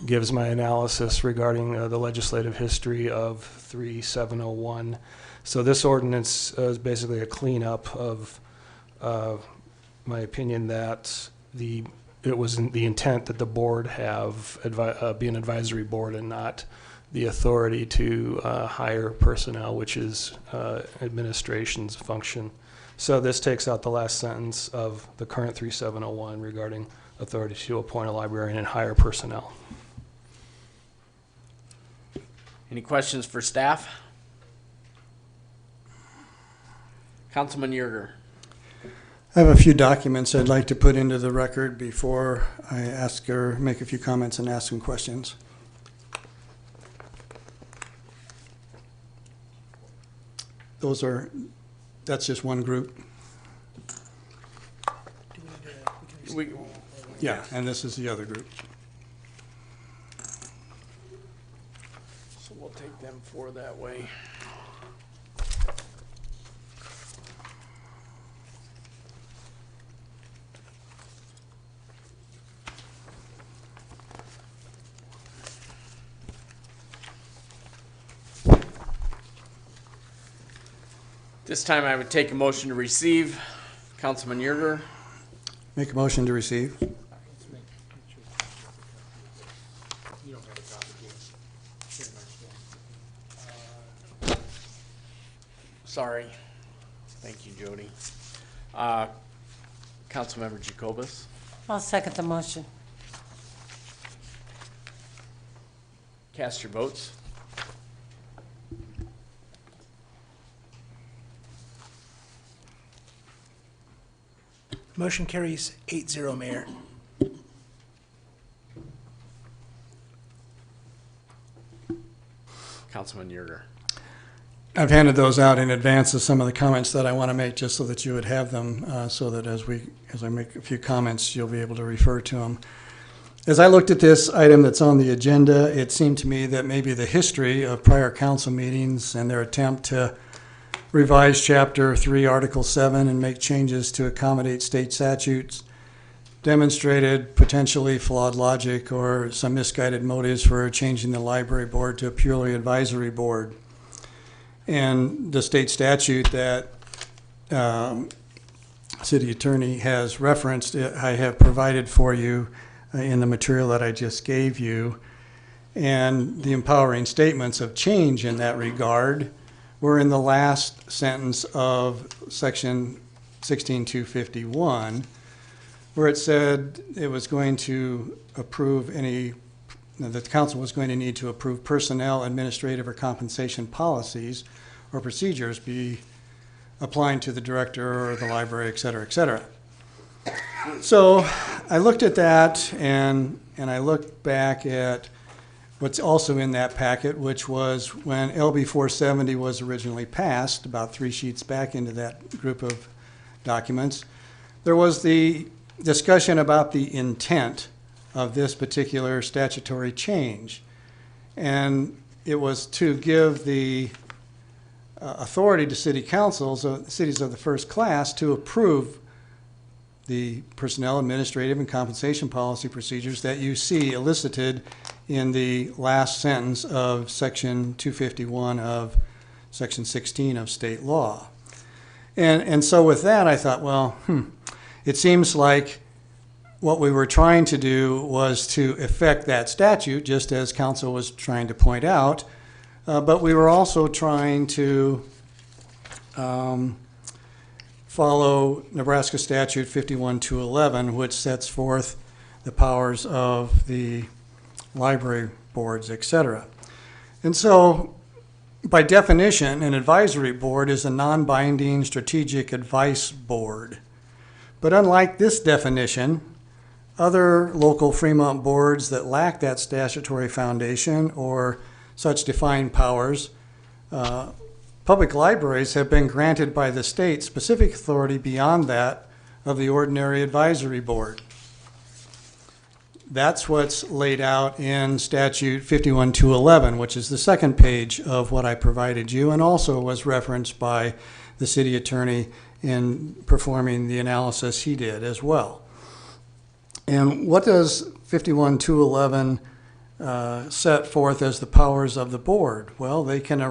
gives my analysis regarding the legislative history of 3701. So this ordinance is basically a cleanup of my opinion that it was the intent that the board have be an advisory board and not the authority to hire personnel, which is administration's function. So this takes out the last sentence of the current 3701 regarding authority to appoint a librarian and hire personnel. Any questions for staff? Councilman Yerger. I have a few documents I'd like to put into the record before I ask or make a few comments and ask some questions. That's just one group. Yeah, and this is the other group. So we'll take them 4 that way. This time I would take a motion to receive. Councilman Yerger. Make a motion to receive. Sorry. Thank you, Jody. Councilmember Jacobus. I'll second the motion. Cast your votes. Motion carries 8-0, Mayor. Councilman Yerger. I've handed those out in advance of some of the comments that I want to make, just so that you would have them, so that as I make a few comments, you'll be able to refer to them. As I looked at this item that's on the agenda, it seemed to me that maybe the history of prior council meetings and their attempt to revise Chapter 3, Article 7, and make changes to accommodate state statutes demonstrated potentially flawed logic or some misguided motives for changing the library board to a purely advisory board. And the state statute that city attorney has referenced, I have provided for you in the material that I just gave you. And the empowering statements of change in that regard were in the last sentence of Section 16251, where it said it was going to approve that the council was going to need to approve personnel, administrative, or compensation policies or procedures be applying to the director or the library, et cetera, et cetera. So I looked at that and I looked back at what's also in that packet, which was when LB 470 was originally passed, about 3 sheets back into that group of documents. There was the discussion about the intent of this particular statutory change. And it was to give the authority to city councils, cities of the first class, to approve the personnel, administrative, and compensation policy procedures that you see elicited in the last sentence of Section 251 of Section 16 of state law. And so with that, I thought, well, it seems like what we were trying to do was to effect that statute, just as council was trying to point out, but we were also trying to follow Nebraska Statute 51-211, which sets forth the powers of the library boards, et cetera. And so, by definition, an advisory board is a non-binding strategic advice board. But unlike this definition, other local Fremont boards that lack that statutory foundation or such defined powers, public libraries have been granted by the state specific authority beyond that of the ordinary advisory board. That's what's laid out in Statute 51-211, which is the second page of what I provided you, and also was referenced by the city attorney in performing the analysis he did as well. And what does 51-211 set forth as the powers of the board? Well, they can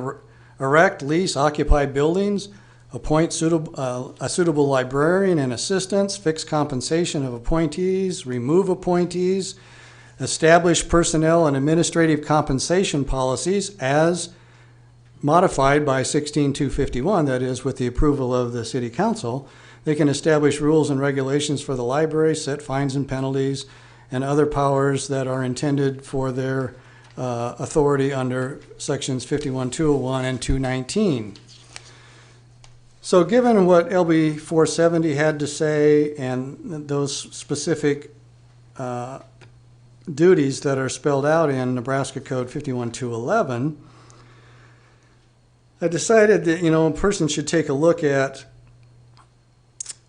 erect, lease, occupy buildings, appoint a suitable librarian and assistants, fix compensation of appointees, remove appointees, establish personnel and administrative compensation policies as modified by 16251, that is, with the approval of the city council. They can establish rules and regulations for the library, set fines and penalties, and other powers that are intended for their authority under sections 51-201 and 219. So given what LB 470 had to say and those specific duties that are spelled out in Nebraska Code 51-211, I decided that, a person should take a look at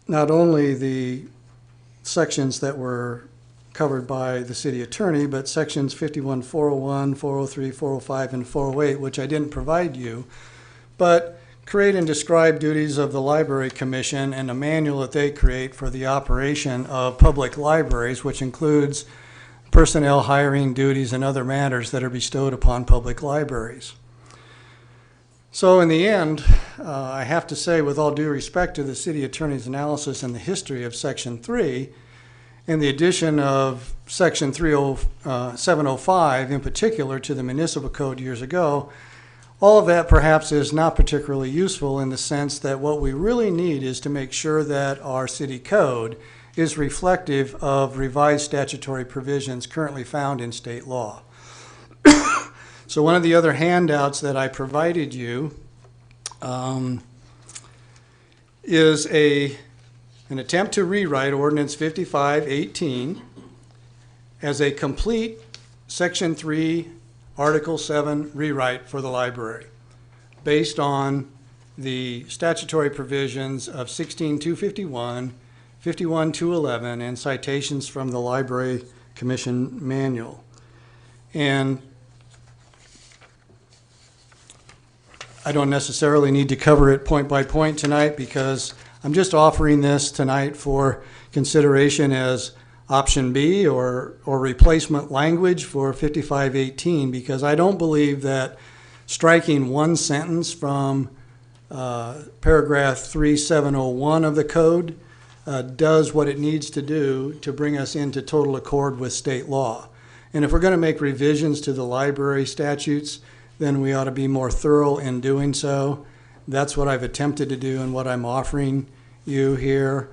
not only the sections that were covered by the city attorney, but sections 51-401, 403, 405, and 408, which I didn't provide you, but create and describe duties of the Library Commission and a manual that they create for the operation of public libraries, which includes personnel hiring duties and other matters that are bestowed upon public libraries. So in the end, I have to say, with all due respect to the city attorney's analysis and the history of Section 3, and the addition of Section 705 in particular to the municipal code years ago, all of that perhaps is not particularly useful in the sense that what we really need is to make sure that our city code is reflective of revised statutory provisions currently found in state law. So one of the other handouts that I provided you is an attempt to rewrite Ordinance 55-18 as a complete Section 3, Article 7 rewrite for the library based on the statutory provisions of 16-251, 51-211, and citations from the Library Commission manual. And I don't necessarily need to cover it point by point tonight because I'm just offering this tonight for consideration as option B or replacement language for 55-18, because I don't believe that striking one sentence from paragraph 3701 of the code does what it needs to do to bring us into total accord with state law. And if we're going to make revisions to the library statutes, then we ought to be more thorough in doing so. That's what I've attempted to do and what I'm offering you here.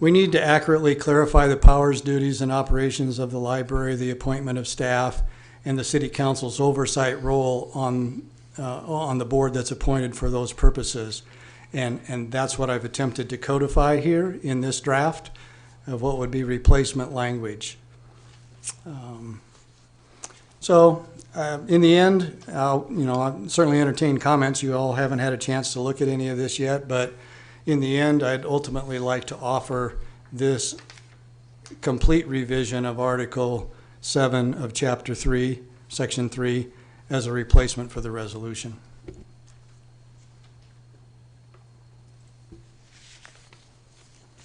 We need to accurately clarify the powers, duties, and operations of the library, the appointment of staff, and the city council's oversight role on the board that's appointed for those purposes. And that's what I've attempted to codify here in this draft of what would be replacement language. In the end, I'll certainly entertain comments. You all haven't had a chance to look at any of this yet, but in the end, I'd ultimately like to offer this complete revision of Article 7 of Chapter 3, Section 3, as a replacement for the resolution.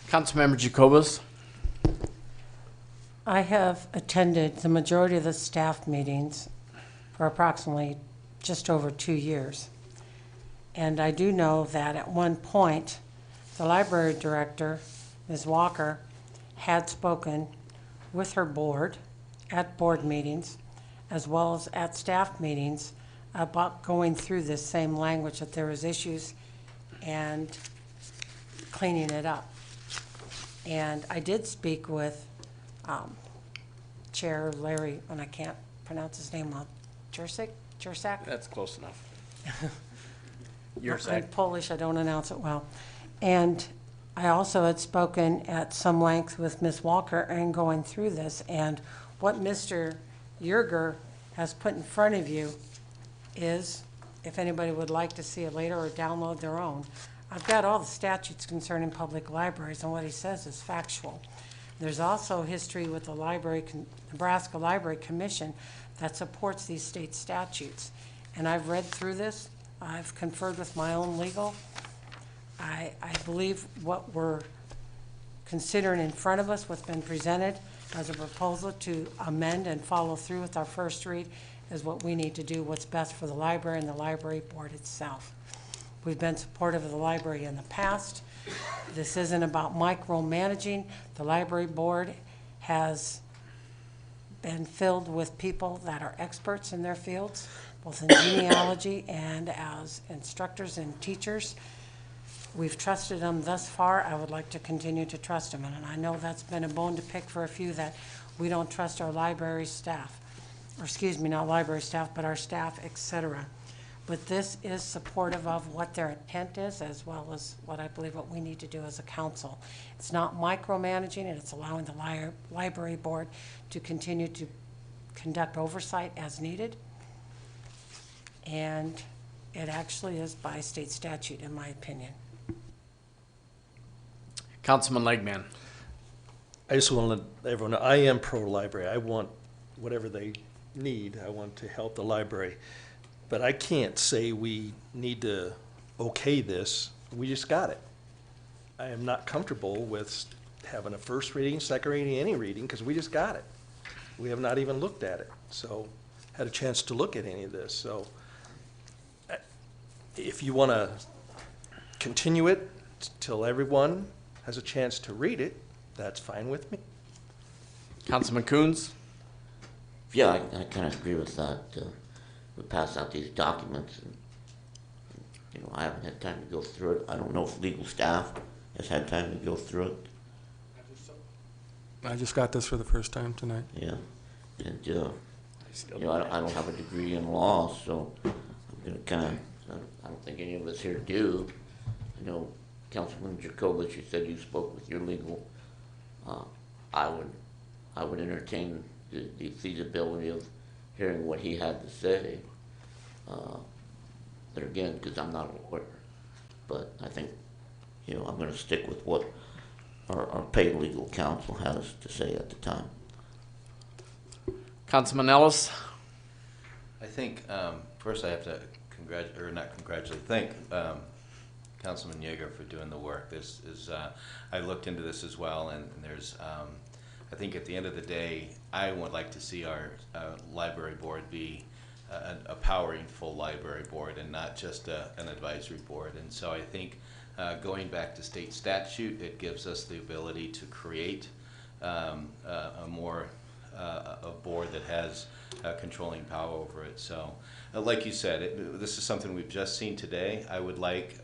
Councilmember Jacobus. I have attended the majority of the staff meetings for approximately just over 2 years. And I do know that at one point, the library director, Ms. Walker, had spoken with her board at board meetings as well as at staff meetings, about going through this same language, that there was issues and cleaning it up. And I did speak with Chair Larry, and I can't pronounce his name well, Jursak? That's close enough. I'm Polish, I don't announce it well. And I also had spoken at some length with Ms. Walker and going through this, and what Mr. Yerger has put in front of you is, if anybody would like to see it later or download their own, I've got all the statutes concerning public libraries, and what he says is factual. There's also history with the Nebraska Library Commission that supports these state statutes. And I've read through this, I've conferred with my own legal. I believe what we're considering in front of us, what's been presented as a proposal to amend and follow through with our first read, is what we need to do, what's best for the library and the library board itself. We've been supportive of the library in the past. This isn't about micromanaging. The library board has been filled with people that are experts in their fields, both in genealogy and as instructors and teachers. We've trusted them thus far. I would like to continue to trust them. And I know that's been a bone to pick for a few, that we don't trust our library staff. Or excuse me, not library staff, but our staff, et cetera. But this is supportive of what their intent is, as well as what I believe what we need to do as a council. It's not micromanaging it, it's allowing the library board to continue to conduct oversight as needed. And it actually is by state statute, in my opinion. Councilman Legman. I just want to let everyone know, I am pro-library. I want whatever they need. I want to help the library. But I can't say we need to okay this. We just got it. I am not comfortable with having a first reading, second reading, any reading, because we just got it. We have not even looked at it. So, had a chance to look at any of this. So, if you want to continue it till everyone has a chance to read it, that's fine with me. Councilman Coons? Yeah, I kind of agree with that. We pass out these documents, and you know, I haven't had time to go through it. I don't know if legal staff has had time to go through it. I just got this for the first time tonight. Yeah, and you know, I don't have a degree in law, so I'm gonna kind of. I don't think any of us here do. You know, Councilman Jacobus, you said you spoke with your legal. I would entertain the feasibility of hearing what he had to say. But again, because I'm not a lawyer, but I think, you know, I'm going to stick with what our paid legal counsel has to say at the time. Councilman Ellis? I think first I have to thank Councilman Yeager for doing the work. This is I looked into this as well, and there's I think at the end of the day, I would like to see our library board be a powering full library board and not just an advisory board. And so I think going back to state statute, it gives us the ability to create a board that has controlling power over it. So like you said, this is something we've just seen today. I would like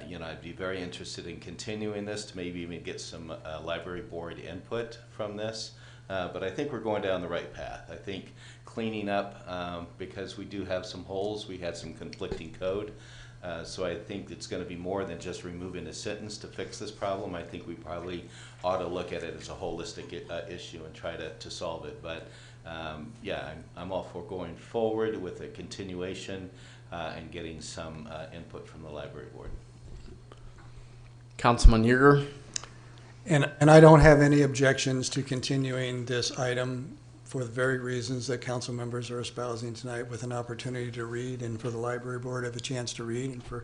you know, I'd be very interested in continuing this to maybe even get some library board input from this. But I think we're going down the right path. I think cleaning up, because we do have some holes, we had some conflicting code. So I think it's going to be more than just removing a sentence to fix this problem. I think we probably ought to look at it as a holistic issue and try to solve it. But yeah, I'm all for going forward with a continuation and getting some input from the library board. Councilman Yeager? And I don't have any objections to continuing this item for the very reasons that council members are espousing tonight, with an opportunity to read, and for the library board to have a chance to read, and for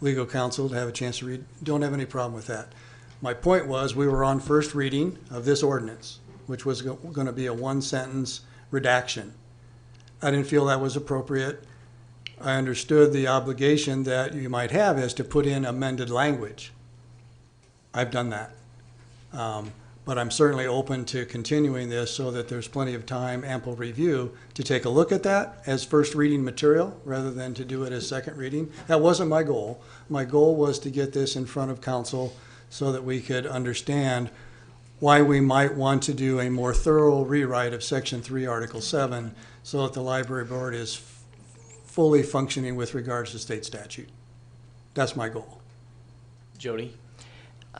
legal counsel to have a chance to read. Don't have any problem with that. My point was, we were on first reading of this ordinance, which was going to be a one-sentence redaction. I didn't feel that was appropriate. I understood the obligation that you might have is to put in amended language. I've done that. but I'm certainly open to continuing this so that there's plenty of time, ample review, to take a look at that as first reading material rather than to do it as second reading. That wasn't my goal. My goal was to get this in front of council so that we could understand why we might want to do a more thorough rewrite of Section 3, Article 7, so that the library board is fully functioning with regards to state statute. That's my goal. Jody?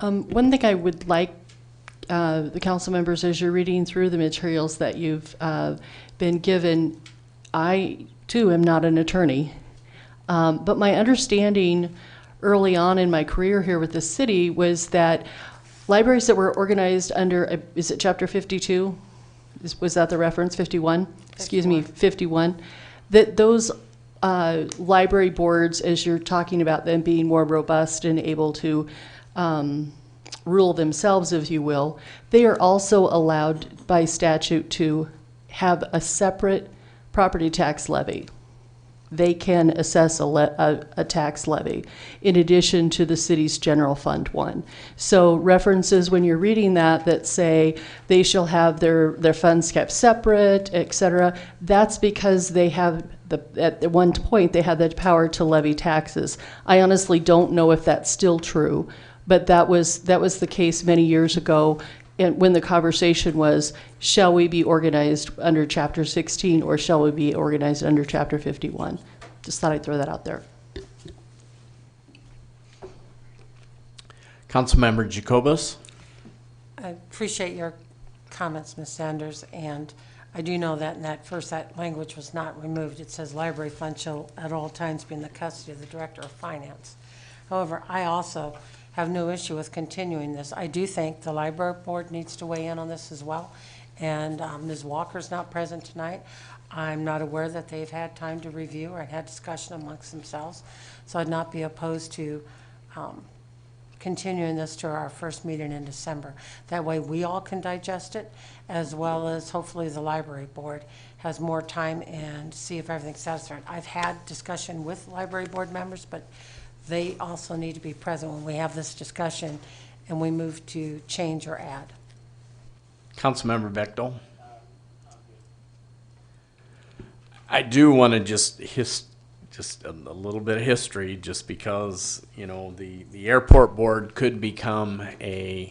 One thing I would like the council members, as you're reading through the materials that you've been given, I too am not an attorney, but my understanding early on in my career here with the city was that libraries that were organized under, is it Chapter 52? Was that the reference, 51? Excuse me, 51. That those library boards, as you're talking about them being more robust and able to rule themselves, if you will, they are also allowed by statute to have a separate property tax levy. They can assess a tax levy in addition to the city's general fund one. So references when you're reading that say they shall have their funds kept separate, et cetera, that's because they have at one point they had the power to levy taxes. I honestly don't know if that's still true, but that was the case many years ago. And when the conversation was, shall we be organized under Chapter 16 or shall we be organized under Chapter 51? Just thought I'd throw that out there. Councilmember Jacobus? I appreciate your comments, Ms. Sanders, and I do know that in that language was not removed. It says library funds shall at all times be in the custody of the Director of Finance. However, I also have no issue with continuing this. I do think the library board needs to weigh in on this as well. And Ms. Walker's not present tonight. I'm not aware that they've had time to review or had discussion amongst themselves. So I'd not be opposed to continuing this to our first meeting in December. That way we all can digest it, as well as hopefully the library board has more time and see if everything's satisfactory. I've had discussion with library board members, but they also need to be present when we have this discussion and we move to change or add. Councilmember Bechtel? I do want to just a little bit of history, just because, you know, the airport board could become an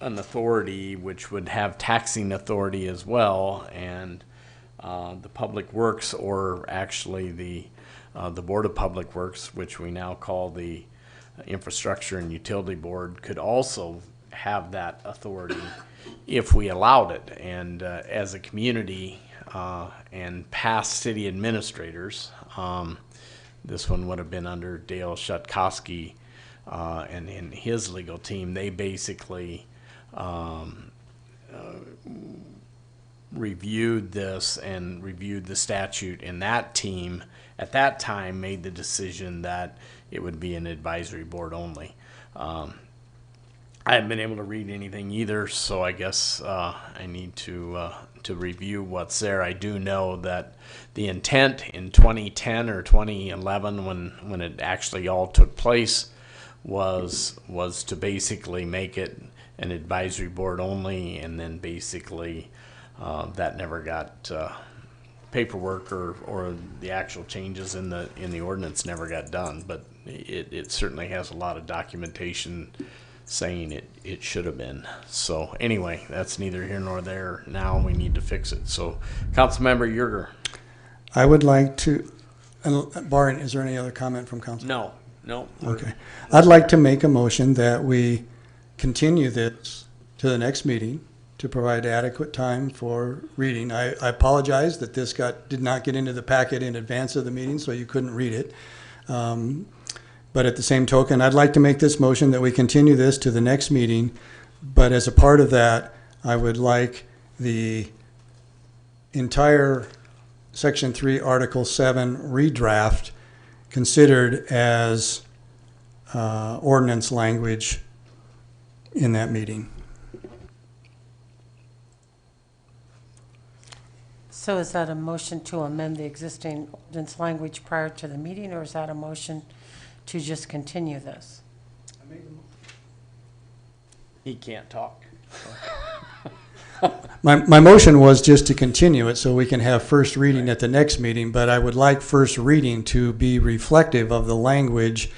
authority which would have taxing authority as well, and the Public Works, or actually the Board of Public Works, which we now call the Infrastructure and Utility Board, could also have that authority if we allowed it. And as a community and past city administrators, this one would have been under Dale Shutkowski and in his legal team. They basically reviewed this and reviewed the statute, and that team at that time made the decision that it would be an advisory board only. I haven't been able to read anything either, so I guess I need to review what's there. I do know that the intent in 2010 or 2011, when it actually all took place, was to basically make it an advisory board only, and then basically that never got paperwork or the actual changes in the ordinance never got done. But it certainly has a lot of documentation saying it should have been. So anyway, that's neither here nor there. Now we need to fix it. So Councilmember Yerger. I would like to, Barron, is there any other comment from council? No. Okay. I'd like to make a motion that we continue this to the next meeting to provide adequate time for reading. I apologize that this did not get into the packet in advance of the meeting, so you couldn't read it. But at the same token, I'd like to make this motion that we continue this to the next meeting. But as a part of that, I would like the entire Section 3, Article 7 redraft considered as ordinance language in that meeting. So is that a motion to amend the existing ordinance language prior to the meeting, or is that a motion to just continue this? He can't talk. My motion was just to continue it so we can have first reading at the next meeting, but I would like first reading to be reflective of the language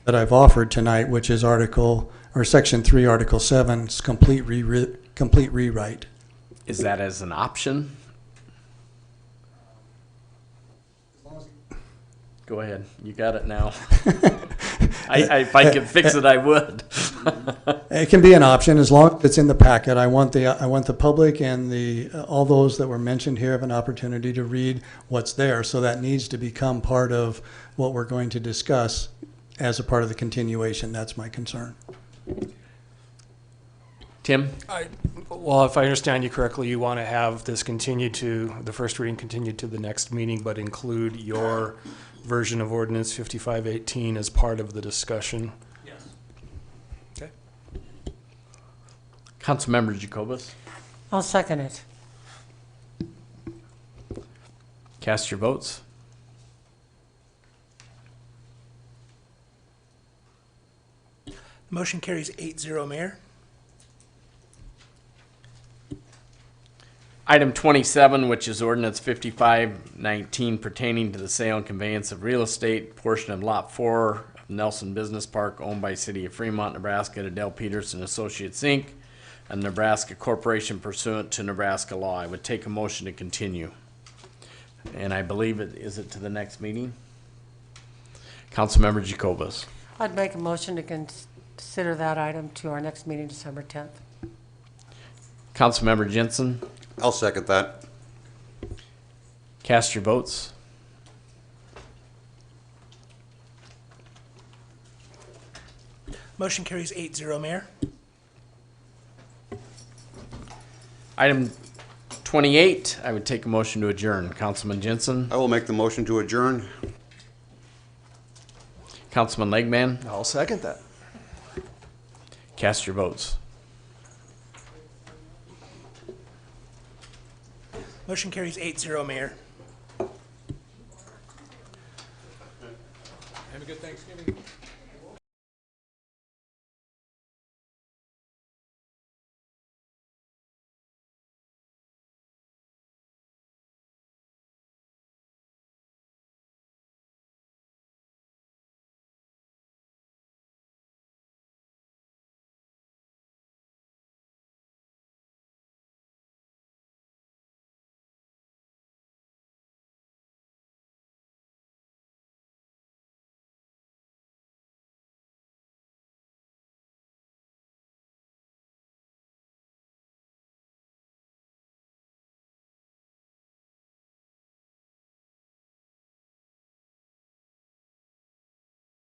that I've offered tonight, which is Section 3, Article 7's complete rewrite. Is that as an option? Go ahead. You got it now. If I could fix it, I would. It can be an option as long as it's in the packet. I want the public and all those that were mentioned here have an opportunity to read what's there. So that needs to become part of what we're going to discuss as a part of the continuation. That's my concern. Tim? Well, if I understand you correctly, you want to have this the first reading continued to the next meeting, but include your version of ordinance 5518 as part of the discussion? Yes. Okay. Councilmember Jacobus? I'll second it. Cast your votes. Motion carries 8-0, Mayor. Item 27, which is ordinance 5519 pertaining to the sale and conveyance of real estate, portion of Lot 4 of Nelson Business Park owned by City of Fremont, Nebraska to Del Peterson Associates, Inc., a Nebraska corporation pursuant to Nebraska law. I would take a motion to continue. And I believe is it to the next meeting? Councilmember Jacobus. I'd make a motion to consider that item to our next meeting, December 10th. Councilmember Jensen. I'll second that. Cast your votes. Motion carries 8-0, Mayor. Item 28, I would take a motion to adjourn. Councilman Jensen. I will make the motion to adjourn. Councilman Legman. I'll second that. Cast your votes. Motion carries 8-0, Mayor. Have a good Thanksgiving.